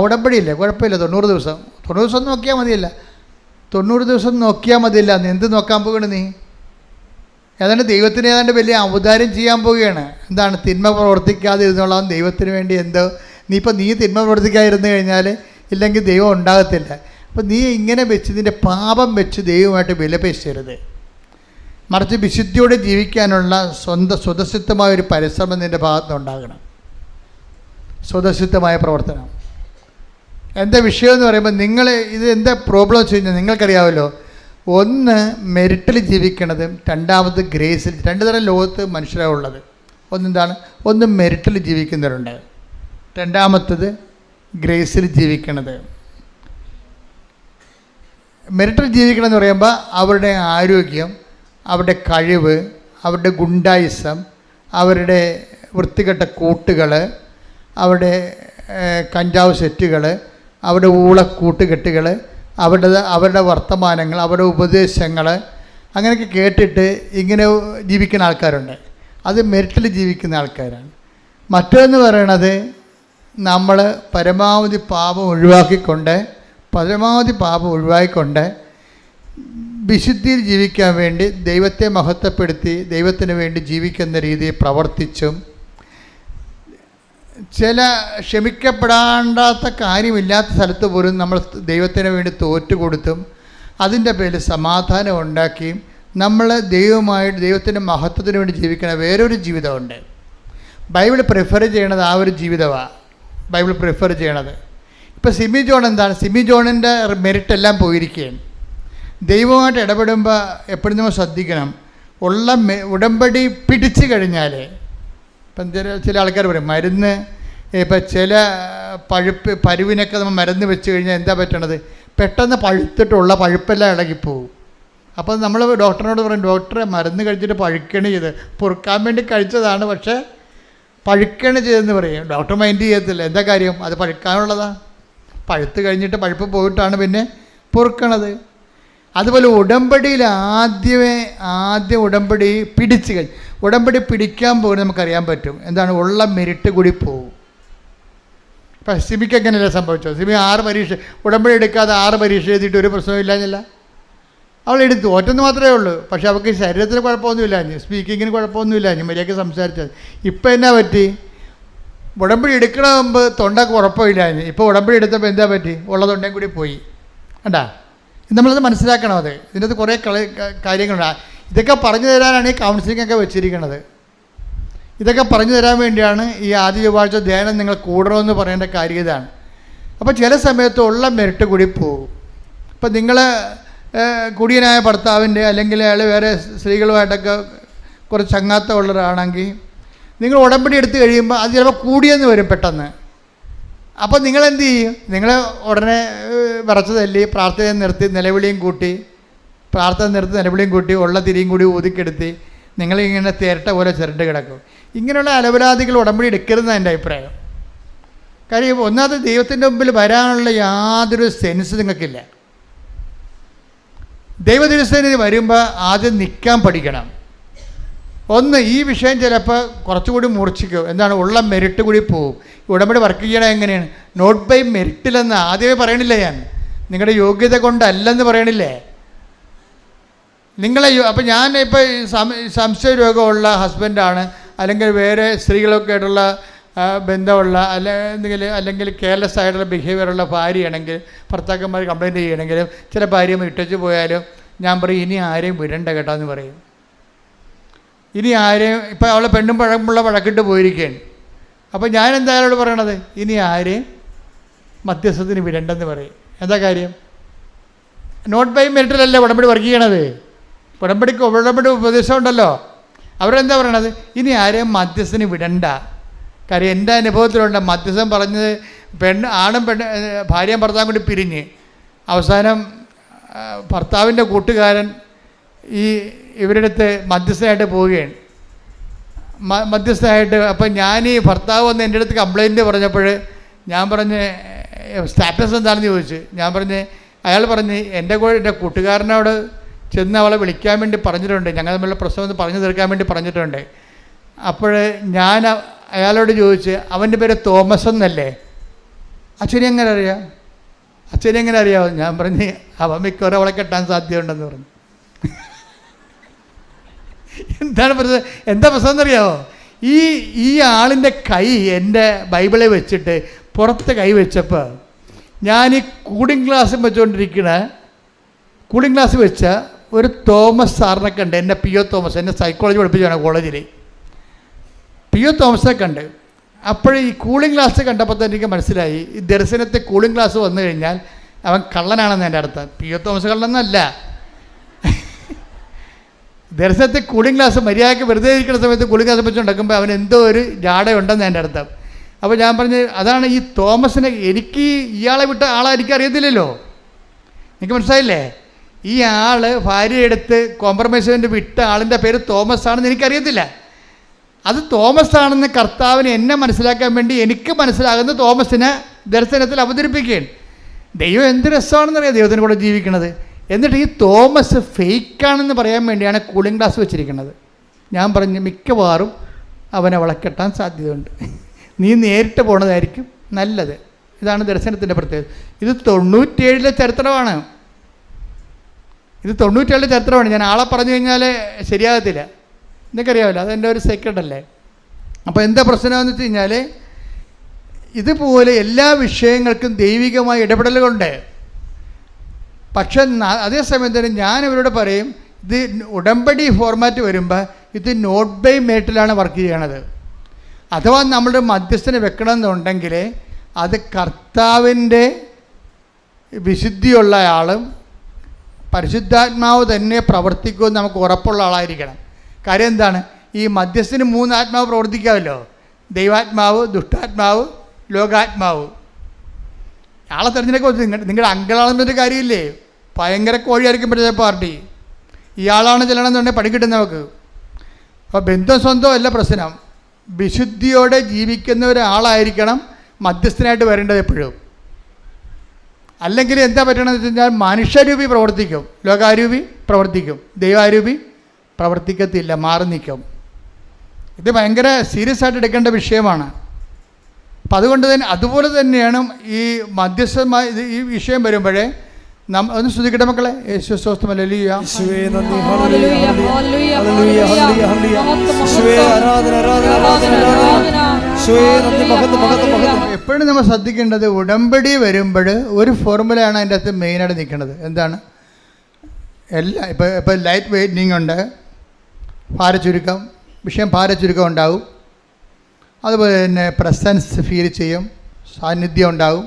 ഉടമ്പടിയില്ലേ, കുഴപ്പമില്ല, 90 ദിവസം 90 ദിവസം നോക്കിയാൽ മതിയല്ല. 90 ദിവസം നോക്കിയാൽ മതിയല്ല. നീ എന്ത് നോക്കാൻ പോവുകയാണ്? നീ ഏതാണ്ട് ദൈവത്തിന് ഏതാണ്ട് വലിയ ഔദാര്യം ചെയ്യാൻ പോവുകയാണ്. എന്താണ്? തിന്മ പ്രവർത്തിക്കാതെ ഇരുന്നോളാം ദൈവത്തിന് വേണ്ടി. നീ തിന്മ പ്രവർത്തിക്കാതിരുന്നു കഴിഞ്ഞാൽ ഇല്ലെങ്കിൽ ദൈവം ഉണ്ടാകത്തില്ല. അപ്പോൾ നീ ഇങ്ങനെ വെച്ച് നിൻ്റെ പാപം വെച്ച് ദൈവമായിട്ട് വിലപേശരുത്. മറിച്ച് വിശുദ്ധിയോടെ ജീവിക്കാനുള്ള സ്വതസിദ്ധമായ ഒരു പരിശ്രമം നിൻ്റെ ഭാഗത്തുനിന്ന് ഉണ്ടാകണം. സ്വതസിദ്ധമായ പ്രവർത്തനം. എന്താ വിഷയം എന്ന് പറയുമ്പോൾ ഇത് എന്താ പ്രോബ്ലം വെച്ച് കഴിഞ്ഞാൽ നിങ്ങൾക്കറിയാമല്ലോ. ഒന്ന് മെറിറ്റിൽ ജീവിക്കണതും രണ്ടാമത് ഗ്രേസിൽ. 2 തരം ലോകത്ത് മനുഷ്യരാണ് ഉള്ളത്. ഒന്ന് മെറിറ്റിൽ ജീവിക്കുന്നവരുണ്ട്, രണ്ടാമത്തത് ഗ്രേസിൽ ജീവിക്കണത്. മെറിറ്റിൽ ജീവിക്കണമെന്ന് പറയുമ്പോൾ അവരുടെ ആരോഗ്യം, അവരുടെ കഴിവ്, അവരുടെ ഗുണ്ടായിസം, അവരുടെ വൃത്തികെട്ട കൂട്ടുകൾ, അവരുടെ കഞ്ചാവ് സെറ്റുകൾ, അവരുടെ ഊളക്കൂട്ടുകെട്ടുകൾ, അവരുടെ വർത്തമാനങ്ങൾ, അവരുടെ ഉപദേശങ്ങൾ, അങ്ങനെയൊക്കെ കേട്ടിട്ട് ഇങ്ങനെ ജീവിക്കുന്ന ആൾക്കാരുണ്ട്. അത് മെറിറ്റിൽ ജീവിക്കുന്ന ആൾക്കാരാണ്. മറ്റൊന്ന് പറയണത് നമ്മൾ പരമാവധി പാപം ഒഴിവാക്കിക്കൊണ്ട് വിശുദ്ധിയിൽ ജീവിക്കാൻ വേണ്ടി ദൈവത്തെ മഹത്വപ്പെടുത്തി ദൈവത്തിന് വേണ്ടി ജീവിക്കുന്ന രീതിയിൽ പ്രവർത്തിച്ചും ചില ക്ഷമിക്കപ്പെടാണ്ടാത്ത കാര്യമില്ലാത്ത സ്ഥലത്ത് പോലും നമ്മൾ ദൈവത്തിന് വേണ്ടി തോറ്റുകൊടുത്തും അതിൻ്റെ പേരിൽ സമാധാനം ഉണ്ടാക്കിയും നമ്മൾ ദൈവമായിട്ട് ദൈവത്തിൻ്റെ മഹത്വത്തിന് വേണ്ടി ജീവിക്കുന്ന വേറൊരു ജീവിതമുണ്ട്. ബൈബിൾ പ്രിഫർ ചെയ്യണത് ആ ഒരു ജീവിതമാണ്. ബൈബിൾ പ്രിഫർ ചെയ്യണത്. ഇപ്പോൾ സിമി ജോൺ എന്താണ്? സിമി ജോണിൻ്റെ മെറിറ്റ് എല്ലാം പോയിരിക്കുകയാണ്. ദൈവമായിട്ട് ഇടപെടുമ്പോൾ എപ്പോഴും നമ്മൾ ശ്രദ്ധിക്കണം. ഉടമ്പടി പിടിച്ചു കഴിഞ്ഞാൽ ഇപ്പം ചില ആൾക്കാർ പറയും മരുന്ന്, ഇപ്പം ചില പരുവിനൊക്കെ നമ്മൾ മരുന്ന് വെച്ച് കഴിഞ്ഞാൽ എന്താ പറ്റണത്? പെട്ടെന്ന് പഴുത്തിട്ടുള്ള പഴുപ്പെല്ലാം ഇളകിപ്പോവും. അപ്പോൾ നമ്മൾ ഡോക്ടറിനോട് പറയും, ഡോക്ടറെ മരുന്ന് കഴിച്ചിട്ട് പഴുക്കണ ചെയ്ത് പൊറുക്കാൻ വേണ്ടി കഴിച്ചതാണ്, പക്ഷേ പഴുക്കാണ് ചെയ്തതെന്ന് പറയും. ഡോക്ടർ മൈൻഡ് ചെയ്യത്തില്ല. എന്താ കാര്യം? അത് പഴുക്കാനുള്ളതാണ്. പഴുത്ത് കഴിഞ്ഞിട്ട് പഴുപ്പ് പോയിട്ടാണ് പിന്നെ പൊറുക്കണത്. അതുപോലെ ഉടമ്പടിയിൽ ആദ്യം ഉടമ്പടി പിടിച്ച് കഴിഞ്ഞ് ഉടമ്പടി പിടിക്കാൻ പോകുന്നത് നമുക്കറിയാൻ പറ്റും. എന്താണ്? ഉള്ള മെരിറ്റ് കൂടി പോകും. ഇപ്പം സിമിക്ക് എങ്ങനെയല്ല സംഭവിച്ചത്? സിമി 6 പരീക്ഷ ഉടമ്പടി എടുക്കാതെ 6 പരീക്ഷ എഴുതിയിട്ട് ഒരു പ്രശ്നവും ഇല്ലാഞ്ഞില്ല. അവൾ എടുത്തു, ഒറ്റന്ന് മാത്രമേ ഉള്ളൂ. പക്ഷെ അവൾക്ക് ശരീരത്തിന് കുഴപ്പമൊന്നുമില്ല, സ്പീക്കിങ്ങിന് കുഴപ്പമൊന്നുമില്ല, മര്യാദയ്ക്ക് സംസാരിച്ചത്. ഇപ്പം എന്നാ പറ്റി? ഉടമ്പടി എടുക്കണ മുമ്പ് തൊണ്ടക്ക് കുഴപ്പമില്ല. ഇപ്പോൾ ഉടമ്പടി എടുത്തപ്പോൾ എന്താ പറ്റി? ഉള്ള തൊണ്ടയും കൂടി പോയി. കണ്ടാ? നമ്മളത് മനസ്സിലാക്കണം. അത് ഇതിനകത്ത് കുറേ കാര്യങ്ങളുണ്ട്. ഇതൊക്കെ പറഞ്ഞു തരാനാണ് ഈ കൗൺസിലിംഗ് ഒക്കെ വെച്ചിരിക്കുന്നത്. ഇതൊക്കെ പറഞ്ഞു തരാൻ വേണ്ടിയാണ് ഈ ആദ്യ ചൊവ്വാഴ്ച ധ്യാനം നിങ്ങൾ കൂടണമെന്ന് പറയേണ്ട കാര്യം ഇതാണ്. അപ്പോൾ ചില സമയത്ത് ഉള്ള മെറിറ്റ് കൂടി പോകും. ഇപ്പം നിങ്ങൾ കുടിയനായ ഭർത്താവിൻ്റെ അല്ലെങ്കിൽ അയാൾ വേറെ സ്ത്രീകളുമായിട്ടൊക്കെ കുറച്ച് ചങ്ങാത്തം ഉള്ളവരാണെങ്കിൽ നിങ്ങൾ ഉടമ്പടി എടുത്ത് കഴിയുമ്പോൾ അത് ചിലപ്പോൾ കൂടിയെന്ന് വരും പെട്ടെന്ന്. അപ്പോൾ നിങ്ങളെന്ത് ചെയ്യും? നിങ്ങൾ ഉടനെ വിറച്ച് തല്ലി പ്രാർത്ഥന നിർത്തി നിലവിളിയും കൂട്ടി ഉള്ള തിരിയും കൂടി ഊതിക്കെടുത്തി നിങ്ങളിങ്ങനെ തേരട്ട പോലെ ചിരണ്ട് കിടക്കും. ഇങ്ങനെയുള്ള അലപരാധികൾ ഉടമ്പടി എടുക്കരുതെന്ന് എൻ്റെ അഭിപ്രായം. കാര്യം ഒന്നാമത് ദൈവത്തിൻ്റെ മുമ്പിൽ വരാനുള്ള യാതൊരു സെൻസ് നിങ്ങൾക്കില്ല. ദൈവദിവസത്തിന് വരുമ്പോൾ ആദ്യം നിൽക്കാൻ പഠിക്കണം. ഒന്ന്, ഈ വിഷയം ചിലപ്പോൾ കുറച്ചുകൂടി മൂർച്ഛിക്കും. എന്താണ്? ഉള്ള മെറിറ്റ് കൂടി പോവും. ഉടമ്പടി വർക്ക് ചെയ്യണം എങ്ങനെയാണ്? നോട്ട് ബൈ മെറിറ്റിലെന്ന് ആദ്യമേ പറയണില്ലേ ഞാൻ? നിങ്ങളുടെ യോഗ്യത കൊണ്ടല്ലെന്ന് പറയണില്ലേ നിങ്ങളെ? അപ്പം ഞാൻ ഇപ്പോൾ സംശയ രോഗമുള്ള ഹസ്ബൻഡാണ്, അല്ലെങ്കിൽ വേറെ സ്ത്രീകളൊക്കെ ആയിട്ടുള്ള ബന്ധമുള്ള അല്ലെങ്കിൽ കെയർലെസ് ആയിട്ടുള്ള ബിഹേവിയറുള്ള ഭാര്യയാണെങ്കിൽ, ഭർത്താക്കന്മാർ കംപ്ലയിൻറ്റ് ചെയ്യണമെങ്കിലും ചില ഭാര്യ ഇട്ടച്ച് പോയാലും ഞാൻ പറയും ഇനി ആരെയും വിടണ്ട കേട്ടോ എന്ന് പറയും. ഇനി ആരെയും ഇപ്പം അവളെ പെണ്ണും പഴമുള്ള വഴക്കിട്ട് പോയിരിക്കുകയാണ്. അപ്പോൾ ഞാൻ എന്താ അയാളോട് പറയണത്? ഇനി ആരെയും മധ്യസ്ഥത്തിന് വിടണ്ടെന്ന് പറയും. എന്താ കാര്യം? നോട്ട് ബൈ മെറിറ്റിലല്ലേ ഉടമ്പടി വർക്ക് ചെയ്യണത്. ഉടമ്പടി ഉപദേശം ഉണ്ടല്ലോ. അവരെന്താ പറയണത്? ഇനി ആരെയും മധ്യസ്ഥന് വിടണ്ട. കാര്യം എൻ്റെ അനുഭവത്തിലുണ്ട്. മധ്യസ്ഥൻ പറഞ്ഞത് ഭാര്യയും ഭർത്താവും കൂടി പിരിഞ്ഞ് അവസാനം ഭർത്താവിൻ്റെ കൂട്ടുകാരൻ ഇവരുടെ അടുത്ത് മധ്യസ്ഥനായിട്ട് പോവുകയാണ്. മധ്യസ്ഥനായിട്ട് അപ്പം ഞാൻ ഭർത്താവ് വന്ന് എൻ്റെ അടുത്ത് കംപ്ലയിൻറ്റ് പറഞ്ഞപ്പോൾ ഞാൻ പറഞ്ഞ് സ്റ്റാറ്റസ് എന്താണെന്ന് ചോദിച്ചു. ഞാൻ പറഞ്ഞ് അയാൾ പറഞ്ഞ് എൻ്റെ കൂട്ടുകാരനോട് ചെന്ന് അവളെ വിളിക്കാൻ വേണ്ടി പറഞ്ഞിട്ടുണ്ട്, ഞങ്ങൾ തമ്മിലുള്ള പ്രശ്നം ഒന്ന് പറഞ്ഞു തീർക്കാൻ വേണ്ടി പറഞ്ഞിട്ടുണ്ട്. അപ്പോൾ ഞാൻ അയാളോട് ചോദിച്ച് അവൻ്റെ പേര് തോമസ് എന്നല്ലേ? അച്ഛനെ എങ്ങനെ അറിയാം? ഞാൻ പറഞ്ഞ് അവൻ മിക്കവാറും അവളെ കെട്ടാൻ സാധ്യതയുണ്ടെന്ന് പറഞ്ഞു. എന്താ പ്രശ്നം എന്നറിയാമോ? ഈ ആളിൻ്റെ കൈ എൻ്റെ ബൈബിളിൽ വെച്ചിട്ട് പുറത്ത് കൈ വെച്ചപ്പോൾ ഞാൻ ഈ കൂളിംഗ് ഗ്ലാസ് വെച്ച ഒരു തോമസ് സാറിനെ കണ്ട്, എന്നെ പി ഒ തോമസ്, എന്നെ സൈക്കോളജി പഠിപ്പിച്ചാണ് കോളേജിൽ. പി ഒ തോമസിനെ കണ്ട്. അപ്പോൾ ഈ കൂളിംഗ് ഗ്ലാസ് കണ്ടപ്പോൾ തന്നെ എനിക്ക് മനസ്സിലായി, ഈ ദർശനത്തെ കൂളിംഗ് ഗ്ലാസ് വന്നു കഴിഞ്ഞാൽ അവൻ കള്ളനാണെന്ന് എൻ്റെ അർത്ഥം. പി ഒ തോമസ് കള്ളനല്ല. ദർശനത്തെ കൂളിംഗ് ഗ്ലാസ് മര്യാദയ്ക്ക് വെറുതെ ഇരിക്കുന്ന സമയത്ത് കൂളിംഗ് ഗ്ലാസ് വെച്ച് ഉണ്ടാക്കുമ്പോൾ അവൻ എന്തോ ഒരു ജാടയുണ്ടെന്ന് എൻ്റെ അർത്ഥം. അപ്പോൾ ഞാൻ പറഞ്ഞ് അതാണ് ഈ തോമസിനെ, എനിക്ക് ഇയാളെ വിട്ട ആളെ എനിക്കറിയത്തില്ലല്ലോ. എനിക്ക് മനസ്സിലായില്ലേ? ഈ ആൾ ഭാര്യയെടുത്ത് കോംപ്രമൈസ് ചെയ്ത് വിട്ട ആളിൻ്റെ പേര് തോമസ് ആണെന്ന് എനിക്കറിയത്തില്ല. അത് തോമസ് ആണെന്ന് കർത്താവിന് എന്നെ മനസ്സിലാക്കാൻ വേണ്ടി എനിക്ക് മനസ്സിലാകുന്ന തോമസിനെ ദർശനത്തിൽ അവതരിപ്പിക്കുകയാണ്. ദൈവം എന്ത് രസമാണെന്നറിയാം ദൈവത്തിന് കൂടെ ജീവിക്കണത്. എന്നിട്ട് ഈ തോമസ് ഫേക്കാണെന്ന് പറയാൻ വേണ്ടിയാണ് കൂളിംഗ് ഗ്ലാസ് വെച്ചിരിക്കുന്നത്. ഞാൻ പറഞ്ഞു മിക്കവാറും അവനെ വളക്കെട്ടാൻ സാധ്യതയുണ്ട്, നീ നേരിട്ട് പോണതായിരിക്കും നല്ലത്. ഇതാണ് ദർശനത്തിൻ്റെ പ്രത്യേകത. ഇത് 97 ചരിത്രമാണ്. ഞാൻ ആളെ പറഞ്ഞു കഴിഞ്ഞാൽ ശരിയാകത്തില്ല, നിനക്കറിയാമല്ലോ, അതെൻ്റെ ഒരു സീക്രട്ട് അല്ലേ. അപ്പോൾ എന്താ പ്രശ്നമെന്ന് വെച്ച് കഴിഞ്ഞാൽ ഇതുപോലെ എല്ലാ വിഷയങ്ങൾക്കും ദൈവികമായ ഇടപെടലുകളുണ്ട്. പക്ഷെ അതേസമയം തന്നെ ഞാൻ ഇവരോട് പറയും, ഇത് ഉടമ്പടി ഫോർമാറ്റ് വരുമ്പോൾ ഇത് നോട്ട് ബൈ മെറിറ്റിലാണ് വർക്ക് ചെയ്യണത്. അഥവാ നമ്മളുടെ മധ്യസ്ഥനെ വെക്കണമെന്നുണ്ടെങ്കിൽ അത് കർത്താവിൻ്റെ വിശുദ്ധിയുള്ള ആളും പരിശുദ്ധാത്മാവ് തന്നെ പ്രവർത്തിക്കുമെന്ന് നമുക്ക് ഉറപ്പുള്ള ആളായിരിക്കണം. കാര്യം എന്താണ്? ഈ മധ്യസ്ഥന് 3 ആത്മാവ് പ്രവർത്തിക്കാമല്ലോ, ദൈവാത്മാവ്, ദുഷ്ടാത്മാവ്, ലോകാത്മാവ്. ആളെ തിരഞ്ഞെടുക്കുക നിങ്ങളുടെ അങ്കിളാണെന്നൊരു കാര്യമില്ലേ, ഭയങ്കര കോഴിയായിരിക്കും പറ്റുന്ന പാർട്ടി. ഇയാളാണ് ചെല്ലണമെന്നുണ്ടെങ്കിൽ പണി കിട്ടും നമുക്ക്. അപ്പോൾ ബന്ധം സ്വന്തം അല്ല പ്രശ്നം, വിശുദ്ധിയോടെ ജീവിക്കുന്ന ഒരാളായിരിക്കണം മധ്യസ്ഥനായിട്ട് വരേണ്ടത് എപ്പോഴും. അല്ലെങ്കിൽ എന്താ പറ്റണമെന്ന് വെച്ച് കഴിഞ്ഞാൽ മനുഷ്യരൂപി പ്രവർത്തിക്കും, ലോകാരൂപി പ്രവർത്തിക്കും, ദൈവാരൂപി പ്രവർത്തിക്കത്തില്ല, മാറി നിൽക്കും. ഇത് ഭയങ്കര സീരിയസ് ആയിട്ട് എടുക്കേണ്ട വിഷയമാണ്. അപ്പം അതുകൊണ്ട് തന്നെ അതുപോലെ തന്നെയാണ് ഈ മധ്യസ്ഥമായ ഈ വിഷയം വരുമ്പോഴേ ഒന്ന് ശ്രദ്ധിക്കട്ടെ മക്കളെ. യേശു സ്വസ്ഥം. ഹല്ലേലൂയ. എപ്പോഴും നമ്മൾ ശ്രദ്ധിക്കേണ്ടത്, ഉടമ്പടി വരുമ്പോൾ ഒരു ഫോർമുലയാണ് അതിൻ്റെ അകത്ത് മെയിനായിട്ട് നിൽക്കുന്നത്. എന്താണ്? ഇപ്പോൾ ലൈറ്റ് വെയിറ്റിംഗ് ഉണ്ട്, ഭാരചുരുക്കം, വിഷയം ഭാരചുരുക്കം ഉണ്ടാവും. അതുപോലെ തന്നെ പ്രസൻസ് ഫീൽ ചെയ്യും, സാന്നിധ്യം ഉണ്ടാവും.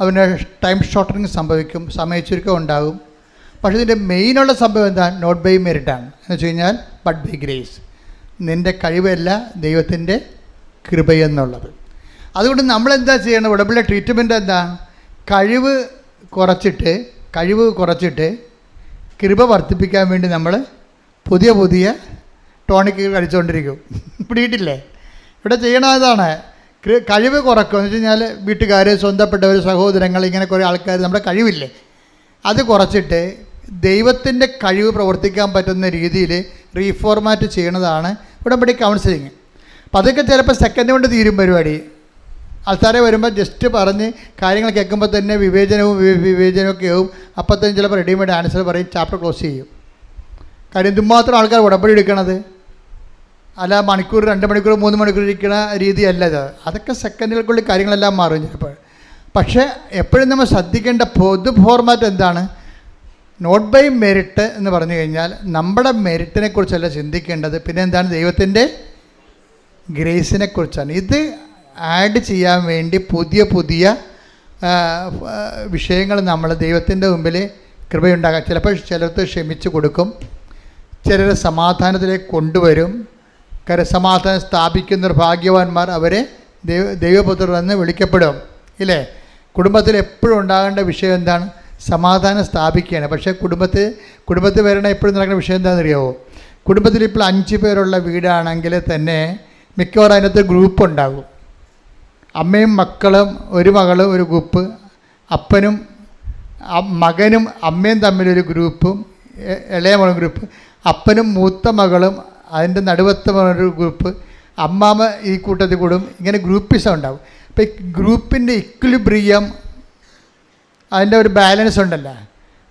അവന് ടൈം ഷോർട്ടറിങ് സംഭവിക്കും, സമയച്ചുരുക്കം ഉണ്ടാകും. പക്ഷേ ഇതിൻ്റെ മെയിനുള്ള സംഭവം എന്താണ്? നോട്ട് ബൈ മെറിറ്റാണ്. എന്ന് വെച്ച് കഴിഞ്ഞാൽ ബട്ട് ബൈ ഗ്രേസ്. നിൻ്റെ കഴിവല്ല, ദൈവത്തിൻ്റെ കൃപയെന്നുള്ളത്. അതുകൊണ്ട് നമ്മളെന്താ ചെയ്യണം? ഉടമ്പടിയുടെ ട്രീറ്റ്മെൻറ്റ് എന്താണ്? കഴിവ് കുറച്ചിട്ട് കൃപ വർദ്ധിപ്പിക്കാൻ വേണ്ടി നമ്മൾ പുതിയ ടോണിക്ക് കഴിച്ചുകൊണ്ടിരിക്കും. പിടിയിട്ടില്ലേ? ഇവിടെ ചെയ്യണതാണ് കഴിവ് കുറക്കുക. എന്ന് വെച്ച് കഴിഞ്ഞാൽ വീട്ടുകാർ, സ്വന്തപ്പെട്ടവർ, സഹോദരങ്ങൾ, ഇങ്ങനെ കുറേ ആൾക്കാർ നമ്മുടെ കഴിവില്ലേ അത് കുറച്ചിട്ട് ദൈവത്തിൻ്റെ കഴിവ് പ്രവർത്തിക്കാൻ പറ്റുന്ന രീതിയിൽ റീഫോർമാറ്റ് ചെയ്യണതാണ് ഉടമ്പടി കൗൺസിലിങ്. അപ്പോൾ അതൊക്കെ ചിലപ്പോൾ സെക്കൻഡ് കൊണ്ട് തീരും പരിപാടി. ആൾക്കാരെ വരുമ്പോൾ ജസ്റ്റ് പറഞ്ഞ് കാര്യങ്ങൾ കേൾക്കുമ്പോൾ തന്നെ വിവേചനമൊക്കെ ആവും. അപ്പോൾ തന്നെ ചിലപ്പോൾ റെഡിമെയ്ഡ് ആൻസർ പറയും, ചാപ്റ്റർ ക്ലോസ് ചെയ്യും. കാര്യം എന്തുമാത്രം ആൾക്കാർ ഉടമ്പടി എടുക്കണത്. അല്ല മണിക്കൂർ, 2 മണിക്കൂർ, 3 മണിക്കൂർ ഇരിക്കുന്ന രീതിയല്ല ഇത്. അതൊക്കെ സെക്കൻഡുകൾക്കുള്ളിൽ കാര്യങ്ങളെല്ലാം മാറും ചിലപ്പോൾ. പക്ഷേ എപ്പോഴും നമ്മൾ ശ്രദ്ധിക്കേണ്ട പൊതു ഫോർമാറ്റ് എന്താണ്? നോട്ട് ബൈ മെറിറ്റ് എന്ന് പറഞ്ഞു കഴിഞ്ഞാൽ നമ്മുടെ മെറിറ്റിനെ കുറിച്ചല്ല ചിന്തിക്കേണ്ടത്, പിന്നെ എന്താണ്? ദൈവത്തിൻ്റെ ഗ്രേസിനെ കുറിച്ചാണ്. ഇത് ആഡ് ചെയ്യാൻ വേണ്ടി പുതിയ വിഷയങ്ങൾ നമ്മൾ ദൈവത്തിൻ്റെ മുമ്പിൽ കൃപയുണ്ടാകാം. ചിലപ്പോൾ ചിലർക്ക് ക്ഷമിച്ച് കൊടുക്കും, ചിലർ സമാധാനത്തിലേക്ക് കൊണ്ടുവരും. സമാധാനം സ്ഥാപിക്കുന്നവർ ഭാഗ്യവാന്മാർ, അവരെ ദൈവപുത്രർ എന്ന് വിളിക്കപ്പെടും. ഇല്ലേ? കുടുംബത്തിൽ എപ്പോഴും ഉണ്ടാകേണ്ട വിഷയം എന്താണ്? സമാധാനം സ്ഥാപിക്കുകയാണ്. പക്ഷേ കുടുംബത്തിൽ വരണ എപ്പോഴും നടക്കുന്ന വിഷയം എന്താണെന്ന് അറിയാമോ? കുടുംബത്തിൽ ഇപ്പോൾ 5 പേരുള്ള വീടാണെങ്കിൽ തന്നെ മിക്കവാറും അതിനകത്ത് ഗ്രൂപ്പ് ഉണ്ടാകും. അമ്മയും മക്കളും, ഒരു മകളും ഒരു ഗ്രൂപ്പ്, അപ്പനും മകനും അമ്മയും തമ്മിലൊരു ഗ്രൂപ്പും, ഇളയ മകളും ഗ്രൂപ്പ്, അപ്പനും മൂത്ത മകളും അതിൻ്റെ നടുവത്തെ ഒരു ഗ്രൂപ്പ്, അമ്മാമ്മ ഈ കൂട്ടത്തിൽ കൂടും. ഇങ്ങനെ ഗ്രൂപ്പിസം ഉണ്ടാവും. അപ്പോൾ ഈ ഗ്രൂപ്പിൻ്റെ ഇക്വിലിബ്രിയം, അതിൻ്റെ ഒരു ബാലൻസ് ഉണ്ടല്ലോ.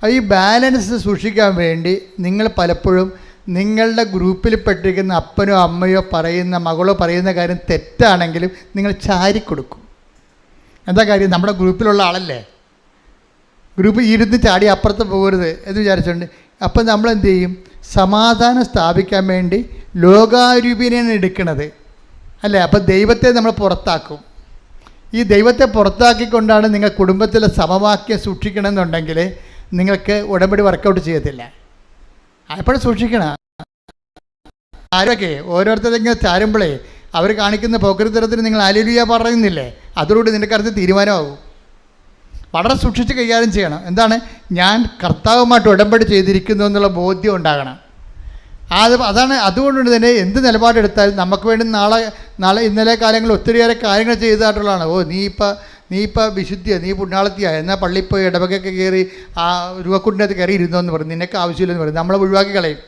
ഈ ബാലൻസ് സൂക്ഷിക്കാൻ വേണ്ടി നിങ്ങൾ പലപ്പോഴും നിങ്ങളുടെ ഗ്രൂപ്പിൽ പെട്ടിരിക്കുന്ന അപ്പനോ അമ്മയോ പറയുന്ന, മകളോ പറയുന്ന കാര്യം തെറ്റാണെങ്കിലും നിങ്ങൾ ചാരിക്കൊടുക്കും. എന്താ കാര്യം? നമ്മുടെ ഗ്രൂപ്പിലുള്ള ആളല്ലേ, ഗ്രൂപ്പ് ഇരുന്ന് ചാടി അപ്പുറത്ത് പോകരുത് എന്ന് വിചാരിച്ചുകൊണ്ട്. അപ്പം നമ്മളെന്ത് ചെയ്യും? സമാധാനം സ്ഥാപിക്കാൻ വേണ്ടി ലോകാരൂപിനെയാണ് എടുക്കുന്നത് അല്ലേ? അപ്പം ദൈവത്തെ നമ്മൾ പുറത്താക്കും. ഈ ദൈവത്തെ പുറത്താക്കിക്കൊണ്ടാണ് നിങ്ങൾ കുടുംബത്തിലെ സമവാക്യം സൂക്ഷിക്കണമെന്നുണ്ടെങ്കിൽ നിങ്ങൾക്ക് ഉടമ്പടി വർക്കൗട്ട് ചെയ്യത്തില്ല. എപ്പോഴും സൂക്ഷിക്കണം. ആരൊക്കെ ഓരോരുത്തരെങ്കിലും ചാരുമ്പോഴേ അവർ കാണിക്കുന്ന പോക്കരുത്തരത്തിന് നിങ്ങൾ ഹല്ലേലൂയ പറയുന്നില്ലേ? അതോടുകൂടി നിൻ്റെ കാര്യത്തിൽ തീരുമാനമാകും. വളരെ സൂക്ഷിച്ച് കൈകാര്യം ചെയ്യണം. എന്താണ്? ഞാൻ കർത്താവുമായിട്ട് ഉടമ്പടി ചെയ്തിരിക്കുന്നു എന്നുള്ള ബോധ്യം ഉണ്ടാകണം. അതാണ്. അതുകൊണ്ട് തന്നെ എന്ത് നിലപാടെടുത്താലും നമുക്ക് വേണ്ടി നാളെ ഇന്നലെ കാലങ്ങളിൽ ഒത്തിരിയേറെ കാര്യങ്ങൾ ചെയ്തതായിട്ടുള്ളതാണ്. നീ ഇപ്പം വിശുദ്ധിയാണ്, നീ പുണ്യാളത്തിയാണ്, എന്നാൽ പള്ളിയിൽ പോയി ഇടവകൊക്കെ കയറി ആ രൂപക്കുണ്ടിനകത്ത് കയറി ഇരുന്നോന്ന് പറയും, നിനക്ക് ആവശ്യമില്ലെന്ന് പറയും, നമ്മളെ ഒഴിവാക്കി കളയും.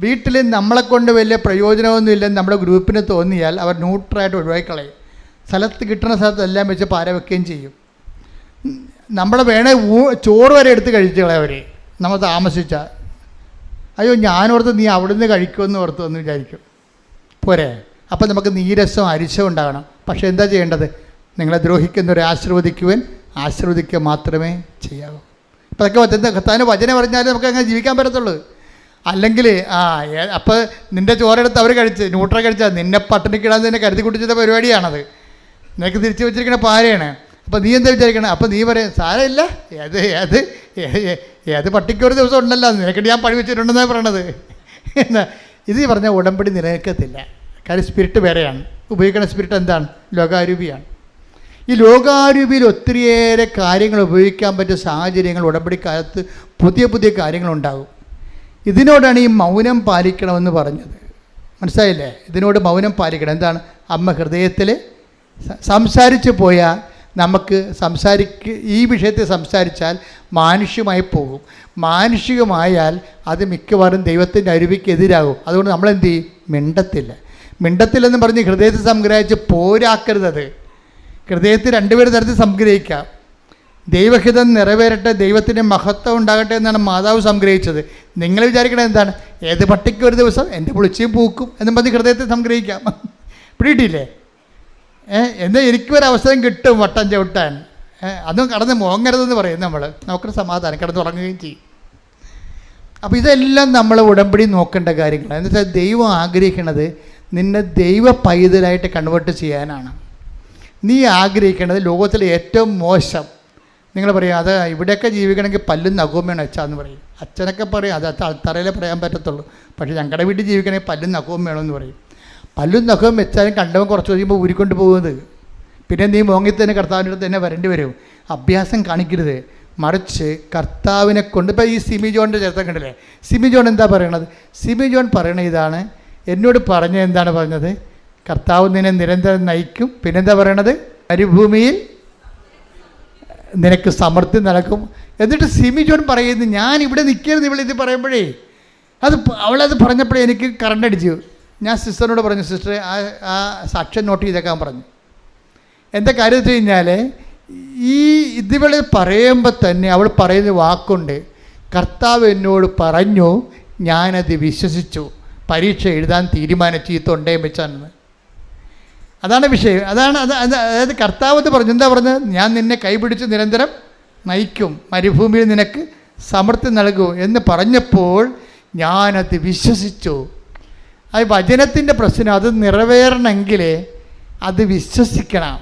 വീട്ടിൽ നമ്മളെക്കൊണ്ട് വലിയ പ്രയോജനമൊന്നും ഇല്ലെന്ന് നമ്മുടെ ഗ്രൂപ്പിന് തോന്നിയാൽ അവർ ന്യൂട്രലായിട്ട് ഒഴിവാക്കി കളയും. സ്ഥലത്ത് കിട്ടുന്ന സ്ഥലത്ത് എല്ലാം വെച്ച് പാര വെക്കുകയും ചെയ്യും. നമ്മളെ വേണേ ചോറ് വരെ എടുത്ത് കഴിച്ചു കളയവർ നമ്മൾ താമസിച്ചാൽ. അയ്യോ ഞാനോർത്ത് നീ അവിടുന്ന് കഴിക്കുമെന്ന് ഓർത്ത് എന്ന് വിചാരിക്കും. പോരെ? അപ്പം നമുക്ക് നീരസം അരിശം ഉണ്ടാകണം. പക്ഷേ എന്താ ചെയ്യേണ്ടത്? നിങ്ങളെ ദ്രോഹിക്കുന്നവരെ ആശീർവദിക്കുക മാത്രമേ ചെയ്യാവൂ. ഇപ്പം അതൊക്കെ കർത്താവിൻ്റെ വചനം പറഞ്ഞാലേ നമുക്ക് അങ്ങനെ ജീവിക്കാൻ പറ്റത്തുള്ളൂ. അല്ലെങ്കിൽ അപ്പോൾ നിൻ്റെ ചോറെടുത്ത് അവർ കഴിച്ച് ന്യൂട്രൽ കഴിച്ചാൽ നിന്നെ പട്ടിണിക്കിടാൻ തന്നെ കരുതി കുട്ടിച്ചത് പരിപാടിയാണത്. നിനക്ക് തിരിച്ചു വെച്ചിരിക്കുന്ന പാരയാണ്. അപ്പോൾ നീ എന്താ വിചാരിക്കണം? അപ്പോൾ നീ പറയും സാരമില്ല, ഏത് പട്ടിക്കൊരു ദിവസം ഉണ്ടല്ലോ, നിനക്കിട്ട് ഞാൻ പണി വെച്ചിട്ടുണ്ടെന്നാണ് പറയണത്. എന്നാ ഇത് പറഞ്ഞാൽ ഉടമ്പടി നിലനിൽക്കത്തില്ല. കാര്യം സ്പിരിറ്റ് വേറെയാണ്. ഉപയോഗിക്കുന്ന സ്പിരിറ്റ് എന്താണ്? ലോകാരൂപിയാണ്. ഈ ലോകാരൂപിയിൽ ഒത്തിരിയേറെ കാര്യങ്ങൾ ഉപയോഗിക്കാൻ പറ്റിയ സാഹചര്യങ്ങൾ ഉടമ്പടിക്കാലത്ത് പുതിയ കാര്യങ്ങളുണ്ടാകും. ഇതിനോടാണ് ഈ മൗനം പാലിക്കണമെന്ന് പറഞ്ഞത്. മനസ്സിലായില്ലേ? ഇതിനോട് മൗനം പാലിക്കണം. എന്താണ്? അമ്മ ഹൃദയത്തിൽ സംസാരിച്ചു പോയാൽ നമുക്ക് ഈ വിഷയത്തിൽ സംസാരിച്ചാൽ മാനുഷികമായി പോകും. മാനുഷികമായാൽ അത് മിക്കവാറും ദൈവത്തിൻ്റെ അരുവിക്ക് എതിരാകും. അതുകൊണ്ട് നമ്മളെന്ത് ചെയ്യും? മിണ്ടത്തില്ലെന്ന് പറഞ്ഞ് ഹൃദയത്തിൽ സംഗ്രഹിച്ച് പോരാക്കരുത്. ഹൃദയത്തിൽ രണ്ടുപേര് തരത്തിൽ സംഗ്രഹിക്കാം. ദൈവഹിതം നിറവേറട്ടെ, ദൈവത്തിൻ്റെ മഹത്വം ഉണ്ടാകട്ടെ എന്നാണ് മാതാവ് സംഗ്രഹിച്ചത്. നിങ്ങൾ വിചാരിക്കണത് എന്താണ്? ഏത് പട്ടിക്ക് ഒരു ദിവസം എൻ്റെ പുളിച്ചയും പൂക്കും എന്നും പറഞ്ഞ് ഹൃദയത്തിൽ സംഗ്രഹിക്കാം. പിടിയിട്ടില്ലേ? എന്നാൽ എനിക്കൊരവസരം കിട്ടും വട്ടം ചവിട്ടാൻ, അതും കടന്ന് മോങ്ങരുതെന്ന് പറയും നമുക്കൊരു സമാധാനം, കിടന്ന് ഉറങ്ങുകയും ചെയ്യും. അപ്പോൾ ഇതെല്ലാം നമ്മൾ ഉടമ്പടി നോക്കേണ്ട കാര്യങ്ങളാണ്. എന്ന് വെച്ചാൽ ദൈവം ആഗ്രഹിക്കുന്നത് നിന്നെ ദൈവ പൈതലായിട്ട് കൺവേർട്ട് ചെയ്യാനാണ്. നീ ആഗ്രഹിക്കേണ്ടത് ലോകത്തിലെ ഏറ്റവും മോശം, നിങ്ങൾ പറയും അത് ഇവിടെയൊക്കെ ജീവിക്കണമെങ്കിൽ പല്ലും നഖവും വേണം അച്ഛാന്ന് പറയും. അച്ഛനൊക്കെ പറയും അത് തറയിലേ പറയാൻ പറ്റത്തുള്ളൂ. പക്ഷേ ഞങ്ങളുടെ വീട്ടിൽ ജീവിക്കണമെങ്കിൽ പല്ലും നഖവും വേണമെന്ന് പറയും. പല്ലും നഖവും വെച്ചാലും കണ്ടവൻ കുറച്ച് കഴിയുമ്പോൾ ഊരിക്കൊണ്ട് പോകുന്നത്. പിന്നെ നീ മോങ്ങി തന്നെ കർത്താവിൻ്റെ അടുത്ത് തന്നെ വരേണ്ടി വരും. അഭ്യാസം കാണിക്കരുത്. മറിച്ച് കർത്താവിനെ കൊണ്ട്, ഇപ്പോൾ ഈ സിമി ജോണിൻ്റെ ചരിത്രം കണ്ടില്ലേ? സിമി ജോൺ എന്താ പറയണത്? സിമി ജോൺ പറയണ ഇതാണ്, എന്നോട് എന്താണ് പറഞ്ഞത്? കർത്താവ് നിന്നെ നിരന്തരം നയിക്കും. പിന്നെന്താ പറയണത്? മരുഭൂമിയിൽ നിനക്ക് സമൃദ്ധി നടക്കും. എന്നിട്ട് സിമി ജോൺ പറയുന്നു, ഞാൻ ഇവിടെ നിൽക്കരുത് ഇവളിത് പറയുമ്പോഴേ, അവളത് പറഞ്ഞപ്പോഴേ എനിക്ക് കറണ്ട് അടിച്ചു. ഞാൻ സിസ്റ്ററിനോട് പറഞ്ഞു, സിസ്റ്ററെ ആ സാക്ഷ്യം നോട്ട് ചെയ്തേക്കാൻ പറഞ്ഞു. എന്താ കാര്യം വെച്ച് കഴിഞ്ഞാൽ, ഇതിവള് പറയുമ്പോൾ തന്നെ അവൾ പറയുന്ന വാക്കുണ്ട്, കർത്താവ് എന്നോട് പറഞ്ഞു, ഞാനത് വിശ്വസിച്ചു, പരീക്ഷ എഴുതാൻ തീരുമാനിച്ചു, ഈ തൊണ്ടയും വെച്ചാണെന്ന്. അതാണ് വിഷയം. അതായത് കർത്താവ് എന്ന് പറഞ്ഞു. എന്താ പറഞ്ഞത്? ഞാൻ നിന്നെ കൈപിടിച്ച് നിരന്തരം നയിക്കും, മരുഭൂമിയിൽ നിനക്ക് സമൃദ്ധി നൽകും എന്ന് പറഞ്ഞപ്പോൾ ഞാനത് വിശ്വസിച്ചു. അത് വചനത്തിൻ്റെ പ്രശ്നം. അത് നിറവേറണമെങ്കിൽ അത് വിശ്വസിക്കണം.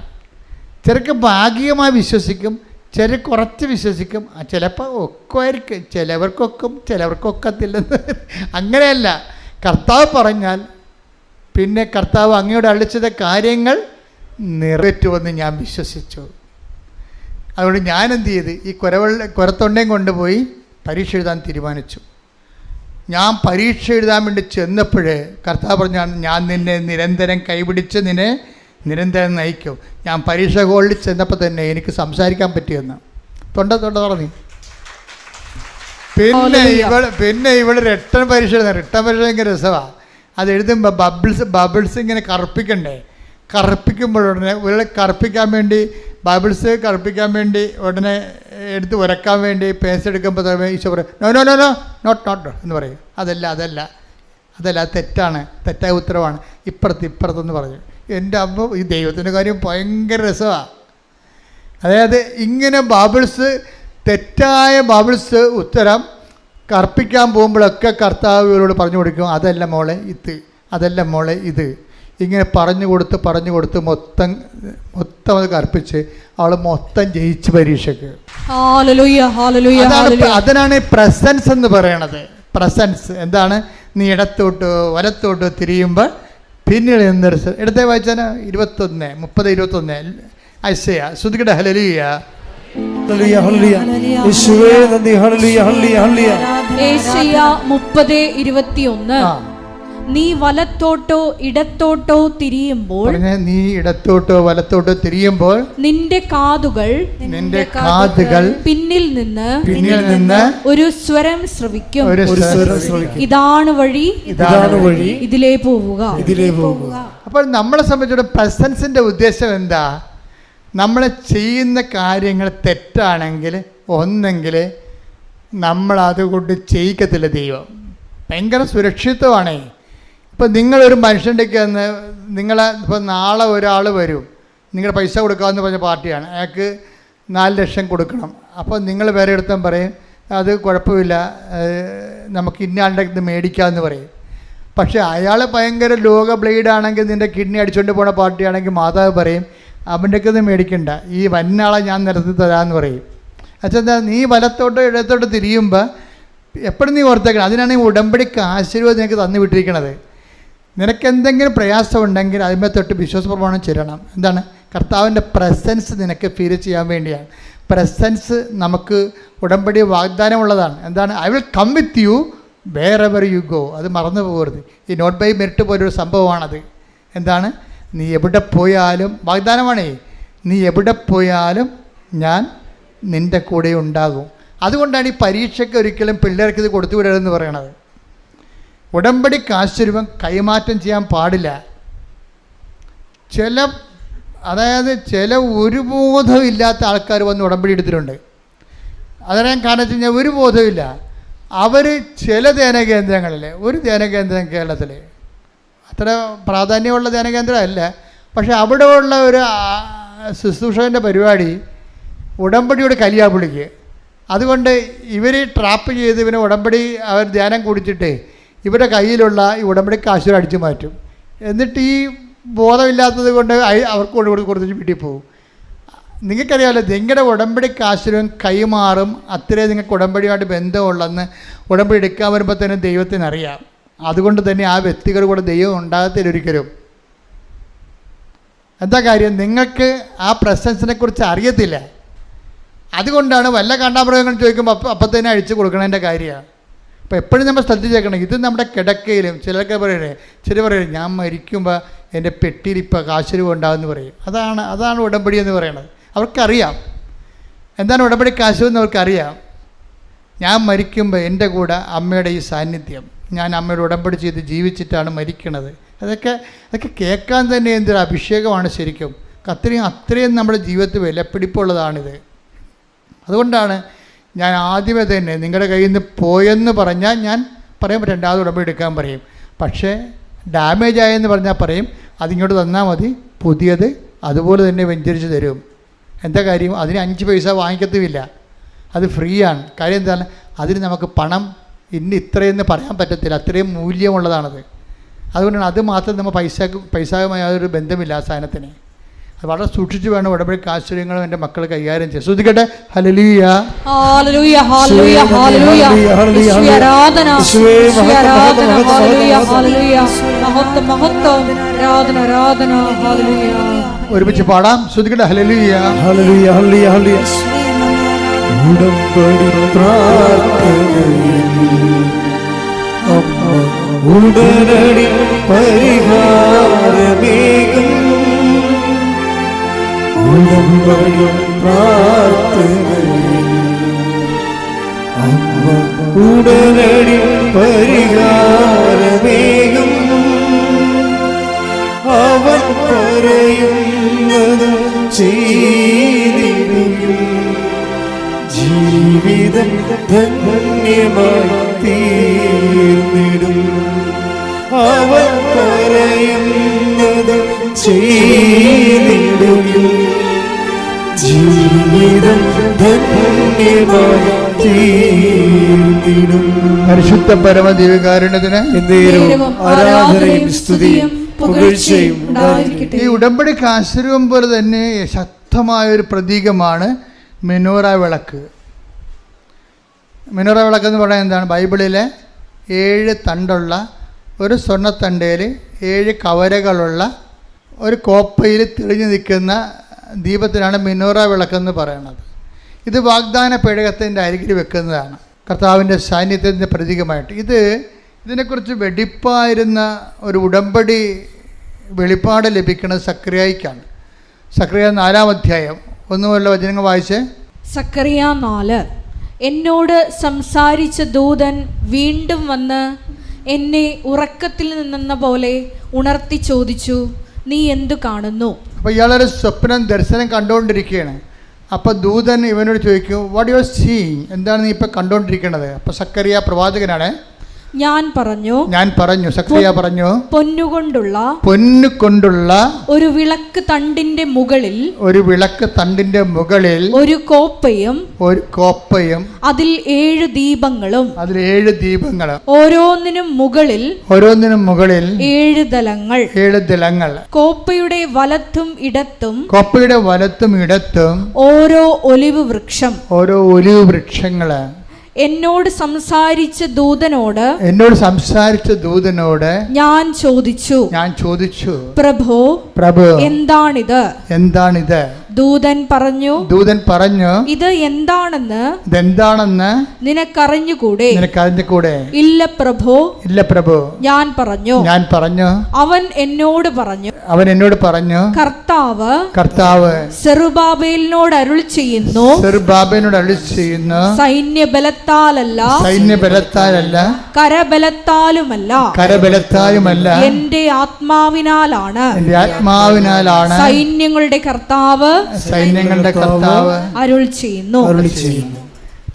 ചിലർക്ക് ഭാഗികമായി വിശ്വസിക്കും, ചില കുറച്ച് വിശ്വസിക്കും, ചിലപ്പോൾ ഒക്കുമായിരിക്കും, ചിലവർക്കൊക്കത്തില്ലെന്ന്. അങ്ങനെയല്ല. കർത്താവ് പറഞ്ഞാൽ പിന്നെ കർത്താവ് അങ്ങയോട് അളിച്ചത കാര്യങ്ങൾ നിറവേറ്റുമെന്ന് ഞാൻ വിശ്വസിച്ചു. അതുകൊണ്ട് ഞാൻ എന്ത് ചെയ്ത്, ഈ കുരത്തൊണ്ടയും കൊണ്ടുപോയി പരീക്ഷ എഴുതാൻ തീരുമാനിച്ചു. ഞാൻ പരീക്ഷ എഴുതാൻ വേണ്ടി ചെന്നപ്പോഴേ കർത്താവ് പറഞ്ഞാണ്, ഞാൻ നിന്നെ നിരന്തരം കൈപിടിച്ച് നിന്നെ നിരന്തരം നയിക്കും. ഞാൻ പരീക്ഷ ഹോളിൽ ചെന്നപ്പോൾ തന്നെ എനിക്ക് സംസാരിക്കാൻ പറ്റിയെന്ന്. തൊണ്ട പറഞ്ഞു. പിന്നെ ഇവിടെ റിട്ടേൺ പരീക്ഷ ഭയങ്കര രസമാണ്. അത് എഴുതുമ്പോൾ ബബിൾസ് ഇങ്ങനെ കറുപ്പിക്കണ്ടേ? കറുപ്പിക്കുമ്പോഴുടനെ ഉരുള കറുപ്പിക്കാൻ വേണ്ടി കറുപ്പിക്കാൻ വേണ്ടി ഉടനെ എടുത്ത് ഉരക്കാൻ വേണ്ടി പേസ്റ്റ് എടുക്കുമ്പോൾ ഈശോ പറയും, no no no no not എന്ന് പറയും. അതല്ല തെറ്റാണ്, തെറ്റായ ഉത്തരവാണ്, ഇപ്പുറത്തെന്ന് പറഞ്ഞു. എൻ്റെ അമ്മ, ഈ ദൈവത്തിൻ്റെ കാര്യം ഭയങ്കര രസമാണ്. അതായത് ഇങ്ങനെ തെറ്റായ ഉത്തരം കർപ്പിക്കാൻ പോകുമ്പോഴൊക്കെ കർത്താവ് ഇവരോട് പറഞ്ഞു കൊടുക്കും, അതല്ല മോളെ ഇത്. ഇങ്ങനെ പറഞ്ഞു കൊടുത്ത് മൊത്തം അത് കർപ്പിച്ച് അവൾ മൊത്തം ജയിച്ച് പരീക്ഷയ്ക്ക്. അതിനാണ് പ്രസൻസ് എന്ന് പറയണത്. പ്രസൻസ് എന്താണ്? നീ ഇടത്തോട്ടോ വലത്തോട്ടോ തിരിയുമ്പോൾ പിന്നീട് എന്തൊരു ഇടത്തെ വായിച്ചാൽ 21:30-21 ഐസയ ശ്രുതികട ഹല്ലേലൂയ. ഏശയ്യ 30:21. നീ വലത്തോട്ടോ ഇടത്തോട്ടോ തിരിയുമ്പോൾ, നീ ഇടത്തോട്ടോ വലത്തോട്ടോ തിരിയുമ്പോൾ നിന്റെ കാതുകൾ പിന്നിൽ നിന്ന് ഒരു സ്വരം ശ്രവിക്കും. ഇതാണ് വഴി, ഇതിലേ പോവുക. അപ്പോൾ നമ്മളെ സംബന്ധിച്ചിടത്തോളം പ്രസൻസിന്റെ ഉദ്ദേശം എന്താ? നമ്മൾ ചെയ്യുന്ന കാര്യങ്ങൾ തെറ്റാണെങ്കിൽ ഒന്നെങ്കിൽ നമ്മളതുകൊണ്ട് ചെയ്യിക്കത്തില്ല ദൈവം. ഭയങ്കര സുരക്ഷിതമാണേ. ഇപ്പം നിങ്ങളൊരു മനുഷ്യൻ്റെ ഇപ്പോൾ നാളെ ഒരാൾ വരും, നിങ്ങൾ പൈസ കൊടുക്കാമെന്ന് പറഞ്ഞ പാർട്ടിയാണ്, അയാൾക്ക് 4 ലക്ഷം കൊടുക്കണം. അപ്പോൾ നിങ്ങൾ വേറെ എടുത്താൽ പറയും, അത് കുഴപ്പമില്ല, നമുക്ക് ഇന്നാളുടെ ഇത് മേടിക്കാമെന്ന് പറയും. പക്ഷേ അയാൾ ഭയങ്കര ലോക ബ്ലേഡാണെങ്കിൽ, നിൻ്റെ കിഡ്നി അടിച്ചുകൊണ്ട് പോണ പാർട്ടിയാണെങ്കിൽ മാതാവ് പറയും, അവൻ്റെയൊക്കെ ഒന്നും മേടിക്കണ്ട, ഈ വന്നാളെ ഞാൻ നിരത്തി തരാമെന്ന് പറയും. അച്ഛാ, നീ വലത്തോട്ടോ ഇടത്തോട്ടോ തിരിയുമ്പോൾ എപ്പോഴും നീ ഓർത്തേക്കണം, അതിനാണ് ഈ ഉടമ്പടിക്ക് ആശീർവാദം നിനക്ക് തന്നു വിട്ടിരിക്കണത്. നിനക്കെന്തെങ്കിലും പ്രയാസം ഉണ്ടെങ്കിൽ അതിന്മേൽ തൊട്ട് വിശ്വാസപ്രമാണം ചെല്ലണം. എന്താണ്? കർത്താവിൻ്റെ പ്രസൻസ് നിനക്ക് ഫീൽ ചെയ്യാൻ വേണ്ടിയാണ്. പ്രസൻസ് നമുക്ക് ഉടമ്പടി വാഗ്ദാനമുള്ളതാണ്. എന്താണ്? I will come with you wherever you go. അത് മറന്നു പോകരുത്. ഈ നോട്ട് ബൈ മെറിറ്റ് പോലൊരു സംഭവമാണത്. എന്താണ്? നീ എവിടെ പോയാലും, വാഗ്ദാനമാണേ, നീ എവിടെ പോയാലും ഞാൻ നിൻ്റെ കൂടെ ഉണ്ടാകും. അതുകൊണ്ടാണ് ഈ പരീക്ഷയ്ക്ക് ഒരിക്കലും പിള്ളേർക്ക് ഇത് കൊടുത്തു വിടരുതെന്ന് പറയണത്. ഉടമ്പടി കാശുരൂപം കൈമാറ്റം ചെയ്യാൻ പാടില്ല. ചില ഒരു ബോധമില്ലാത്ത ആൾക്കാർ വന്ന് ഉടമ്പടി എടുത്തിട്ടുണ്ട്. അതിനാൻ കാരണം വെച്ച് കഴിഞ്ഞാൽ ഒരു ബോധമില്ല. അവർ ചില ധ്യാനകേന്ദ്രങ്ങളിൽ, ഒരു ധ്യാനകേന്ദ്രം കേരളത്തിൽ അത്ര പ്രാധാന്യമുള്ള ധ്യാനകേന്ദ്രമല്ല, പക്ഷെ അവിടെ ഉള്ള ഒരു ശുശ്രൂഷകൻ്റെ പരിപാടി ഉടമ്പടിയോട് കലിയാപിളിക്ക്. അതുകൊണ്ട് ഇവർ ട്രാപ്പ് ചെയ്ത് ഇവനെ ഉടമ്പടി അവർ ധ്യാനം കുടിച്ചിട്ട് ഇവരുടെ കയ്യിലുള്ള ഈ ഉടമ്പടി കാശുകൾ അടിച്ചു മാറ്റും. എന്നിട്ട് ഈ ബോധമില്ലാത്തത് കൊണ്ട് അവർക്ക് കൊടുത്തിട്ട് വീട്ടിൽ പോകും. നിങ്ങൾക്കറിയാമല്ലോ, നിങ്ങളുടെ ഉടമ്പടി കാശുരം കൈമാറും. അത്രയും നിങ്ങൾക്ക് ഉടമ്പടിയുമായിട്ട് ബന്ധമുള്ളെന്ന് ഉടമ്പടി എടുക്കാൻ വരുമ്പോൾ തന്നെ ദൈവത്തിനറിയാം. അതുകൊണ്ട് തന്നെ ആ വ്യക്തികൾ കൂടെ ദൈവം ഉണ്ടാകത്തില്ല ഒരിക്കലും. എന്താ കാര്യം? നിങ്ങൾക്ക് ആ പ്രസൻസിനെ കുറിച്ച് അറിയത്തില്ല. അതുകൊണ്ടാണ് വല്ല കണ്ടാമൃഗങ്ങൾ ചോദിക്കുമ്പോൾ അപ്പം തന്നെ അഴിച്ചു കൊടുക്കണതിൻ്റെ കാര്യമാണ്. അപ്പോൾ എപ്പോഴും നമ്മൾ ശ്രദ്ധിച്ചേക്കണം. ഇത് നമ്മുടെ കിടക്കയിലും ചിലർക്ക് പറയണേ, ചില പറയണേ ഞാൻ മരിക്കുമ്പോൾ എൻ്റെ പെട്ടിയിൽ ഇപ്പോൾ കാശുരൂപം ഉണ്ടാകുമെന്ന് പറയും. അതാണ് ഉടമ്പടി എന്ന് പറയുന്നത്. അവർക്കറിയാം എന്താണ് ഉടമ്പടി കാശുരൂപം എന്ന് അവർക്കറിയാം. ഞാൻ മരിക്കുമ്പോൾ എൻ്റെ കൂടെ അമ്മയുടെ ഈ സാന്നിധ്യം, ഞാൻ അമ്മയുടെ ഉടമ്പടി ചെയ്ത് ജീവിച്ചിട്ടാണ് മരിക്കണത്. അതൊക്കെ കേൾക്കാൻ തന്നെ എന്തൊരു അഭിഷേകമാണ് ശരിക്കും. അത്രയും നമ്മുടെ ജീവിതത്തിൽ വിലപ്പിടിപ്പുള്ളതാണിത്. അതുകൊണ്ടാണ് ഞാൻ ആദ്യമേ തന്നെ നിങ്ങളുടെ കയ്യിൽ നിന്ന് പോയെന്ന് പറഞ്ഞാൽ ഞാൻ പറയും രണ്ടാമത് ഉടമ്പടി എടുക്കാൻ പറയും. പക്ഷേ ഡാമേജ് ആയെന്ന് പറഞ്ഞാൽ പറയും അതിങ്ങോട്ട് തന്നാൽ മതി, പുതിയത് അതുപോലെ തന്നെ വെഞ്ചരിച്ച് തരും. എന്താ കാര്യം? അതിന് 5 പൈസ വാങ്ങിക്കത്തുമില്ല, അത് ഫ്രീ ആണ്. കാര്യം എന്താണ്? അതിന് നമുക്ക് പണം ഇത്രയെന്ന് പറയാൻ പറ്റത്തില്ല, അത്രയും മൂല്യമുള്ളതാണത്. അതുകൊണ്ടാണ് അത് മാത്രം നമ്മൾ പൈസയുമായി യാതൊരു ബന്ധമില്ല ആ സാധനത്തിന്. അത് വളരെ സൂക്ഷിച്ച് വേണം ഉടമ്പടി കാശുര്യങ്ങളും എൻ്റെ മക്കൾ കൈകാര്യം ചെയ്യാൻ. ശ്രദ്ധിക്കട്ടെ. ഹല്ലേലൂയ, ഹല്ലേലൂയ, ഹല്ലേലൂയ, ഹല്ലേലൂയ, യേശുവേ ആരാധന, യേശുവേ ആരാധന, ഹല്ലേലൂയ, ഹല്ലേലൂയ, മഹത്വം, മഹത്വം, ആരാധന, ആരാധന, ഹല്ലേലൂയ. ഒരുമിച്ച് പാടാം. ശ്രദ്ധിക്കട്ടെ. ഹല്ലേലൂയ, ഹല്ലേലൂയ, ഹല്ലേലൂയ, ഹല്ലേലൂയ. ഉടമ്പടി പ്രാർത്ഥനയിൽ അമ്മ ഉടനടി പരിഹാരമേകും. ഉടമ്പടി പ്രാർത്ഥനയിൽ അമ്മ ഉടനടി പരിഹാരമേകും. അവൻ പറയുന്നത് ചെയ്തിടും. ജീവിതം ധന്യമായി തീർന്നിടും. അവൻ പറയുന്നത് ചെയ്തിടും. ജീവിതം ധന്യമായി തീർന്നിടും. പരിശുദ്ധ പരമദിവ്യകാരുണ്യത്തിന് ആരാധനയും സ്തുതിയും പുകഴ്ചയും ഉണ്ടായിരിക്കട്ടെ. ഈ ഉടമ്പടി കാശുരൂപം പോലെ തന്നെ ശക്തമായൊരു പ്രതീകമാണ് മെനോറ വിളക്ക്. മെനോറ വിളക്ക് എന്ന് പറയുന്നത് എന്താണ്? ബൈബിളിലെ 7 തണ്ടുള്ള ഒരു സ്വർണ്ണത്തണ്ടയിൽ 7 കവരകളുള്ള ഒരു കോപ്പയിൽ തെളിഞ്ഞു നിൽക്കുന്ന ദീപത്തിനാണ് മെനോറ വിളക്കെന്ന് പറയുന്നത്. ഇത് വാഗ്ദാന പേടകത്തിൻ്റെ അരികിൽ വെക്കുന്നതാണ്, കർത്താവിൻ്റെ സാന്നിധ്യത്തിൻ്റെ പ്രതീകമായിട്ട്. ഇതിനെക്കുറിച്ച് വെടിപ്പായിരുന്ന ഒരു ഉടമ്പടി വെളിപ്പാട് ലഭിക്കുന്നത് സക്രിയായിക്കാണ്. സക്രിയ 4-ാം അധ്യായം 1 മുതലുള്ള വചനങ്ങൾ വായിച്ച്. സക്കറിയ 4. എന്നോട് സംസാരിച്ച ദൂതൻ വീണ്ടും വന്ന് എന്നെ ഉറക്കത്തിൽ നിന്നെന്ന പോലെ ഉണർത്തി ചോദിച്ചു, നീ എന്തു കാണുന്നു? അപ്പോൾ ഇയാളൊരു ദർശനം കണ്ടുകൊണ്ടിരിക്കുകയാണ്. അപ്പോൾ ദൂതൻ ഇവനോട് ചോദിക്കും, വാട്ട് യു ആർ സീയിങ്? എന്താണ് നീ ഇപ്പം കണ്ടുകൊണ്ടിരിക്കുന്നത്? അപ്പോൾ സക്കറിയ പ്രവാചകനാണ്. ഞാൻ പറഞ്ഞു സക്രിയ പറഞ്ഞു, പൊന്നുകൊണ്ടുള്ള ഒരു വിളക്ക് തണ്ടിന്റെ മുകളിൽ ഒരു കോപ്പയും അതിൽ 7 ദീപങ്ങളും ഓരോന്നിനും മുകളിൽ 7 ദലങ്ങൾ കോപ്പയുടെ വലത്തും ഇടത്തും ഓരോ ഒലിവ് വൃക്ഷങ്ങള്. എന്നോട് സംസാരിച്ച ദൂതനോട് ഞാൻ ചോദിച്ചു, പ്രഭു, എന്താണിത്? ദൂതൻ പറഞ്ഞു ഇത് എന്താണെന്ന് നിനക്കറിഞ്ഞുകൂടെ? ഇല്ല പ്രഭു. ഞാൻ പറഞ്ഞു അവൻ എന്നോട് പറഞ്ഞു കർത്താവ് സെറുബാബേലിനോട് അരുളി ചെയ്യുന്നു സൈന്യബലത്താലല്ല കരബലത്താലുമല്ല എന്റെ ആത്മാവിനാലാണ് സൈന്യങ്ങളുടെ കർത്താവ് അരുളി ചെയ്യുന്നു.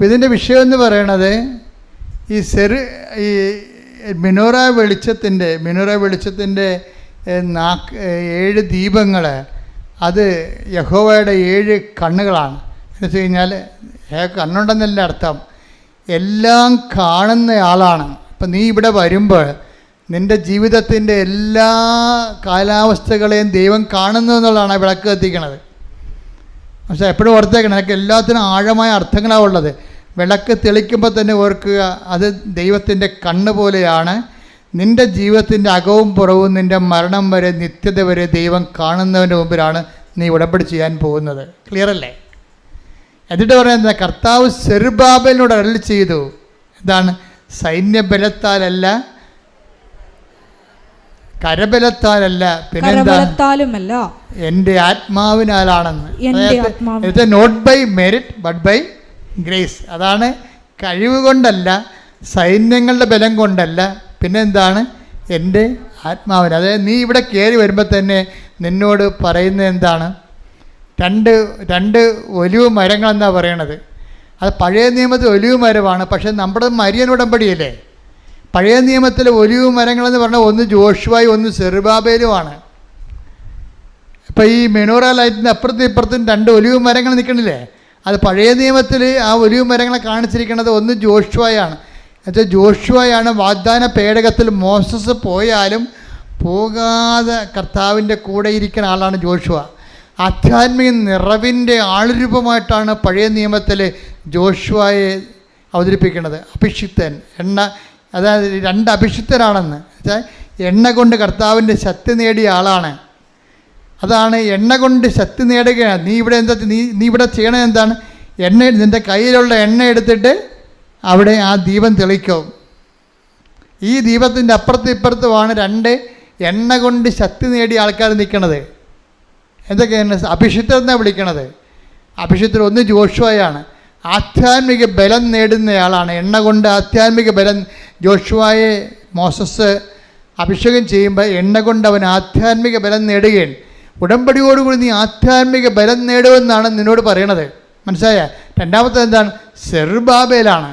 ഇതിന്റെ വിഷയം എന്ന് പറയണത് ഈ മിനോറ വെളിച്ചത്തിൻ്റെ 7 ദീപങ്ങൾ, അത് യഹോവയുടെ 7 കണ്ണുകളാണ്. എന്ന് വെച്ച് കഴിഞ്ഞാൽ കണ്ണുണ്ടെന്നല്ല അർത്ഥം, എല്ലാം കാണുന്നയാളാണ്. ഇപ്പം നീ ഇവിടെ വരുമ്പോൾ നിൻ്റെ ജീവിതത്തിൻ്റെ എല്ലാ കാലാവസ്ഥകളെയും ദൈവം കാണുന്നു എന്നുള്ളതാണ് വിളക്ക് കത്തിക്കണത്. പക്ഷേ എപ്പോഴും ഓർത്തേക്കണം, എനിക്ക് എല്ലാത്തിനും ആഴമായ അർത്ഥങ്ങളാണ് ഉള്ളത്. വിളക്ക് തെളിക്കുമ്പോൾ തന്നെ ഓർക്കുക, അത് ദൈവത്തിൻ്റെ കണ്ണ് പോലെയാണ്. നിൻ്റെ ജീവിതത്തിൻ്റെ അകവും പുറവും നിൻ്റെ മരണം വരെ നിത്യത വരെ ദൈവം കാണുന്നതിൻ്റെ മുമ്പിലാണ് നീ ഉടമ്പടി ചെയ്യാൻ പോകുന്നത്. ക്ലിയർ അല്ലേ? എന്നിട്ട് പറയുന്നത് കർത്താവ് സെറുബാബേലിനോട് അരുളി ചെയ്തു. എന്താണ്? സൈന്യബലത്താലല്ല, കരബലത്താലല്ല, പിന്നെന്താലുമല്ല എൻ്റെ ആത്മാവിനാലാണെന്ന്. Not by merit but by grace. അതാണ് കഴിവ് കൊണ്ടല്ല, സൈന്യങ്ങളുടെ ബലം കൊണ്ടല്ല, പിന്നെ എന്താണ്? എൻ്റെ ആത്മാവിന്. അതായത് നീ ഇവിടെ കയറി വരുമ്പോൾ തന്നെ നിന്നോട് പറയുന്നത് എന്താണ്? രണ്ട് ഒലിവ് മരങ്ങളെന്നാണ് പറയണത്. അത് പഴയ നിയമത്തിൽ ഒലിവ് മരമാണ്, പക്ഷേ നമ്മുടെ മരിയൻ ഉടമ്പടിയല്ലേ. പഴയ നിയമത്തിലെ ഒലിവ് മരങ്ങളെന്ന് പറഞ്ഞാൽ ഒന്ന് ജോഷുവായും ഒന്ന് സെറുബാബേലുമാണ്. ഇപ്പോൾ ഈ മെനോറ ലൈറ്റിൻ്റെ അപ്പുറത്തും ഇപ്പുറത്തും 2 ഒലിവ് മരങ്ങൾ നിൽക്കണില്ലേ? അത് പഴയ നിയമത്തിൽ ആ ഒലിവ് മരങ്ങളെ കാണിച്ചിരിക്കുന്നത് ഒന്ന് ജോഷുവയാണ്. എന്നുവെച്ചാൽ ജോഷുവയാണ് വാഗ്ദാന പേടകത്തിൽ മോസസ് പോയാലും പോകാതെ കർത്താവിൻ്റെ കൂടെ ഇരിക്കുന്ന ആളാണ് ജോഷുവ. ആധ്യാത്മിക നിറവിൻ്റെ ആളുരൂപമായിട്ടാണ് പഴയ നിയമത്തിൽ ജോഷുവയെ അവതരിപ്പിക്കുന്നത്. അഭിഷിക്തൻ, അതായത് 2 അഭിഷിക്തരാണെന്ന് വെച്ചാൽ എണ്ണ കൊണ്ട് കർത്താവിൻ്റെ ശക്തി നേടിയ ആളാണ്. അതാണ് എണ്ണ കൊണ്ട് ശക്തി നേടുകയാണ്. നീ ഇവിടെ ചെയ്യണത് എന്താണ്? നിൻ്റെ കയ്യിലുള്ള എണ്ണ എടുത്തിട്ട് അവിടെ ആ ദീപം തെളിക്കും. ഈ ദീപത്തിൻ്റെ അപ്പുറത്തും ഇപ്പുറത്തുമാണ് 2 എണ്ണ കൊണ്ട് ശക്തി നേടിയ ആൾക്കാർ നിൽക്കുന്നത്. എന്തൊക്കെയാണ്? അഭിഷിക്തരെന്നാണ് വിളിക്കണത്. അഭിഷിക്തർ ഒന്ന് ജോഷുവയാണ്, ആധ്യാത്മിക ബലം നേടുന്നയാളാണ്. എണ്ണ കൊണ്ട് ആധ്യാത്മിക ബലം. ജോഷുവയെ മോസസ് അഭിഷേകം ചെയ്യുമ്പോൾ എണ്ണ കൊണ്ട് അവൻ ആധ്യാത്മിക ബലം നേടുകയാണ്. ഉടമ്പടിയോടുകൂടി നീ ആധ്യാത്മിക ബലം നേടുമെന്നാണ് നിന്നോട് പറയണത്. മനസ്സിലായ? രണ്ടാമത്തെ എന്താണ്? സെറുബാബേലാണ്.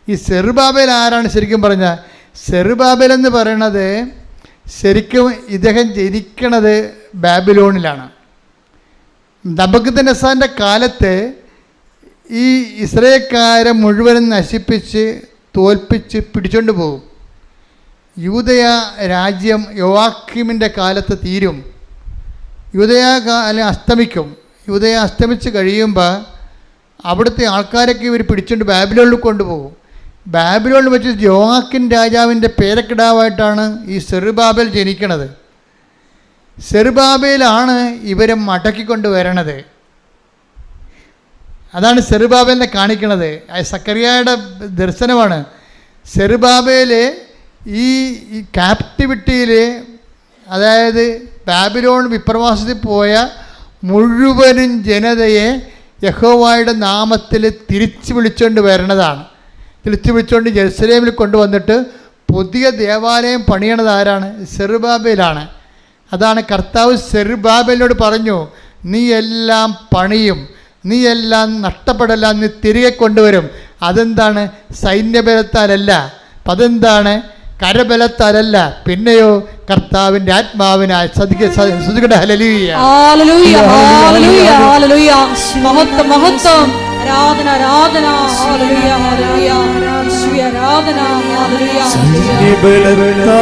ഈ സെറുബാബേൽ ആരാണ് ശരിക്കും പറഞ്ഞാൽ? സെറുബാബേൽ എന്ന് പറയണത് ശരിക്കും ഇദ്ദേഹം ജനിക്കണത് ബാബിലോണിലാണ്. നബൂഖദ്നേസറിൻ്റെ കാലത്ത് ഈ ഇസ്രായേൽക്കാരെ മുഴുവനും നശിപ്പിച്ച് തോൽപ്പിച്ച് പിടിച്ചുകൊണ്ട് പോകും. യൂദയ രാജ്യം യോവാക്കീമിൻ്റെ കാലത്ത് തീരും. യൂദയ കാലം അസ്തമിക്കും. യൂദയ അസ്തമിച്ച് കഴിയുമ്പോൾ അവിടുത്തെ ആൾക്കാരൊക്കെ ഇവർ പിടിച്ചുകൊണ്ട് ബാബിലോണിൽ കൊണ്ടുപോകും. ബാബിലോണിൽ വെച്ച് യോവാക്കിൻ രാജാവിൻ്റെ പേരക്കിടാവായിട്ടാണ് ഈ സെറുബാബേൽ ജനിക്കണത്. സെറുബാബേലാണ് ഇവരെ മടക്കിക്കൊണ്ട് വരണത്. അതാണ് സെറുബാബേലിനെ കാണിക്കണത്. സക്കറിയായുടെ ദർശനമാണ്. സെറുബാബേൽ ഈ ക്യാപ്റ്റിവിറ്റിയിൽ, അതായത് ബാബിലോൺ വിപ്രവാസത്തിൽ പോയ മുഴുവനും ജനതയെ യഹോവയുടെ നാമത്തിൽ തിരിച്ചു വിളിച്ചുകൊണ്ട് വരണതാണ്. തിരിച്ചു വിളിച്ചുകൊണ്ട് ജെറുസലേമിൽ കൊണ്ടുവന്നിട്ട് പുതിയ ദേവാലയം പണിയണത് ആരാണ്? സെറുബാബേലാണ്. അതാണ് കർത്താവ് സെറുബാബേലിനോട് പറഞ്ഞു, നീ എല്ലാം പണിയും, നീ എല്ലാം നഷ്ടപ്പെടെല്ലാം നീ തിരികെ കൊണ്ടുവരും. അതെന്താണ്? സൈന്യബലത്താലല്ല, അതെന്താണ്? കരബലത്താലല്ല, പിന്നെയോ കർത്താവിൻ്റെ ആത്മാവിനാൽ. ഹല്ലേലൂയ, ഹല്ലേലൂയ, ഹല്ലേലൂയ, ഹല്ലേലൂയ. മഹത്വം, മഹത്വം, ആരാധന, ആരാധന. ഹല്ലേലൂയ, ഹല്ലേലൂയ. യേശുവേ ആരാധന. ഹല്ലേലൂയ. സൈന്യബലത്താലല്ല,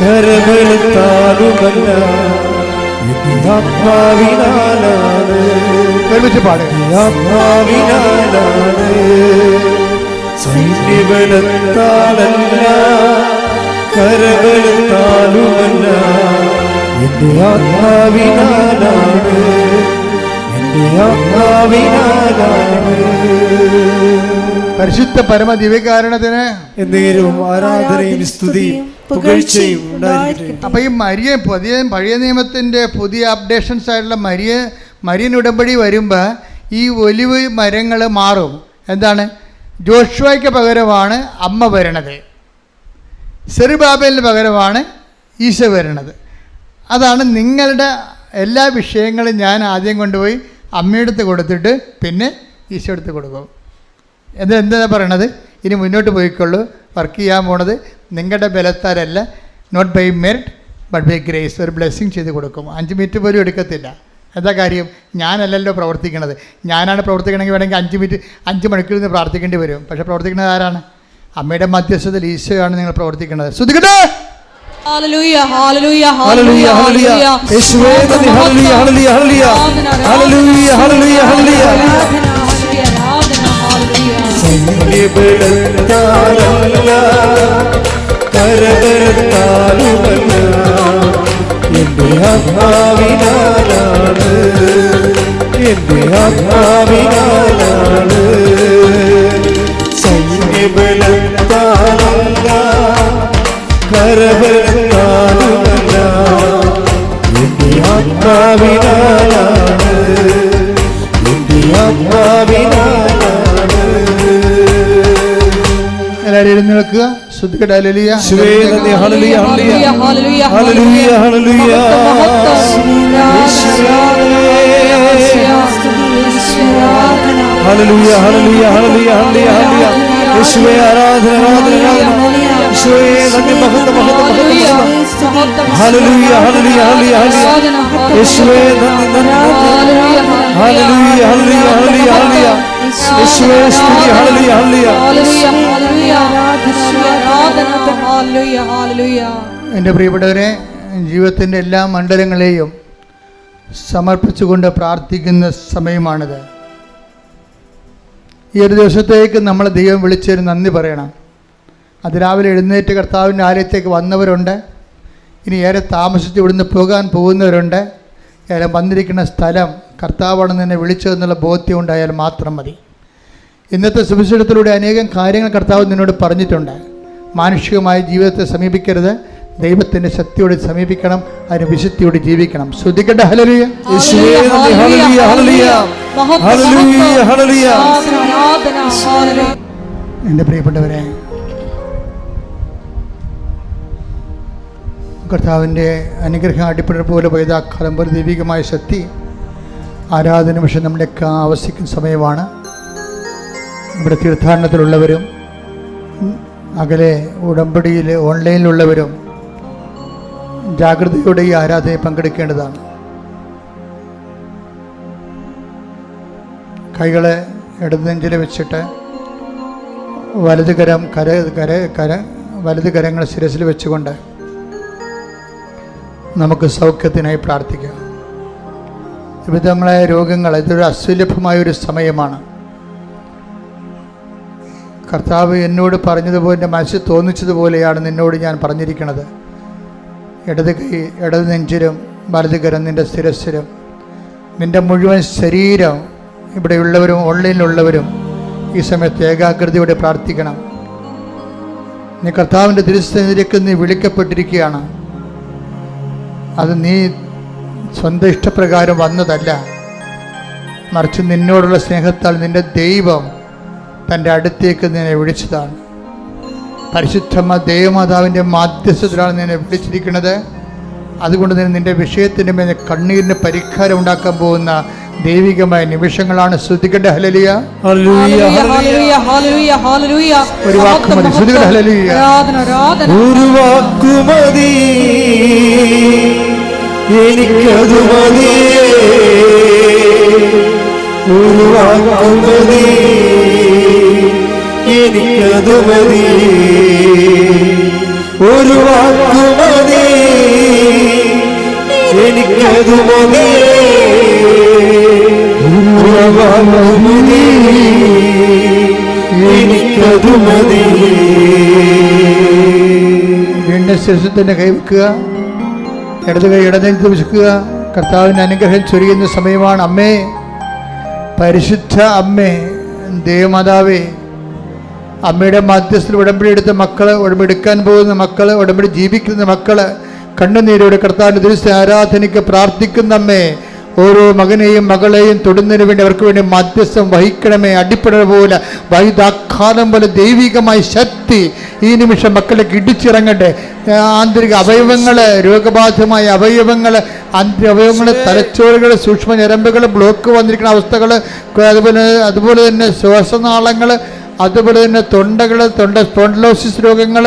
കരബലത്താലുമല്ല, ആത്മാവിനാലാണ്. ഒരുമിച്ച് പാടുക. ആത്മാവിനാലാണ്. സൈന്യബലത്താലല്ല, കരബലത്താലുമല്ല, എന്റെ ആത്മാവിനാലാണ്, എന്റെ ആത്മാവിനാലാണ്. പരിശുദ്ധ പരമ ദിവ്യകാരണത്തിന് എന്നേരവും ആരാധനയും സ്തുതിയും പുകഴ്ചയും ഉണ്ടായിരിക്കട്ടെ. അപ്പൊ ഈ പഴയ നിയമത്തിന്റെ പുതിയ അപ്ഡേഷൻസ് ആയിട്ടുള്ള മരിയൻ ഉടമ്പടി വരുമ്പോൾ ഈ ഒലിവ് മരങ്ങൾ മാറും. എന്താണ്? ജോഷുവയ്ക്ക് പകരമാണ് അമ്മ വരണത്, സെറുബാബേലിന് പകരമാണ് ഈശോ വരണത്. അതാണ് നിങ്ങളുടെ എല്ലാ വിഷയങ്ങളും ഞാൻ ആദ്യം കൊണ്ടുപോയി അമ്മയെടുത്ത് കൊടുത്തിട്ട് പിന്നെ ഈശോ എടുത്ത് കൊടുക്കും. എന്താ പറയണത്? ഇനി മുന്നോട്ട് പോയിക്കൊള്ളൂ, വർക്ക് ചെയ്യാൻ പോണത് നിങ്ങളുടെ ബലത്താലല്ല, not by merit but by grace. ഒരു ബ്ലെസ്സിങ് ചെയ്ത് കൊടുക്കും. 5 മിനിറ്റ് പോലും എടുക്കത്തില്ല. എന്താ കാര്യം? ഞാനല്ലല്ലോ പ്രവർത്തിക്കണത്. ഞാനാണ് പ്രവർത്തിക്കണമെങ്കിൽ വേണമെങ്കിൽ 5 മണിക്കൂർ നിന്ന് പ്രാർത്ഥിക്കേണ്ടി വരും. പക്ഷേ പ്രവർത്തിക്കുന്നത് ആരാണ്? അമ്മയുടെ മധ്യസ്ഥതയിൽ ഈശോയാണ് നിങ്ങൾ പ്രവർത്തിക്കുന്നത്. ശ്രദ്ധിക്കട്ടെ. ഹല്ലേലൂയ ഹല്ലേലൂയ ഹല്ലേലൂയ ഹല്ലേലൂയ. യേശുവേ നന്ദി. ഹല്ലേലൂയ ഹല്ലേലൂയ ഹല്ലേലൂയ ഹല്ലേലൂയ ഹല്ലേലൂയ ഹല്ലേലൂയ. സൈന്യബലത്താലല്ല കരബലത്താലുമല്ല എന്റെ ആത്മാവിനാലാണ്, എന്റെ ആത്മാവിനാലാണ്. സൈന്യബലത്താലല്ല കരബലത്താലുമല്ല എന്റെ ആത്മാവിനാലാണ്, എന്റെ ആത്മാവിനാലാണ്. എല്ലാവരും എഴുന്നേൽക്കുക, നിൽക്കുക. ശ്രദ്ധിക്കട്ടെ. ഹല്ലേലൂയ. യേശുവേ നന്ദി. ഹല്ലേലൂയ ഹല്ലേലൂയ ഹല്ലേലൂയ ഹല്ലേലൂയ ഹല്ലേലൂയ. ഹല്ലേലൂയ ഹല്ലേലൂയ ഹല്ലേലൂയ ഹല്ലേലൂയ. യേശുവേ ആരാധന ആരാധന ആരാധന. യേശുവേ നന്ദി. മഹത്വം മഹത്വം മഹത്വം. ഹല്ലേലൂയ ഹല്ലേലൂയ ഹല്ലേലൂയ ഹല്ലേലൂയ. യേശുവേ നന്ദി നന്ദി. ഹല്ലേലൂയ ഹല്ലേലൂയ ഹല്ലേലൂയ ഹല്ലേലൂയ. യേശുവേ സ്തുതി. ഹല്ലേലൂയ ഹല്ലേലൂയ ഹല്ലേലൂയ. എൻ്റെ പ്രിയപ്പെട്ടവരെ, ജീവിതത്തിൻ്റെ എല്ലാ മണ്ഡലങ്ങളെയും സമർപ്പിച്ചുകൊണ്ട് പ്രാർത്ഥിക്കുന്ന സമയമാണിത്. ഈ ഒരു ദിവസത്തേക്ക് നമ്മൾ ദൈവം വിളിച്ചൊരു നന്ദി പറയണം. അതിരാവിലെ എഴുന്നേറ്റ് കർത്താവിൻ്റെ ആലയത്തേക്ക് വന്നവരുണ്ട്, ഇനി ഏറെ താമസിച്ച് ഇവിടുന്ന് പോകാൻ പോകുന്നവരുണ്ട്. ഏറെ വന്നിരിക്കുന്ന സ്ഥലം കർത്താവാണെന്ന് എന്നെ വിളിച്ചതെന്നുള്ള ബോധ്യം ഉണ്ടായാൽ മാത്രം മതി. ഇന്നത്തെ സുവിശേഷത്തിലൂടെ അനേകം കാര്യങ്ങൾ കർത്താവ് നിന്നോട് പറഞ്ഞിട്ടുണ്ട്. മാനുഷികമായ ജീവിതത്തെ സമീപിക്കരുത്, ദൈവത്തിൻ്റെ ശക്തിയോട് സമീപിക്കണം, അതിന് വിശുദ്ധിയോട് ജീവിക്കണം. ശ്രദ്ധിക്കട്ടെ. ഹല്ലേലൂയ. യേശുവേ നന്ദി. ഹല്ലേലൂയ ഹല്ലേലൂയ ഹല്ലേലൂയ ഹല്ലേലൂയ. എൻ്റെ പ്രിയപ്പെട്ടവരെ, കർത്താവിൻ്റെ അനുഗ്രഹം അടിപ്പട പോലെ പൈതാക്കാലം പോലെ ദൈവികമായ ശക്തി ആരാധന പക്ഷേ നമ്മുടെയൊക്കെ ആവശ്യിക്കുന്ന സമയമാണ്. ഇവിടെ തീർത്ഥാടനത്തിലുള്ളവരും അകലെ ഉടമ്പടിയിൽ ഓൺലൈനിലുള്ളവരും ജാഗ്രതയോടെ ഈ ആരാധനയിൽ പങ്കെടുക്കേണ്ടതാണ്. കൈകളെ ഇടതുനെഞ്ചിൽ വെച്ചിട്ട് വലത് കരങ്ങൾ ശിരസിൽ വെച്ചുകൊണ്ട് നമുക്ക് സൗഖ്യത്തിനായി പ്രാർത്ഥിക്കാം. വിവിധങ്ങളായ രോഗങ്ങൾ, ഇതൊരു അസുലഭമായൊരു സമയമാണ്. കർത്താവ് എന്നോട് പറഞ്ഞതുപോലെ, എൻ്റെ മനസ്സിൽ തോന്നിച്ചതുപോലെയാണ് നിന്നോട് ഞാൻ പറഞ്ഞിരിക്കുന്നത്. ഇടത് നെഞ്ചിലും വലത് കരം നിൻ്റെ ശിരസ്സിലും, നിൻ്റെ മുഴുവൻ ശരീരം, ഇവിടെയുള്ളവരും ഓൺലൈനിലുള്ളവരും ഈ സമയത്ത് ഏകാഗ്രതയോടെ പ്രാർത്ഥിക്കണം. നീ കർത്താവിൻ്റെ തിരുസന്നിധിയിലേക്ക് നീ വിളിക്കപ്പെട്ടിരിക്കുകയാണ്. അത് നീ സ്വന്തം ഇഷ്ടപ്രകാരം വന്നതല്ല, മറിച്ച് നിന്നോടുള്ള സ്നേഹത്താൽ നിൻ്റെ ദൈവം തൻ്റെ അടുത്തേക്ക് നിന്നെ വിളിച്ചതാണ്. പരിശുദ്ധ ദേവമാതാവിൻ്റെ മാധ്യസ്ഥത്തിലാണ് നിന്നെ വിളിച്ചിരിക്കുന്നത്. അതുകൊണ്ട് തന്നെ നിൻ്റെ വിഷയത്തിൻ്റെ മേലെ കണ്ണീരിന് പരിഹാരം ഉണ്ടാക്കാൻ പോകുന്ന ദൈവികമായ നിമിഷങ്ങളാണ്. ശ്രദ്ധിക്കട്ടെ. ഹല്ലേലൂയ ഹല്ലേലൂയ ഹല്ലേലൂയ ഹല്ലേലൂയ ഹല്ലേലൂയ. ഒരു വാക്ക് മതി. ശ്രദ്ധിക്കട്ടെ. ഹല്ലേലൂയ. ഒരു വാക്കുമതി എനിക്കതു മതി, ഒരു വാക്കുമതി എനിക്കതു മതി, ഒരു വാക്കുമതി എനിക്കതു മതി, ഒരു വാക്കുമതി എനിക്കതു മതി. വീണ്ടും ശിരസിൽ തന്നെ കൈവെക്കുക. ഇടത് കൈ ഇടനെഞ്ചത്ത് വെക്കുക. കർത്താവിൻ്റെ അനുഗ്രഹം ചൊരിയുന്ന സമയമാണ്. അമ്മേ, പരിശുദ്ധ അമ്മേ, ദേവമാതാവേ, അമ്മയുടെ മധ്യസ്ഥത്തിൽ ഉടമ്പടി എടുത്ത മക്കള്, ഉടമ്പടി എടുക്കാൻ പോകുന്ന മക്കള്, ഉടമ്പടി ജീവിക്കുന്ന മക്കള്, കണ്ണുനീരോടെ കർത്താവിൻ്റെ ദിവസം ആരാധനയ്ക്ക് പ്രാർത്ഥിക്കുന്ന അമ്മേ, ഓരോ മകനെയും മകളെയും തൊടുന്നതിന് വേണ്ടി അവർക്ക് വേണ്ടി മധ്യസ്ഥം വഹിക്കണമേ. അടിപ്പട പോലെ വൈദാഘാതം പോലെ ദൈവികമായ ശക്തി ഈ നിമിഷം മക്കളിലേക്ക് ഇടിച്ചിറങ്ങട്ടെ. ആന്തരിക അവയവങ്ങൾ, രോഗബാധിതമായ അവയവങ്ങൾ, അവയവങ്ങൾ, തലച്ചോറുകൾ, സൂക്ഷ്മ ഞരമ്പുകൾ, ബ്ലോക്ക് വന്നിരിക്കുന്ന അവസ്ഥകൾ, അതുപോലെ തന്നെ ശ്വാസനാളങ്ങൾ, അതുപോലെ തന്നെ തൊണ്ടകൾ, സ്പോണ്ടിലോസിസ് രോഗങ്ങൾ,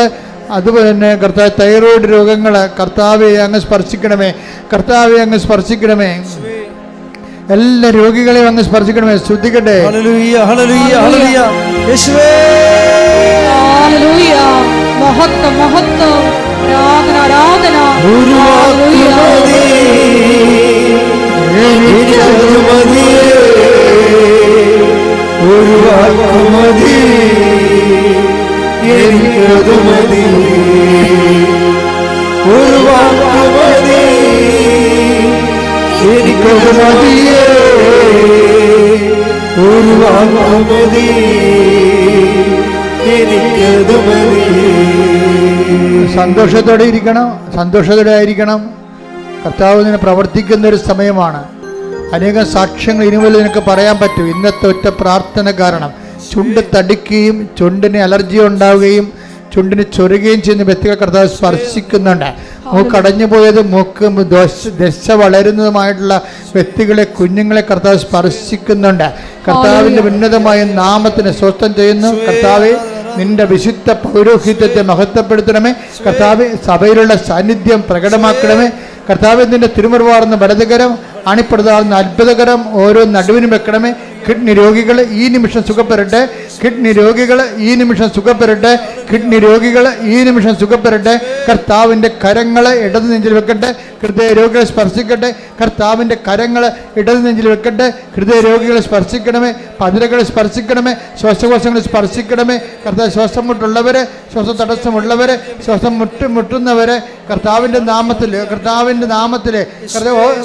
അതുപോലെ തന്നെ കർത്താവ് തൈറോയ്ഡ് രോഗങ്ങൾ, കർത്താവെ അങ്ങ് സ്പർശിക്കണമേ. കർത്താവെ അങ്ങ് സ്പർശിക്കണമേ. എല്ലാ രോഗികളെയും അങ്ങ് സ്പർശിക്കണമേ. ശ്രദ്ധിക്കട്ടെ. ഹല്ലേലൂയ, ഹല്ലേലൂയ, ഹല്ലേലൂയ. യേശുവേ, ഹല്ലേലൂയ. മഹത്വം, മഹത്വം, ആരാധന, ആരാധന. ഹല്ലേലൂയ. എനിക്കതു മതിയേ, ഒരു വാക്കു മതി, എനിക്കതു മതി, ഒരു വാക്കു മതി, എനിക്കതു മതിയേ, ഒരു വാക്കു മതി, എനിക്കതു മതി. സന്തോഷത്തോടെ ഇരിക്കണം, സന്തോഷത്തോടെ ആയിരിക്കണം. കർത്താവ് നിന്നെ പ്രവർത്തിക്കുന്ന ഒരു സമയമാണ്. അനേകം സാക്ഷ്യങ്ങൾ ഇനിമുതൽ നിനക്ക് പറയാൻ പറ്റും. ഇന്നത്തെ ഒറ്റ പ്രാർത്ഥന കാരണം ചുണ്ട് തടിക്കുകയും ചുണ്ടിന് അലർജി ഉണ്ടാവുകയും ചുണ്ടിന് ചൊരുകയും ചെയ്യുന്ന വ്യക്തികൾ കർത്താവ് സ്പർശിക്കുന്നുണ്ട്. മൂക്കടഞ്ഞു പോയത്, മൂക്ക് ദശ വളരുന്നതുമായിട്ടുള്ള വ്യക്തികളെ, കുഞ്ഞുങ്ങളെ കർത്താവ് സ്പർശിക്കുന്നുണ്ട്. കർത്താവിൻ്റെ ഉന്നതമായ നാമത്തിന് സ്വസ്ഥം ചെയ്യുന്നു. കർത്താവെ, നിന്റെ വിശുദ്ധ പൗരോഹിത്യത്തെ മഹത്വപ്പെടുത്തണമേ. കർത്താവ്, സഭയിലുള്ള സാന്നിധ്യം പ്രകടമാക്കണമേ. കർത്താവ്, നിന്റെ തിരുമുറിവാർന്ന വലതുകരം, അണിപ്പെടുതാവുന്ന അത്ഭുതകരം ഓരോ നടുവിനും വെക്കണമേ. കിഡ്നി രോഗികൾ ഈ നിമിഷം സുഖപ്പെടട്ടെ. കിഡ്നി രോഗികൾ ഈ നിമിഷം സുഖപ്പെടട്ടെ. കിഡ്നി രോഗികൾ ഈ നിമിഷം സുഖപ്പെടട്ടെ. കർത്താവിൻ്റെ കരങ്ങൾ ഇടത് നെഞ്ചിൽ വെക്കട്ടെ. ഹൃദയ രോഗികളെ സ്പർശിക്കട്ടെ. കർത്താവിൻ്റെ കരങ്ങൾ ഇടത് നെഞ്ചിൽ വെക്കട്ടെ. ഹൃദയ രോഗികളെ സ്പർശിക്കണമേ. പതിരകളെ സ്പർശിക്കണമേ. ശ്വാസകോശങ്ങളെ സ്പർശിക്കണമേ. കർത്താവ്, ശ്വാസം മുട്ടുള്ളവരെ, ശ്വാസ തടസ്സമുള്ളവരെ, ശ്വാസം മുട്ടുന്നവരെ കർത്താവിൻ്റെ നാമത്തിൽ, കർത്താവിൻ്റെ നാമത്തിൽ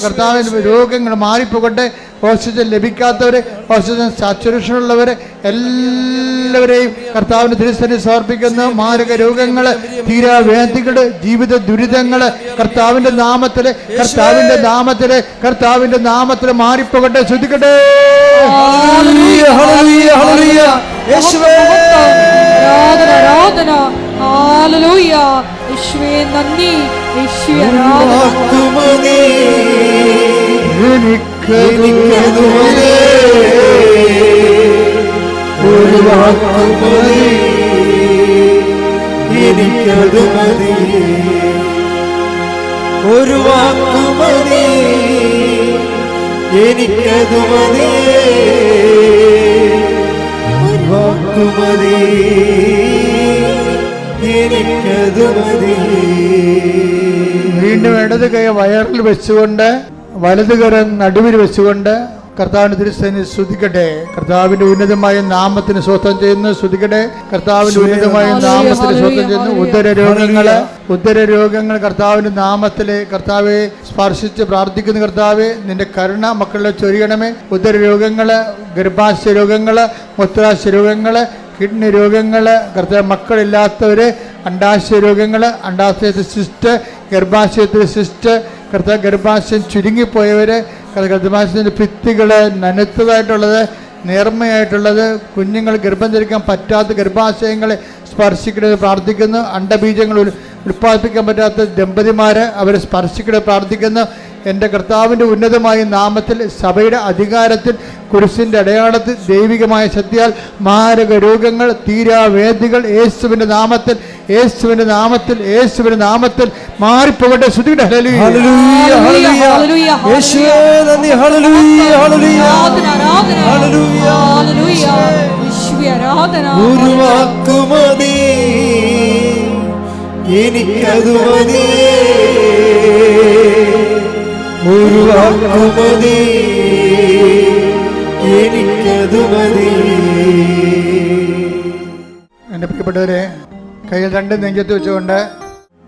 കർത്താവിൻ്റെ രോഗങ്ങൾ മാറിപ്പോകട്ടെ. ഓക്സിജൻ ലഭിക്കാത്തവരെ, ഓക്സിജൻ സാച്ചുറേഷൻ ഉള്ളവരെ എല്ലാവരെയും കർത്താവിൻ്റെ തിരുസന്നിധിയിൽ സമർപ്പിക്കുന്ന മാരക രോഗങ്ങൾ, തീരാവേദികൾ, ജീവിത ദുരിതങ്ങൾ കർത്താവിൻ്റെ നാമത്തിൽ, കർത്താവിൻ്റെ നാമത്തിൽ, കർത്താവിൻ്റെ നാമത്തിൽ മാറിപ്പോകട്ടെ. ശ്രദ്ധിക്കട്ടെ. ഹല്ലേലൂയ, ഹല്ലേലൂയ, ഹല്ലേലൂയ. യേശുവേ, ആരാധന, ആരാധന. ഹല്ലേലൂയ. യേശുവേ നന്ദി. യേശുവേ ആരാധന. എനിക്കതു മതി, ഒരു വാക്കു മതി, എനിക്കതു മതി, ഒരു വാക്കു മതി, എനിക്കതു മതി, ഒരു വാക്കു മതി, എനിക്കതു മതി. വീണ്ടും ഇടത് കൈ വയറിൽ വെച്ചുകൊണ്ട് വലതുകരം നടുവിൽ വെച്ചുകൊണ്ട് കർത്താവിന്റെ തിരുസന്നിധിയിൽ സ്തുതിക്കട്ടെ. കർത്താവിന്റെ ഉന്നതമായ നാമത്തിന് സ്വസ്ഥം ചെയ്യുന്നു. സ്തുതിക്കട്ടെ. കർത്താവിന്റെ ഉന്നതമായ നാമത്തിന് സ്വസ്ഥം ചെയ്യുന്നു. ഉദരരോഗങ്ങൾ കർത്താവിന്റെ നാമത്തിലെ കർത്താവെ സ്പർശിച്ച് പ്രാർത്ഥിക്കുന്ന കർത്താവെ, നിന്റെ കരുണ മക്കളുടെ ചൊരിയണമേ. ഉദരരോഗങ്ങള്, ഗർഭാശയ രോഗങ്ങള്, മൂത്രാശയ രോഗങ്ങള്, കിഡ്നി രോഗങ്ങള്, കർത്താവ് മക്കളില്ലാത്തവര്, അണ്ടാശയ രോഗങ്ങള്, അണ്ടാശയത്തിൽ സിസ്റ്റ്, ഗർഭാശയത്തിൽ സിസ്റ്റ്, കർത്താവ് ഗർഭാശയം ചുരുങ്ങിപ്പോയവർ, ഗർഭാശയത്തിൻ്റെ ഭിത്തികൾ നനുത്തതായിട്ടുള്ളത്, നേർമ്മയായിട്ടുള്ളത്, കുഞ്ഞുങ്ങൾ ഗർഭം ധരിക്കാൻ പറ്റാത്ത ഗർഭാശയങ്ങളെ സ്പർശിക്കണത് പ്രാർത്ഥിക്കുന്നു. അണ്ടബീജങ്ങൾ ഉൽപ്പാദിപ്പിക്കാൻ പറ്റാത്ത ദമ്പതിമാർ അവരെ സ്പർശിക്കണത് പ്രാർത്ഥിക്കുന്നു. എൻ്റെ കർത്താവിൻ്റെ ഉന്നതമായ നാമത്തിൽ, സഭയുടെ അധികാരത്തിൽ, കുരിശിൻ്റെ അടയാളത്തിൽ, ദൈവികമായ ശക്തിയാൽ മാരക രോഗങ്ങൾ, തീരാവേദികൾ യേശുവിൻ്റെ നാമത്തിൽ, യേശുവിൻ്റെ നാമത്തിൽ, യേശുവിൻ്റെ നാമത്തിൽ മാറിപ്പോകട്ടെ. ശ്രുതിയുടെ ഹല്ലേലൂയ, ഹല്ലേലൂയ, ഹല്ലേലൂയ. യേശുവേ നന്ദി. ഹല്ലേലൂയ, ഹല്ലേലൂയ, ഹല്ലേലൂയ, ഹല്ലേലൂയ. യേശുവേ ആരാധന. ഒരു വാക്കു മതി, എനിക്കതു മതി, ഒരു വാക്കു മതി, എനിക്കതു മതി. എൻ്റെ പ്രിയപ്പെട്ടവരെ, കയ്യിൽ രണ്ട് നെഞ്ചത്ത് വെച്ചുകൊണ്ട്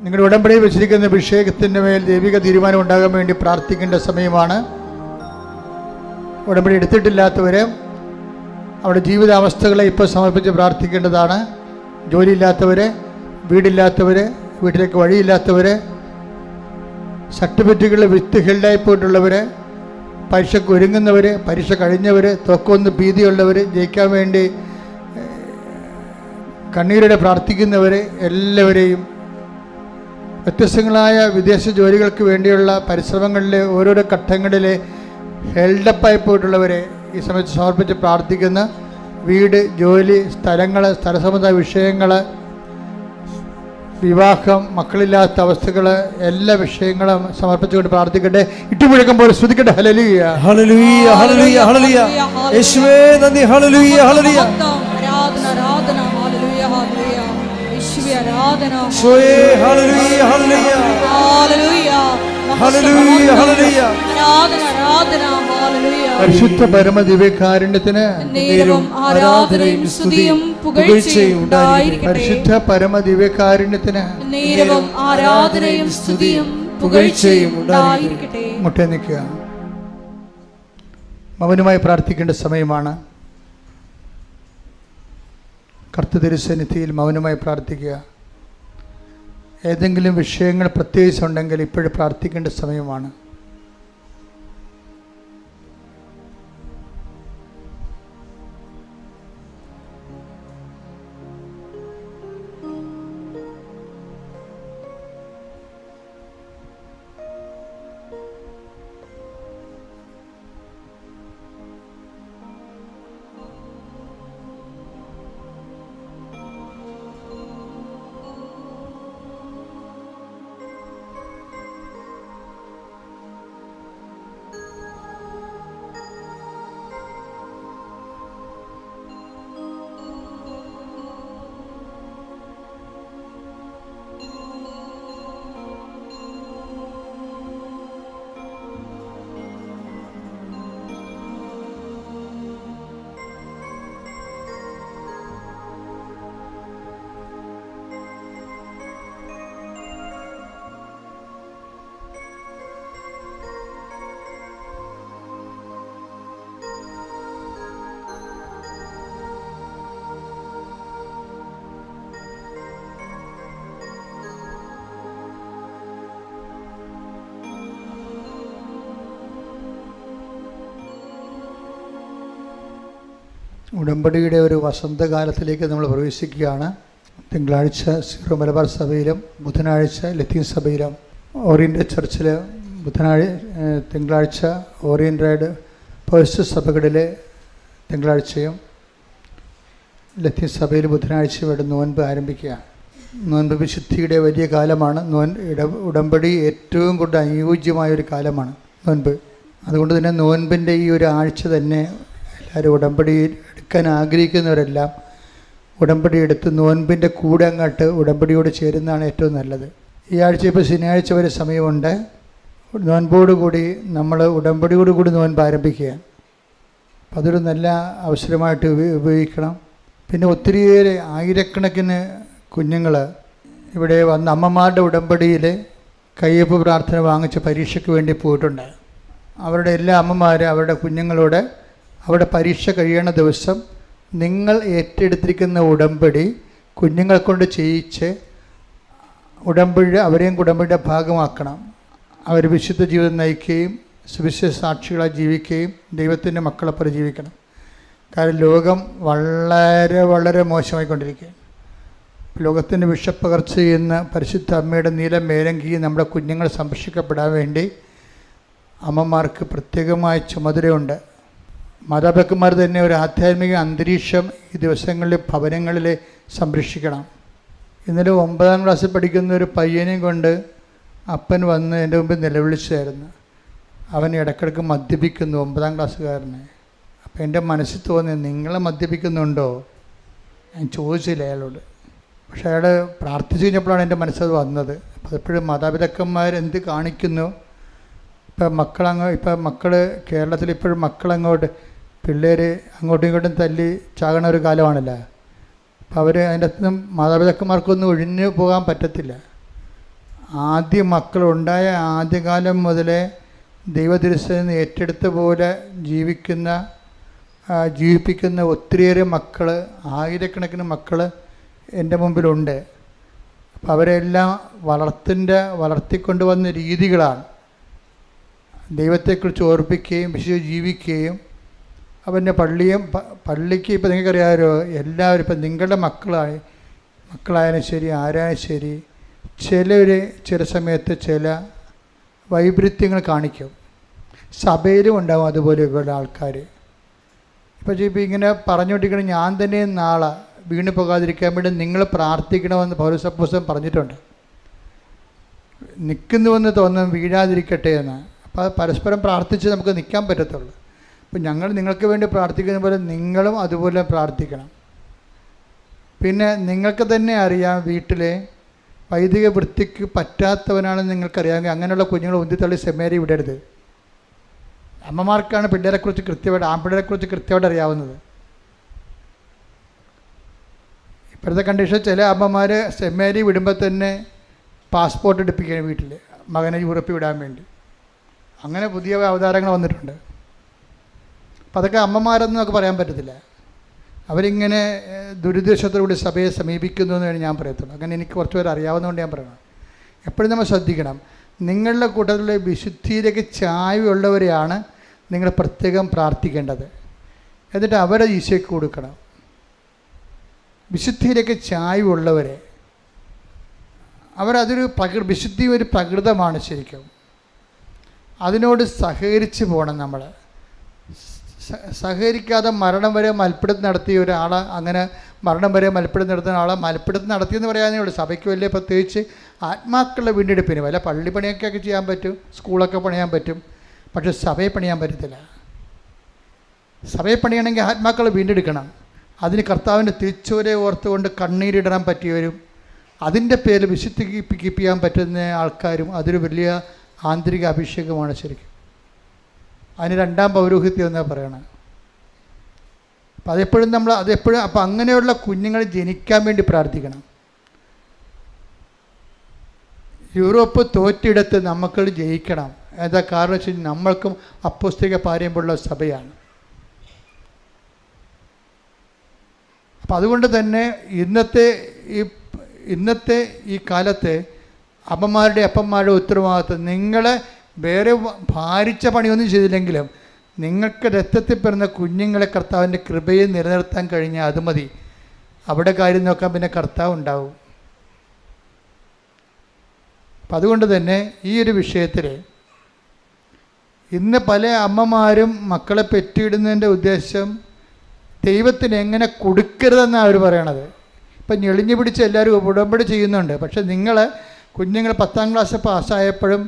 നിങ്ങളുടെ ഉടമ്പടിയിൽ വെച്ചിരിക്കുന്ന വിഷയത്തിൻ്റെ മേൽ ദൈവിക തീരുമാനം ഉണ്ടാകാൻ വേണ്ടി പ്രാർത്ഥിക്കേണ്ട സമയമാണ്. ഉടമ്പടി എടുത്തിട്ടില്ലാത്തവർ അവരുടെ ജീവിതാവസ്ഥകളെ ഇപ്പോൾ സമർപ്പിച്ച് പ്രാർത്ഥിക്കേണ്ടതാണ്. ജോലിയില്ലാത്തവർ, വീടില്ലാത്തവർ, വീട്ടിലേക്ക് വഴിയില്ലാത്തവർ, സർട്ടിഫിക്കറ്റുകളിൽ വിത്ത് ഹെൽഡായി പോയിട്ടുള്ളവർ, പരീക്ഷയ്ക്ക് ഒരുങ്ങുന്നവർ, പരീക്ഷ കഴിഞ്ഞവർ, തോക്കൊന്ന് ഭീതിയുള്ളവർ, ജയിക്കാൻ വേണ്ടി കണ്ണീരോടെ പ്രാർത്ഥിക്കുന്നവർ, എല്ലാവരെയും വ്യത്യസ്തങ്ങളായ വിദേശ ജോലികൾക്ക് വേണ്ടിയുള്ള പരിശ്രമങ്ങളിലെ ഓരോരോ ഘട്ടങ്ങളിലെ ഹെൽഡപ്പായി പോയിട്ടുള്ളവരെ ഈ സമയത്ത് സമർപ്പിച്ച് പ്രാർത്ഥിക്കുന്ന വീട്, ജോലി, സ്ഥലങ്ങൾ, സ്ഥലസംബന്ധ വിഷയങ്ങൾ, വിവാഹം, മക്കളില്ലാത്ത അവസ്ഥകൾ, എല്ലാ വിഷയങ്ങളും സമർപ്പിച്ചുകൊണ്ട് പ്രാർത്ഥിക്കട്ടെ. ഇട്ടുമുഴക്കുമ്പോൾ ശ്രുതിക്കട്ടെ. ഹല്ലേലൂയ, ഹല്ലേലൂയ, ഹല്ലേലൂയ, ഹല്ലേലൂയ. യേശുവേ നന്ദി. ഹല്ലേലൂയ, ഹല്ലേലൂയ. ആരാധന, ആരാധന. ഹല്ലേലൂയ, ഹല്ലേലൂയ. യേശുവേ ആരാധന. യേശുവേ ഹല്ലേലൂയ, ഹല്ലേലൂയ. ഹല്ലേലൂയ, ഹല്ലേലൂയ, ഹല്ലേലൂയ. ആരാധന, ആരാധന. ഹല്ലേലൂയ. പരിശുദ്ധ പരമദിവ്യകാരുണ്യത്തിന് നേരവും ആരാധനയും സ്തുതിയും പുകഴ്ചയും ഉണ്ടായിരിക്കട്ടെ. പരിശുദ്ധ പരമദിവ്യകാരുണ്യത്തിന് നേരവും ആരാധനയും സ്തുതിയും പുകഴ്ചയും ഉണ്ടായിരിക്കട്ടെ. മുട്ടേ നിൽക്കുക. മൗനമായി പ്രാർത്ഥിക്കേണ്ട സമയമാണ്. കർത്തൃതിരുസന്നിധിയിൽ മൗനമായി പ്രാർത്ഥിക്കുക. ഏതെങ്കിലും വിഷയങ്ങൾ പ്രത്യേകിച്ചുണ്ടെങ്കിൽ ഇപ്പോഴും പ്രാർത്ഥിക്കേണ്ട സമയമാണ്. ഉടമ്പടിയുടെ ഒരു വസന്തകാലത്തിലേക്ക് നമ്മൾ പ്രവേശിക്കുകയാണ്. തിങ്കളാഴ്ച സീറോ മലബാർ സഭയിലും ബുധനാഴ്ച ലത്തീൻ സഭയിലും ഓറിയൻ്റൽ ചർച്ചിൽ തിങ്കളാഴ്ച ഓറിയൻ്റഡ് പേഴ്സ് സഭകളിലെ തിങ്കളാഴ്ചയും ലത്തീൻ സഭയിൽ ബുധനാഴ്ചയും ഇവിടെ നോൻപ് ആരംഭിക്കുക. നോൻപ് വിശുദ്ധിയുടെ വലിയ കാലമാണ്. ഉടമ്പടി ഏറ്റവും കൂടുതൽ അനുയോജ്യമായൊരു കാലമാണ് നോൻപ്. അതുകൊണ്ട് തന്നെ നോൻപിൻ്റെ ഈ ഒരു ആഴ്ച തന്നെ എല്ലാവരും ഉടമ്പടി എടുക്കാൻ ആഗ്രഹിക്കുന്നവരെല്ലാം ഉടമ്പടി എടുത്ത് നോൻപിൻ്റെ കൂടെ അങ്ങോട്ട് ഉടമ്പടിയോട് ചേരുന്നതാണ് ഏറ്റവും നല്ലത്. ഈ ആഴ്ച ഇപ്പോൾ ശനിയാഴ്ച വരെ സമയമുണ്ട്. നോൻപോടുകൂടി നമ്മൾ ഉടമ്പടിയോടുകൂടി നോൻപ് ആരംഭിക്കുക. അപ്പം അതൊരു നല്ല അവസരമായിട്ട് ഉപയോഗിക്കണം. പിന്നെ ഒത്തിരിയേറെ ആയിരക്കണക്കിന് കുഞ്ഞുങ്ങൾ ഇവിടെ വന്ന് അമ്മമാരുടെ ഉടമ്പടിയിൽ കയ്യൊപ്പ് പ്രാർത്ഥന വാങ്ങിച്ച് പരീക്ഷയ്ക്ക് വേണ്ടി പോയിട്ടുണ്ട്. അവരുടെ എല്ലാ അമ്മമാരും അവരുടെ കുഞ്ഞുങ്ങളോട് അവിടെ പരീക്ഷ കഴിയണ ദിവസം നിങ്ങൾ ഏറ്റെടുത്തിരിക്കുന്ന ഉടമ്പടി കുഞ്ഞുങ്ങൾ കൊണ്ട് ചെയ്യിച്ച് അവരെയും ഉടമ്പടിയുടെ ഭാഗമാക്കണം. അവർ വിശുദ്ധ ജീവിതം നയിക്കുകയും സുവിശേഷ സാക്ഷികളായി ജീവിക്കുകയും ദൈവത്തിൻ്റെ മക്കളെപ്പോലെ ജീവിക്കണം. കാരണം ലോകം വളരെ വളരെ മോശമായിക്കൊണ്ടിരിക്കുകയാണ്. ലോകത്തിൻ്റെ വിഷപ്പകർച്ച ചെയ്യുന്ന പരിശുദ്ധ അമ്മയുടെ നീല മേലങ്കി നമ്മുടെ കുഞ്ഞുങ്ങൾ സംരക്ഷിക്കപ്പെടാൻ വേണ്ടി അമ്മമാർക്ക് പ്രത്യേകമായ ചുമതലയുണ്ട്. മാതാപിതാക്കന്മാർ തന്നെ ഒരു ആധ്യാത്മിക അന്തരീക്ഷം ഈ ദിവസങ്ങളിൽ ഭവനങ്ങളിൽ സംരക്ഷിക്കണം. ഇന്നലെ 9ാം ക്ലാസ്സിൽ പഠിക്കുന്ന ഒരു പയ്യനെയും കൊണ്ട് അപ്പൻ വന്ന് എൻ്റെ മുമ്പിൽ നിലവിളിച്ചായിരുന്നു. അവൻ ഇടയ്ക്കിടയ്ക്ക് മദ്യപിക്കുന്നു, 9ാം ക്ലാസ്സുകാരനെ. അപ്പോൾ എൻ്റെ മനസ്സിൽ തോന്നി, നിങ്ങൾ മദ്യപിക്കുന്നുണ്ടോ? ഞാൻ ചോദിച്ചില്ല അയാളോട്. പക്ഷേ അയാൾ പ്രാർത്ഥിച്ചു കഴിഞ്ഞപ്പോഴാണ് എൻ്റെ മനസ്സത് വന്നത്. അപ്പോൾ എപ്പോഴും മാതാപിതാക്കന്മാർ എന്ത് കാണിക്കുന്നു. ഇപ്പം മക്കൾ കേരളത്തിൽ ഇപ്പോഴും മക്കളങ്ങോട്ട് പിള്ളേർ അങ്ങോട്ടും ഇങ്ങോട്ടും തല്ലി ചാകണ ഒരു കാലമാണല്ലോ. അപ്പോൾ അവർ അതിൻ്റെ അകത്തുനിന്നും മാതാപിതാക്കന്മാർക്കൊന്നും ഒഴിഞ്ഞു പോകാൻ പറ്റത്തില്ല. ആദ്യ മക്കളുണ്ടായ ആദ്യകാലം മുതലേ ദൈവതിരുസേന ഏറ്റെടുത്ത പോലെ ജീവിപ്പിക്കുന്ന ഒത്തിരിയേറെ മക്കൾ, ആയിരക്കണക്കിന് മക്കൾ എൻ്റെ മുമ്പിലുണ്ട്. അപ്പം അവരെല്ലാം വളർത്തിക്കൊണ്ടുവന്ന രീതികളാണ് ദൈവത്തെക്കുറിച്ച് ഓർപ്പിക്കുകയും വിശുദ്ധ ജീവിക്കുകയും. അവൻ്റെ പള്ളിക്ക് ഇപ്പം നിങ്ങൾക്കറിയാമല്ലോ, എല്ലാവരും ഇപ്പം നിങ്ങളുടെ മക്കളായാലും ശരി, ആരായാലും ശരി, ചില സമയത്ത് ചില വൈപരീത്യങ്ങൾ കാണിക്കും. സഭയിലും ഉണ്ടാകും അതുപോലെയുള്ള ആൾക്കാർ. ഇപ്പം ഇങ്ങനെ പറഞ്ഞുകൊണ്ടിരിക്കണം, ഞാൻ തന്നെ നാളെ വീണ് പോകാതിരിക്കാൻ വേണ്ടി നിങ്ങൾ പ്രാർത്ഥിക്കണമെന്ന് പൗലോസ് അപ്പോസ്തലൻ പറഞ്ഞിട്ടുണ്ട്. നിൽക്കുന്നുവെന്ന് തോന്നുന്നു വീഴാതിരിക്കട്ടെ എന്ന്. അപ്പോൾ പരസ്പരം പ്രാർത്ഥിച്ച് നമുക്ക് നിൽക്കാൻ പറ്റത്തുള്ളൂ. അപ്പം ഞങ്ങൾ നിങ്ങൾക്ക് വേണ്ടി പ്രാർത്ഥിക്കുന്ന പോലെ നിങ്ങളും അതുപോലെ പ്രാർത്ഥിക്കണം. പിന്നെ നിങ്ങൾക്ക് തന്നെ അറിയാം, വീട്ടിലെ വൈദിക വൃത്തിക്ക് പറ്റാത്തവനാണെന്ന് നിങ്ങൾക്കറിയാമെങ്കിൽ അങ്ങനെയുള്ള കുഞ്ഞുങ്ങൾ ഉന്തിത്തള്ളി സെമിനാരി വിടരുത്. അമ്മമാർക്കാണ് പിള്ളേരെക്കുറിച്ച് കൃത്യമായിട്ട്, ആൺപിള്ളേരെക്കുറിച്ച് കൃത്യമായിട്ട് അറിയാവുന്നത്. ഇപ്പോഴത്തെ കണ്ടീഷൻ ചില അമ്മമാർ സെമിനാരി വിടുമ്പോൾ തന്നെ പാസ്പോർട്ട് എടുപ്പിക്കുകയാണ് വീട്ടിൽ, മകനെ യൂറോപ്പിൽ വിടാൻ വേണ്ടി. അങ്ങനെ പുതിയ അവതാരങ്ങൾ വന്നിട്ടുണ്ട്. അപ്പം അതൊക്കെ അമ്മമാരെന്ന് നമുക്ക് പറയാൻ പറ്റത്തില്ല. അവരിങ്ങനെ ദുരുദ്ദേശത്തോടുകൂടി സഭയെ സമീപിക്കുന്നു എന്നാണ് ഞാൻ പറയത്തുള്ളൂ. അങ്ങനെ എനിക്ക് കുറച്ച് പേര് അറിയാവുന്നതുകൊണ്ട് ഞാൻ പറയണം. എപ്പോഴും നമ്മൾ ശ്രദ്ധിക്കണം, നിങ്ങളുടെ കൂട്ടത്തിലെ വിശുദ്ധിയിലേക്ക് ചായ്വുള്ളവരെയാണ് നിങ്ങൾ പ്രത്യേകം പ്രാർത്ഥിക്കേണ്ടത്. എന്നിട്ട് അവരെ ഈശോയ്ക്ക് കൊടുക്കണം. വിശുദ്ധിയിലേക്ക് ചായ്വുള്ളവരെ, അവരതൊരു വിശുദ്ധി ഒരു പ്രകൃതമാണ് ശരിക്കും. അതിനോട് സഹകരിച്ച് പോകണം നമ്മൾ. സഹകരിക്കാതെ മരണം വരെ മൽപ്പിടുത്തം നടത്തിയ ഒരാളെ, അങ്ങനെ മരണം വരെ മൽപ്പിടുത്തം നടത്തുന്ന ആളെ മൽപ്പിടുത്തം നടത്തിയെന്ന് പറയാനേ ഉള്ളൂ. സഭയ്ക്ക് വലിയ പ്രത്യേകിച്ച് ആത്മാക്കളുടെ വീണ്ടെടുപ്പിന് വല്ല പള്ളിപ്പണിയൊക്കെ ചെയ്യാൻ പറ്റും, സ്കൂളൊക്കെ പണിയാൻ പറ്റും, പക്ഷെ സഭയെ പണിയാൻ പറ്റത്തില്ല. സഭയെ പണിയണമെങ്കിൽ ആത്മാക്കളെ വീണ്ടെടുക്കണം. അതിന് കർത്താവിൻ്റെ തിരിച്ചുവരെ ഓർത്തുകൊണ്ട് കണ്ണീരിടാൻ പറ്റിയവരും അതിൻ്റെ പേരിൽ വിശുദ്ധി കീപ്പ് ചെയ്യാൻ പറ്റുന്ന ആൾക്കാരും അതൊരു വലിയ ആന്തരിക അഭിഷേകമാണ് ശരിക്കും. അതിന് രണ്ടാം പൗരോഹിത്യം എന്നാണ് പറയണത്. അപ്പം അതെപ്പോഴും അപ്പം അങ്ങനെയുള്ള കുഞ്ഞുങ്ങൾ ജനിക്കാൻ വേണ്ടി പ്രാർത്ഥിക്കണം. യൂറോപ്പ് തോറ്റിടത്ത് നമുക്ക് ജയിക്കണം. എന്താ കാരണം വെച്ച് കഴിഞ്ഞാൽ നമ്മൾക്കും അപ്പോസ്തലിക പാരമ്പര്യമുള്ള സഭയാണ്. അപ്പം അതുകൊണ്ട് തന്നെ ഇന്നത്തെ ഈ കാലത്ത് അപ്പന്മാരുടെ ഉത്തരവാദിത്വം, നിങ്ങളെ വേറെ ഭാരിച്ച പണിയൊന്നും ചെയ്തില്ലെങ്കിലും നിങ്ങൾക്ക് രക്തത്തിൽ പിറന്ന കുഞ്ഞുങ്ങളെ കർത്താവിൻ്റെ കൃപയെ നിലനിർത്താൻ കഴിഞ്ഞാൽ അത് മതി. അവിടെ കാര്യം നോക്കാൻ പിന്നെ കർത്താവ് ഉണ്ടാവും. അപ്പം അതുകൊണ്ട് തന്നെ ഈ ഒരു വിഷയത്തിൽ ഇന്ന് പല അമ്മമാരും മക്കളെ പെറ്റിയിടുന്നതിൻ്റെ ഉദ്ദേശം ദൈവത്തിന് എങ്ങനെ കൊടുക്കരുതെന്നാണ് അവർ പറയണത്. ഇപ്പം ഞെളിഞ്ഞു പിടിച്ച് എല്ലാവരും ഉടമ്പടി ചെയ്യുന്നുണ്ട്. പക്ഷേ കുഞ്ഞുങ്ങൾ 10ാം ക്ലാസ് പാസ്സായപ്പോഴും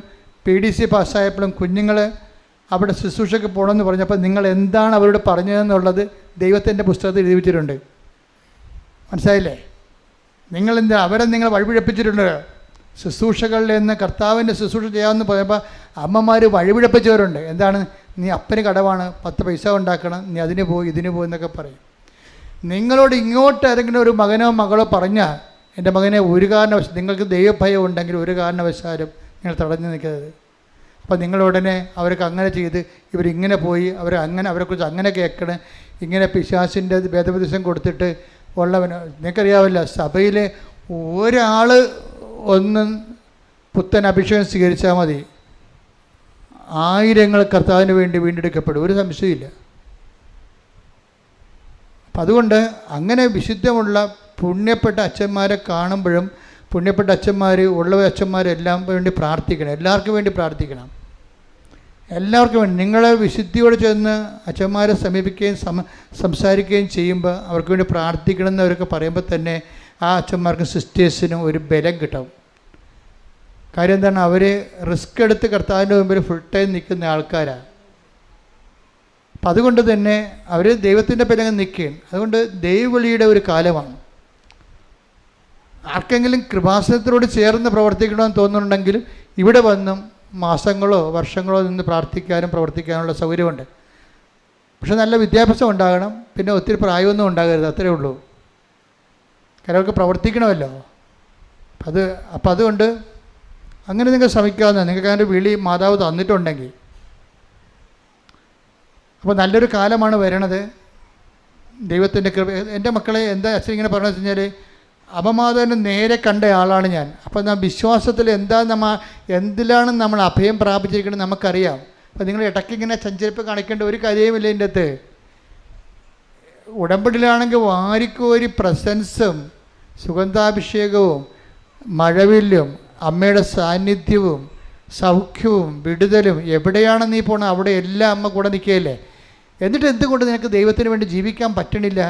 PDC പാസ്സായപ്പോഴും കുഞ്ഞുങ്ങൾ അവിടെ ശുശ്രൂഷയ്ക്ക് പോകണമെന്ന് പറഞ്ഞപ്പോൾ നിങ്ങൾ എന്താണ് അവരോട് പറഞ്ഞതെന്നുള്ളത് ദൈവത്തിൻ്റെ പുസ്തകത്തിൽ എഴുതി വെച്ചിട്ടുണ്ട്. മനസ്സിലായില്ലേ? അവരെ നിങ്ങൾ വഴിപിഴപ്പിച്ചിട്ടുണ്ട്. ശുശ്രൂഷകളിൽ നിന്ന് കർത്താവിൻ്റെ ശുശ്രൂഷ ചെയ്യാമെന്ന് പറയുമ്പോൾ അമ്മമാർ വഴിപിഴപ്പിച്ചവരുണ്ട്. എന്താണ്? നീ അപ്പന് കടവാണ്, 10 പൈസ ഉണ്ടാക്കണം, നീ അതിന് പോയി ഇതിന് പോയി എന്നൊക്കെ പറയും. നിങ്ങളോട് ഇങ്ങോട്ട് ആരെങ്കിലും ഒരു മകനോ മകളോ പറഞ്ഞാൽ, എൻ്റെ മകനെ ഒരു കാരണവശാലും, നിങ്ങൾക്ക് ദൈവഭയം ഉണ്ടെങ്കിൽ ഒരു കാരണവശാലും നിങ്ങൾ തടഞ്ഞു നിൽക്കരുത്. അപ്പോൾ നിങ്ങളുടനെ അവർക്ക് അങ്ങനെ ചെയ്ത് ഇവരിങ്ങനെ പോയി അവരെക്കുറിച്ച് അങ്ങനെ കേൾക്കണം, ഇങ്ങനെ പിശാചിൻ്റെ വേദോപദേശം കൊടുത്തിട്ട് ഉള്ളവന്. നിങ്ങൾക്കറിയാവില്ല, സഭയിൽ ഒരാൾ പുത്തൻ അഭിഷേകം സ്വീകരിച്ചാൽ മതി, ആയിരങ്ങൾ കർത്താവിന് വേണ്ടി വീണ്ടെടുക്കപ്പെടും, ഒരു സംശയമില്ല. അപ്പം അതുകൊണ്ട് അങ്ങനെ വിശുദ്ധമുള്ള പുണ്യപ്പെട്ട അച്ഛന്മാരെ കാണുമ്പോഴും പുണ്യപ്പെട്ട അച്ഛന്മാർ അച്ഛന്മാരെല്ലാം വേണ്ടി പ്രാർത്ഥിക്കണം. എല്ലാവർക്കും വേണ്ടി പ്രാർത്ഥിക്കണം. എല്ലാവർക്കും വേണ്ടി നിങ്ങളെ വിശുദ്ധിയോട് ചെന്ന് അച്ഛന്മാരെ സമീപിക്കുകയും സംസാരിക്കുകയും ചെയ്യുമ്പോൾ അവർക്ക് വേണ്ടി പ്രാർത്ഥിക്കണം എന്നവരൊക്കെ പറയുമ്പോൾ തന്നെ ആ അച്ഛന്മാർക്കും സിസ്റ്റേഴ്സിനും ഒരു ബലം കിട്ടും. കാര്യം എന്താണ്? അവർ റിസ്ക് എടുത്ത് കർത്താവിൻ്റെ മുമ്പിൽ ഫുൾ ടൈം നിൽക്കുന്ന ആൾക്കാരാണ്. അപ്പം അതുകൊണ്ട് തന്നെ അവർ ദൈവത്തിൻ്റെ പിറകെ നിൽക്കുകയും, അതുകൊണ്ട് ദൈവവിളിയുടെ ഒരു കാലമാണ്. ആർക്കെങ്കിലും കൃപാസനത്തിനോട് ചേർന്ന് പ്രവർത്തിക്കണമെന്ന് തോന്നുന്നുണ്ടെങ്കിൽ ഇവിടെ വന്നും മാസങ്ങളോ വർഷങ്ങളോ നിന്ന് പ്രാർത്ഥിക്കാനും പ്രവർത്തിക്കാനുള്ള സൗകര്യമുണ്ട്. പക്ഷെ നല്ല വിദ്യാഭ്യാസം ഉണ്ടാകണം, പിന്നെ ഒത്തിരി പ്രായമൊന്നും ഉണ്ടാകരുത്, അത്രയേ ഉള്ളൂ. കാരണം അവർക്ക് പ്രവർത്തിക്കണമല്ലോ. അപ്പം അതുകൊണ്ട് അങ്ങനെ നിങ്ങൾ ശ്രമിക്കാവുന്ന, നിങ്ങൾക്ക് അങ്ങനെ വിളി മാതാവ് തന്നിട്ടുണ്ടെങ്കിൽ. അപ്പോൾ നല്ലൊരു കാലമാണ് വരണത്. ദൈവത്തിൻ്റെ കൃപ. എൻ്റെ മക്കളെ എന്താ അച്ഛൻ ഇങ്ങനെ പറഞ്ഞു വെച്ച് കഴിഞ്ഞാൽ, അപമാതാവിനെ നേരെ കണ്ട ആളാണ് ഞാൻ. അപ്പോൾ വിശ്വാസത്തിൽ എന്തിലാണ് നമ്മൾ അഭയം പ്രാപിച്ചിരിക്കുന്നത് നമുക്കറിയാം. അപ്പോൾ നിങ്ങൾ ഇടയ്ക്ക് ഇങ്ങനെ ചഞ്ചരിപ്പ് കാണിക്കേണ്ട ഒരു കാര്യവുമില്ല. ഇതിൻ്റെ അകത്ത് ഉടമ്പടിയിലാണെങ്കിൽ വാരിക്കോരി പ്രസൻസും സുഗന്ധാഭിഷേകവും മഴവില്ലും അമ്മയുടെ സാന്നിധ്യവും സൗഖ്യവും വിടുതലും. എവിടെയാണ് നീ പോകണം അവിടെ എല്ലാം അമ്മ കൂടെ നിൽക്കുകയല്ലേ. എന്നിട്ട് എന്തുകൊണ്ട് നിനക്ക് ദൈവത്തിന് വേണ്ടി ജീവിക്കാൻ പറ്റണില്ല?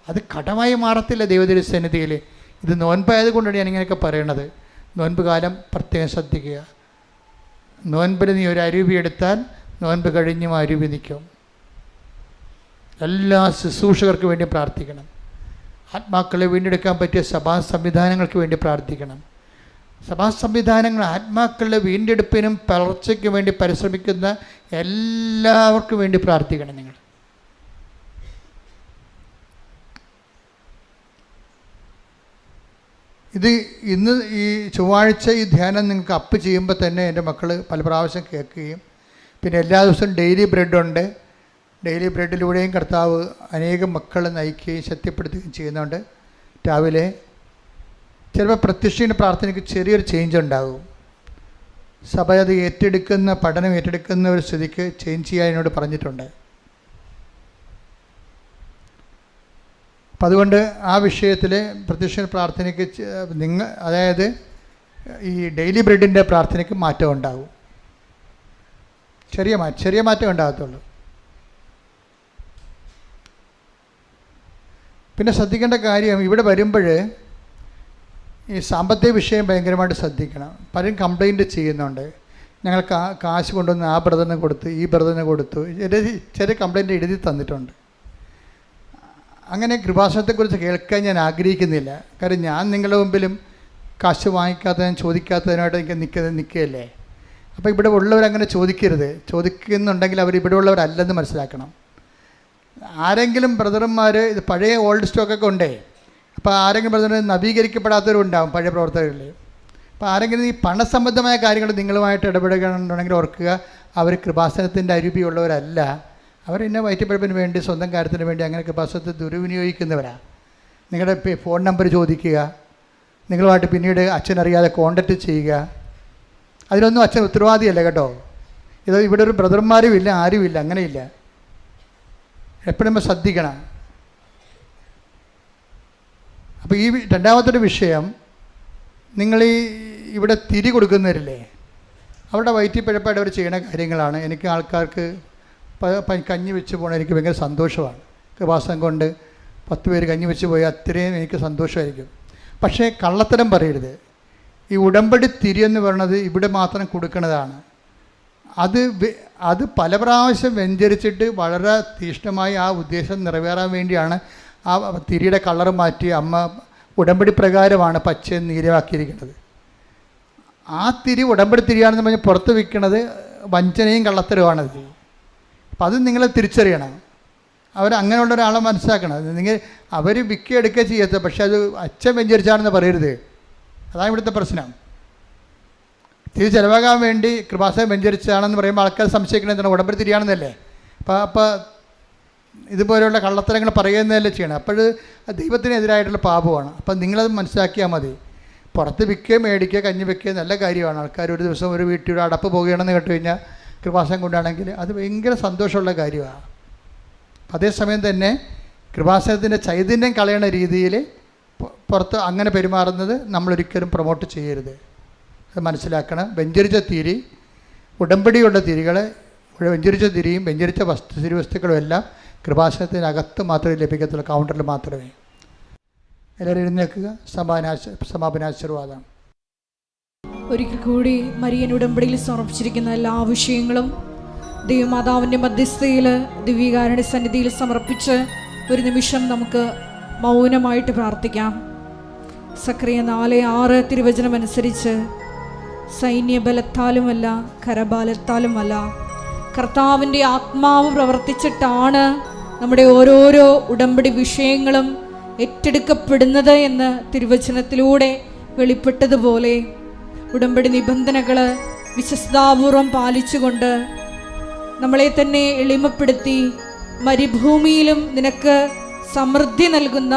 അത് കടമായി മാറത്തില്ല ദൈവത്തിൻ്റെ സന്നിധിയിൽ. ഇത് നോൻപായത് കൊണ്ടാണ് ഞാൻ ഇങ്ങനെയൊക്കെ പറയണത്. നോൻപ് കാലം പ്രത്യേകം ശ്രദ്ധിക്കുക. നോൻപിൽ നീ ഒരു അരുവി എടുത്താൽ നോൻപ് കഴിഞ്ഞും അരുവി നിൽക്കും. എല്ലാ ശുശ്രൂഷകർക്ക് വേണ്ടി പ്രാർത്ഥിക്കണം. ആത്മാക്കളെ വീണ്ടെടുക്കാൻ പറ്റിയ സഭാ സംവിധാനങ്ങൾക്ക് വേണ്ടി പ്രാർത്ഥിക്കണം. സഭാ സംവിധാനങ്ങൾ ആത്മാക്കളുടെ വീണ്ടെടുപ്പിനും വളർച്ചയ്ക്കും വേണ്ടി പരിശ്രമിക്കുന്ന എല്ലാവർക്കും വേണ്ടി പ്രാർത്ഥിക്കണം നിങ്ങൾ. ഇത് ഇന്ന് ഈ ചൊവ്വാഴ്ച ഈ ധ്യാനം നിങ്ങൾക്ക് അപ്പ് ചെയ്യുമ്പോൾ തന്നെ എൻ്റെ മക്കൾ പല പ്രാവശ്യം കേൾക്കുകയും പിന്നെ എല്ലാ ദിവസവും ഡെയിലി ബ്രെഡുണ്ട്. ഡെയിലി ബ്രെഡിലൂടെയും കർത്താവ് അനേകം മക്കളെ നയിക്കുകയും ശക്തിപ്പെടുത്തുകയും ചെയ്യുന്നുണ്ട്. രാവിലെ ചിലപ്പോൾ പ്രത്യക്ഷീണ പ്രാർത്ഥനയ്ക്ക് ചെറിയൊരു ചേഞ്ച് ഉണ്ടാകും. സഭ അത് ഏറ്റെടുക്കുന്ന പഠനം ഏറ്റെടുക്കുന്ന ഒരു സ്ഥിതിക്ക് ചേഞ്ച് ചെയ്യാൻ എന്നോട് പറഞ്ഞിട്ടുണ്ട്. അപ്പം അതുകൊണ്ട് ആ വിഷയത്തിൽ പ്രത്യക്ഷീണ പ്രാർത്ഥനയ്ക്ക് അതായത് ഈ ഡെയിലി ബ്രെഡിൻ്റെ പ്രാർത്ഥനയ്ക്ക് മാറ്റം ഉണ്ടാകും. ചെറിയ മാറ്റം ഉണ്ടാകത്തുള്ളൂ. പിന്നെ ശ്രദ്ധിക്കേണ്ട കാര്യം, ഇവിടെ വരുമ്പോൾ ഈ സാമ്പത്തിക വിഷയം ഭയങ്കരമായിട്ട് ശ്രദ്ധിക്കണം. പലരും കംപ്ലൈൻറ്റ് ചെയ്യുന്നുണ്ട്, ഞങ്ങൾ കാശ് കൊണ്ടുവന്ന് ആ ബ്രദറിന് കൊടുത്തു, ഈ ബ്രദറിന് കൊടുത്തു. ചെറിയ കംപ്ലൈൻറ്റ് എഴുതി തന്നിട്ടുണ്ട്. അങ്ങനെ കൃപാസനത്തെക്കുറിച്ച് കേൾക്കാൻ ഞാൻ ആഗ്രഹിക്കുന്നില്ല. കാരണം ഞാൻ നിങ്ങളുടെ മുമ്പിലും കാശ് വാങ്ങിക്കാത്തതിനും ചോദിക്കാത്തതിനായിട്ട് എനിക്ക് നിൽക്കുകയല്ലേ. അപ്പോൾ ഇവിടെ ഉള്ളവരങ്ങനെ ചോദിക്കരുത്. ചോദിക്കുന്നുണ്ടെങ്കിൽ അവർ ഇവിടെ ഉള്ളവരല്ലെന്ന് മനസ്സിലാക്കണം. ആരെങ്കിലും ബ്രദർമാർ ഇത് പഴയ ഓൾഡ് സ്റ്റോക്കൊക്കെ ഉണ്ടേ. അപ്പോൾ ആരെങ്കിലും ബ്രദർ നവീകരിക്കപ്പെടാത്തവരുണ്ടാകും പഴയ പ്രവർത്തകരിൽ. അപ്പോൾ ആരെങ്കിലും ഈ പണസംബന്ധമായ കാര്യങ്ങൾ നിങ്ങളുമായിട്ട് ഇടപെടുകയാണെന്നുണ്ടെങ്കിൽ ഓർക്കുക, അവർ കൃപാസനത്തിൻ്റെ അരുവിയുള്ളവരല്ല. അവർ ഇന്ന വയറ്റിപ്പഴപ്പിന് വേണ്ടി സ്വന്തം കാര്യത്തിന് വേണ്ടി അങ്ങനെ കൃപാസനത്തെ ദുരുവിനിയോഗിക്കുന്നവരാണ്. നിങ്ങളുടെ ഫോൺ നമ്പർ ചോദിക്കുക, നിങ്ങളുമായിട്ട് പിന്നീട് അച്ഛനറിയാതെ കോൺടാക്റ്റ് ചെയ്യുക. അതിനൊന്നും അച്ഛൻ ഉത്തരവാദിയല്ല കേട്ടോ. ഇത് ഇവിടെ ഒരു ബ്രദർമാരും ഇല്ല, ആരുമില്ല, അങ്ങനെയില്ല. എപ്പോഴും നമ്മൾ ശ്രദ്ധിക്കണം. അപ്പോൾ ഈ രണ്ടാമത്തെ വിഷയം, നിങ്ങൾ ഇവിടെ തിരി കൊടുക്കുന്നവരില്ലേ, അവരുടെ വയറ്റിപ്പഴപ്പായിട്ട് അവർ ചെയ്യുന്ന കാര്യങ്ങളാണ്. എനിക്ക് ആൾക്കാർക്ക് കഞ്ഞി വെച്ച് പോകണം, എനിക്ക് ഭയങ്കര സന്തോഷമാണ്. കൃപാസനം കൊണ്ട് 10 പേര് കഞ്ഞി വെച്ച് പോയാൽ അത്രയും എനിക്ക് സന്തോഷമായിരിക്കും. പക്ഷേ കള്ളത്തരം പറയരുത്. ഈ ഉടമ്പടി തിരി എന്ന് പറയുന്നത് ഇവിടെ മാത്രം കൊടുക്കുന്നതാണ്. അത് പല പ്രാവശ്യം വ്യഞ്ചരിച്ചിട്ട് വളരെ തീഷ്ണമായി ആ ഉദ്ദേശം നിറവേറാൻ വേണ്ടിയാണ് ആ തിരിയുടെ കളർ മാറ്റി അമ്മ ഉടമ്പടി പ്രകാരമാണ് പച്ചയും നീരമാക്കിയിരിക്കുന്നത്. ആ തിരി ഉടമ്പടി തിരിയാണെന്ന് പറഞ്ഞ് പുറത്ത് വിൽക്കുന്നത് വഞ്ചനയും കള്ളത്തരവുമാണത്. അപ്പം അത് നിങ്ങൾ തിരിച്ചറിയണം. അങ്ങനെയുള്ള ഒരാളെ മനസ്സിലാക്കണം. അവർ വിൽക്കുകയെടുക്കുക ചെയ്യത്ത, പക്ഷെ അത് അച്ഛൻ വ്യഞ്ചരിച്ചാണെന്ന് പറയരുത്. അതാണ് ഇവിടുത്തെ പ്രശ്നം. തിരി ചിലവാകാൻ വേണ്ടി കൃപാസനം വ്യഞ്ചരിച്ചാണെന്ന് പറയുമ്പോൾ ആൾക്കാർ സംശയിക്കണം, എന്താണ് ഉടമ്പടി തിരിയാണെന്നല്ലേ. അപ്പോൾ ഇതുപോലെയുള്ള കള്ളത്തരങ്ങൾ പറയുന്നതല്ലേ ചെയ്യണം. അപ്പോൾ ദൈവത്തിനെതിരായിട്ടുള്ള പാപമാണ്. അപ്പം നിങ്ങളത് മനസ്സിലാക്കിയാൽ മതി. പുറത്ത് വിൽക്കുക, മേടിക്കുക, കഞ്ഞി വെക്കുക നല്ല കാര്യമാണ്. ആൾക്കാർ ഒരു ദിവസം ഒരു വീട്ടിൽ അടപ്പ് പോകുകയാണെന്ന് കേട്ട് കഴിഞ്ഞാൽ കൃപാസനം കൊണ്ടാണെങ്കിൽ അത് ഭയങ്കര സന്തോഷമുള്ള കാര്യമാണ്. അതേസമയം തന്നെ കൃപാസനത്തിൻ്റെ ചൈതന്യം കളയണ രീതിയിൽ പുറത്ത് അങ്ങനെ പെരുമാറുന്നത് നമ്മളൊരിക്കലും പ്രൊമോട്ട് ചെയ്യരുത്. അത് മനസ്സിലാക്കണം. വെഞ്ചരിച്ച തിരി, ഉടമ്പടിയുള്ള തിരികളെ, വെഞ്ചരിച്ച തിരിയും വെഞ്ചരിച്ച തിരുവസ്തുക്കളും എല്ലാം കൃപാസനത്തിനകത്ത് മാത്രമേ ലഭിക്കത്തുള്ളൂ, കൗണ്ടറിൽ മാത്രമേ. എല്ലാവരും എഴുന്നേൽക്കുക. സമാപനാശീർവാദം. ഒരിക്കൽ കൂടി മരിയൻ ഉടമ്പടിയിൽ സമർപ്പിച്ചിരിക്കുന്ന എല്ലാ വിഷയങ്ങളും ദൈവമാതാവിൻ്റെ മധ്യസ്ഥയിൽ ദിവ്യകാരുണ്യ സന്നിധിയിൽ സമർപ്പിച്ച് ഒരു നിമിഷം നമുക്ക് മൗനമായിട്ട് പ്രാർത്ഥിക്കാം. സക്രിയ 4:6 തിരുവചനമനുസരിച്ച് സൈന്യബലത്താലുമല്ല കരബലത്താലുമല്ല കർത്താവിൻ്റെ ആത്മാവ് പ്രവർത്തിച്ചിട്ടാണ് നമ്മുടെ ഓരോരോ ഉടമ്പടി വിഷയങ്ങളും ഏറ്റെടുക്കപ്പെടുന്നത് എന്ന് തിരുവചനത്തിലൂടെ വെളിപ്പെട്ടതുപോലെ ഉടമ്പടി നിബന്ധനകൾ വിശ്വസ്താപൂർവം പാലിച്ചുകൊണ്ട് നമ്മളെ തന്നെ എളിമപ്പെടുത്തി മരുഭൂമിയിലും നിനക്ക് സമൃദ്ധി നൽകുന്ന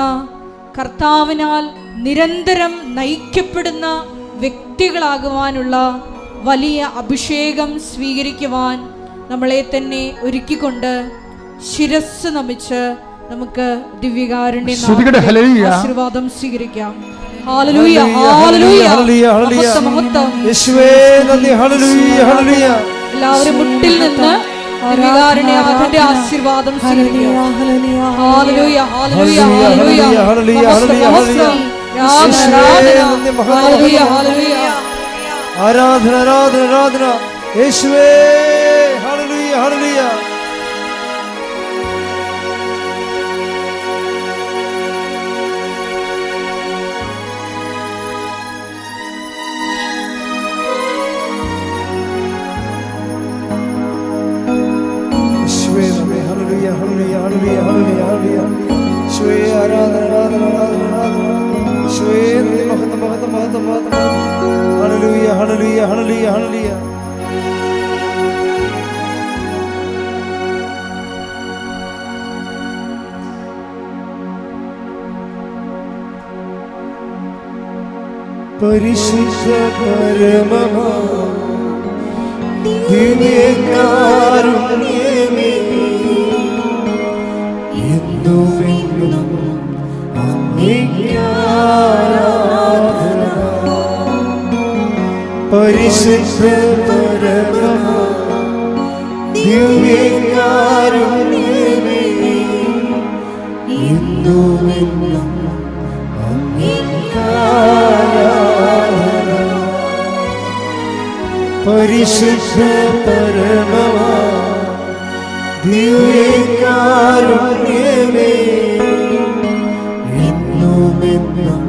കർത്താവിനാൽ നിരന്തരം നയിക്കപ്പെടുന്ന വ്യക്തികളാകുവാനുള്ള വലിയ അഭിഷേകം സ്വീകരിക്കുവാൻ നമ്മളെ തന്നെ ഒരുക്കിക്കൊണ്ട് ശിരസ് നമിച്ച് നമുക്ക് ദിവ്യകാരുണ്യ ആശീർവാദം സ്വീകരിക്കാം. ഹല്ലേലൂയ, ഹല്ലേലൂയ, മഹത്വം, മഹത്വം. യേശുവേ നന്ദി. ഹല്ലേലൂയ, ഹല്ലേലൂയ. എല്ലാവരും മുട്ടിൽ നിന്ന് ദിവ്യകാരുണ്യനാഥന്റെ ആശീർവാദം സ്വീകരിക്കുക. ഹല്ലേലൂയ, ഹല്ലേലൂയ, ഹല്ലേലൂയ, മഹത്വം, ഹല്ലേലൂയ, ഹല്ലേലൂയ. ആരാധന, ആരാധന, ആരാധന. യേശുവേ ഹല്ലേലൂയ, ഹല്ലേലൂയ. പരിശുദ്ധ പരമമാ ദിവ്യകാരുണ്യമേ എന്നുമെന്നും അങ്ങേക്ക് ആരാധന. പരിശുദ്ധ പരമമാ ദിവ്യകാരുണ്യമേ എന്നുമെന്നും അങ്ങേക്ക് ആരാധന. പരിശുദ്ധ പരമമാ ദിവ്യകാരുണ്യമേ എന്നുമെന്നും